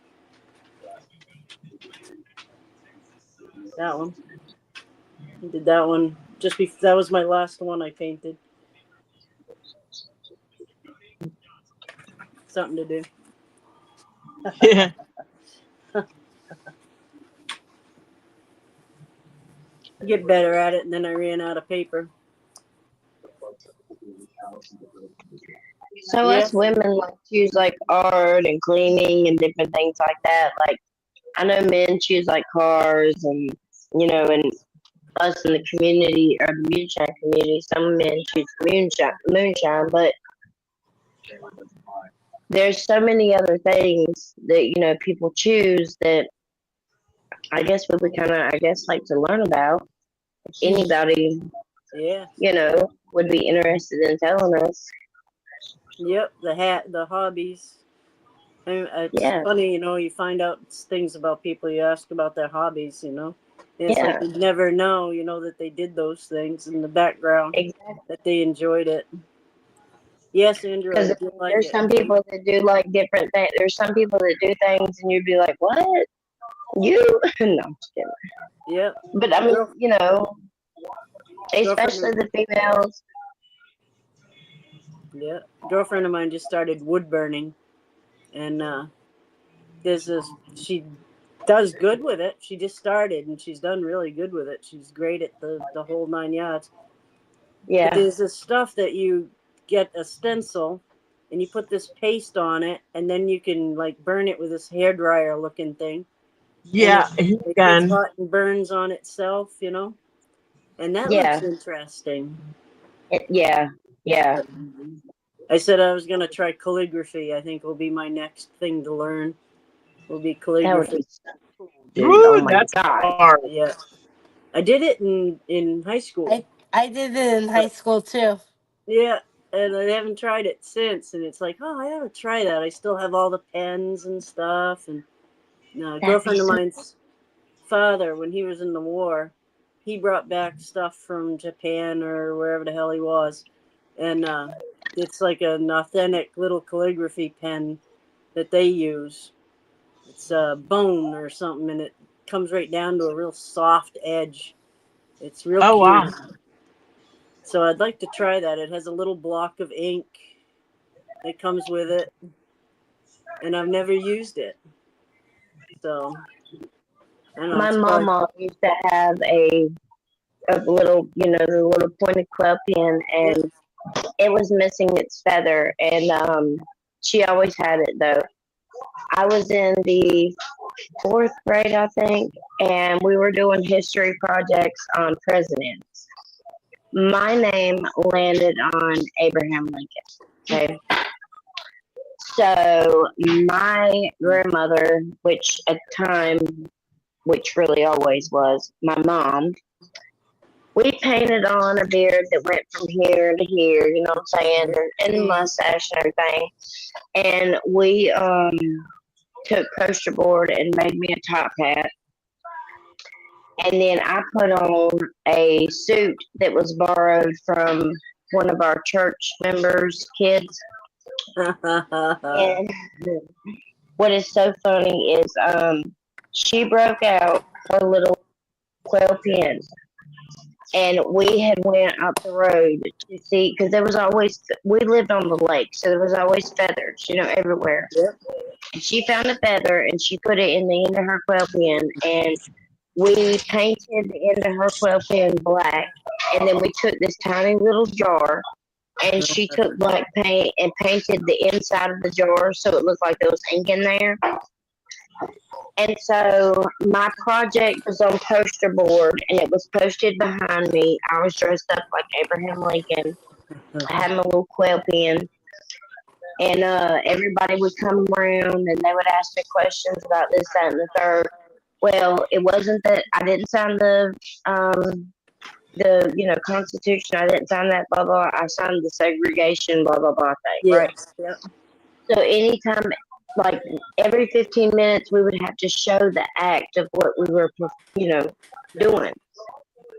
That one. I did that one just before. That was my last one I painted. Something to do. Yeah. Get better at it, and then I ran out of paper. So Yeah. us women like choose like art and cleaning and different things like that. Like I know men choose like cars and and us in the community or the moonshine community, some men choose moonshine, but there's so many other things that people choose that I guess we would kind of like to learn about. If anybody Yeah. would be interested in telling us. Yep. The hobbies. And it's Yeah, funny, you find out things about people. You ask about their hobbies, And it's like yeah, you'd never know, that they did those things in the background, exactly. that they enjoyed it. Yes, Andrew, I Because did like there's it. some people that do like different things. There's some people that do things, and you'd be like, "What? You?" No, I'm just kidding. Yep. But I mean, Girl, especially girlfriend, the females. yeah, girlfriend of mine just started wood burning, and she does good with it. She just started, and she's done really good with it. She's great at the whole 9 yards. But Yeah, there's this stuff that you get a stencil, and you put this paste on it, and then you can like burn it with this hair dryer looking thing, and Yeah, heat it gets gun. hot and burns on itself, and that looks yeah, interesting. yeah, yeah. I said I was gonna try calligraphy. I think will be my next thing to learn. Will be That would be calligraphy. so cool, dude. Oh Ooh, my that's god. hard. Yeah, I did it in high school. I did it in high school too. Yeah, and I haven't tried it since. And it's like, oh, I ought to try that. I still have all the pens and stuff. And a That'd be girlfriend of so. mine's father, when he was in the war, he brought back stuff from Japan or wherever the hell he was, and it's like an authentic little calligraphy pen that they use. It's bone or something, and it comes right down to a real soft edge. It's real Oh wow. cute. So I'd like to try that. It has a little block of ink that comes with it, and I've never used it. So I don't know. My It's mom probably used to have a little, the little pointed quill pen, yeah. and it was missing its feather, and she always had it though. I was in the fourth grade, I think, and we were doing history projects on presidents. My name landed on Abraham Lincoln. Okay. So my grandmother, which at the time, which really always was my mom, we painted on a beard that went from here to here, you know what I'm saying, and mustache and everything. And we took poster board and made me a top hat. And then I put on a suit that was borrowed from one of our church members' kids. And what is so funny is she broke out her little quill pen, and we had went up the road to see, because there was always, we lived on the lake, so there was always feathers, everywhere. Yep. And she found a feather and she put it in the end of her quill pen, and we painted the end of her quill pen black, and then we took this tiny little jar, and she took black paint and painted the inside of the jar so it looked like there was ink in there. And so my project was on poster board, and it was posted behind me. I was dressed up like Abraham Lincoln. I had my little quill pen, and everybody would come around and they would ask me questions about this, that, and the third. Well, it wasn't that I didn't sign the Constitution. I didn't sign that, blah blah. I signed the segregation, blah blah blah thing, right? Yes. Yep. So anytime, like every 15 minutes, we would have to show the act of what we were, doing.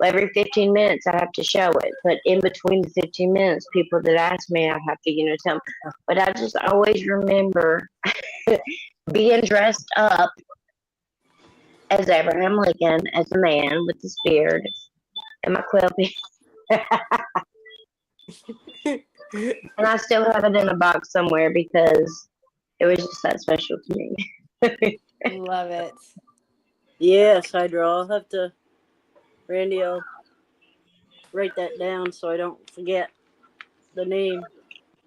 Every 15 minutes, I have to show it. But in between the 15 minutes, people that ask me, I have to, tell them. But I just always remember being dressed up as Abraham Lincoln, as a man with his beard and my quill pen. And I still have it in a box somewhere because it was just that special to me. Love it. Yes, Hydra. I'll have to, Randy. I'll write that down so I don't forget the name.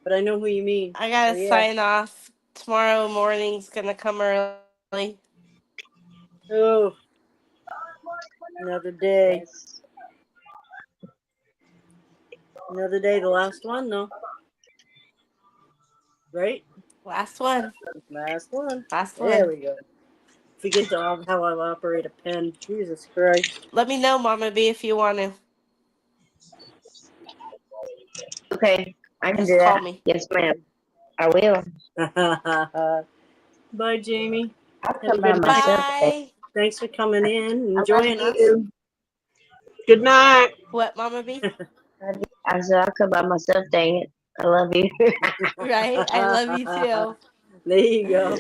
But I know who you mean. I gotta So, yeah. sign off. Tomorrow morning's gonna come early. Oh, another day. Yes. Another day. The last one, though. Right? Last one. Last one. Last There one. we go. Forget how I operate a pen. Jesus Christ. Let me know, Mama B, if you want to. Okay, I can Just do call that. me. Yes, ma'am. I will. Bye, Jamie. I'll Have a come by good night. myself. Bye. Thanks for coming in, I love enjoying us. you. Good night. What, Mama B? I said I'll come by myself. Dang it. I love you. Right? I love you too. There you go.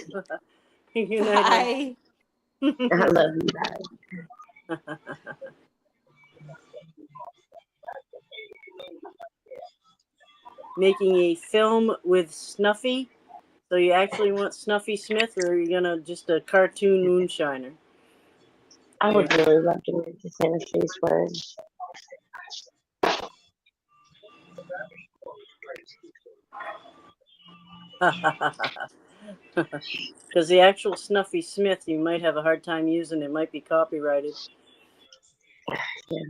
Good night. Bye. I love you guys. Making a film with Snuffy. So you actually want Snuffy Smith, or are you gonna just a cartoon moonshiner? I would really love to meet the finish these words. Because the actual Snuffy Smith, you might have a hard time using. It might be copyrighted. Yeah.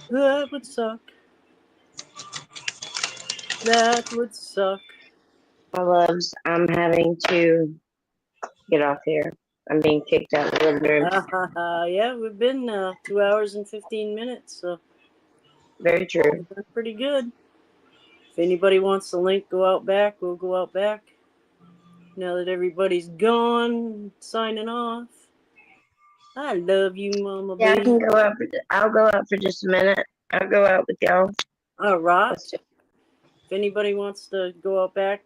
That would suck. That would suck. My loves, I'm having to get off here. I'm being kicked out of the living room. Yeah, we've been 2 hours and 15 minutes, so Very true. that's pretty good. If anybody wants the link, go out back. We'll go out back. Now that everybody's gone, signing off. I love you, Mama Yeah, I B. can go out. I'll go out for just a minute. I'll go out with y'all. All right. If anybody wants to go out back,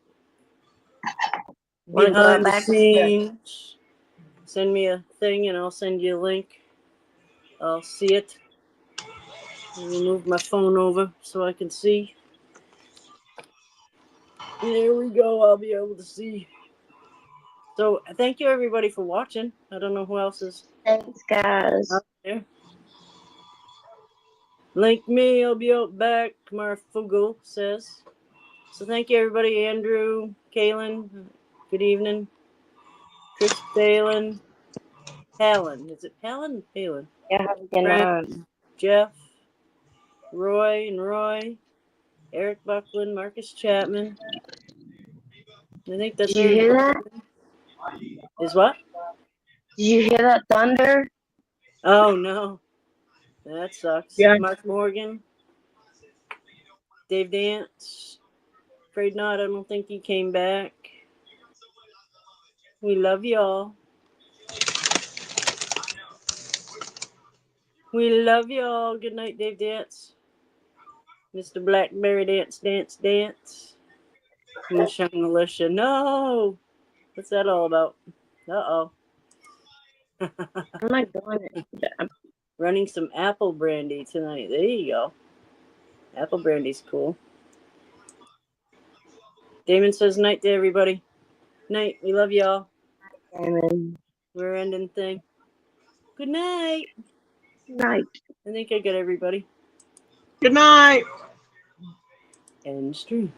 Want to go out behind the back? scenes, send me a thing and I'll send you a link. I'll see it. Let me move my phone over so I can see. There we go. I'll be able to see. So thank you everybody for watching. I don't know who else is Thanks, guys. out there. Link me. I'll be out back. Marfugo says. So thank you everybody. Andrew, Kaylin, good evening. Chris Palin. Palin. Is it Palin? Palin. Yeah, have a good Brent, night. Jeff, Roy, Eric Buckland, Marcus Chapman. I think that's Did you hear everybody. that? Is what? Did you hear that thunder? Oh no. That sucks. Yeah. Mark Morgan. Dave Dance. Afraid not, I don't think he came back. We love y'all. We love y'all. Good night, Dave Dance. Mr. Blackberry Dance. Moonshine Militia. No! What's that all about? Uh-oh. I'm not doing it. Running some apple brandy tonight. There you go. Apple brandy's cool. Damon says night to everybody. Night. We love y'all. Damon. We're ending thing. Good night. Night. I think I got everybody. Good night. End stream.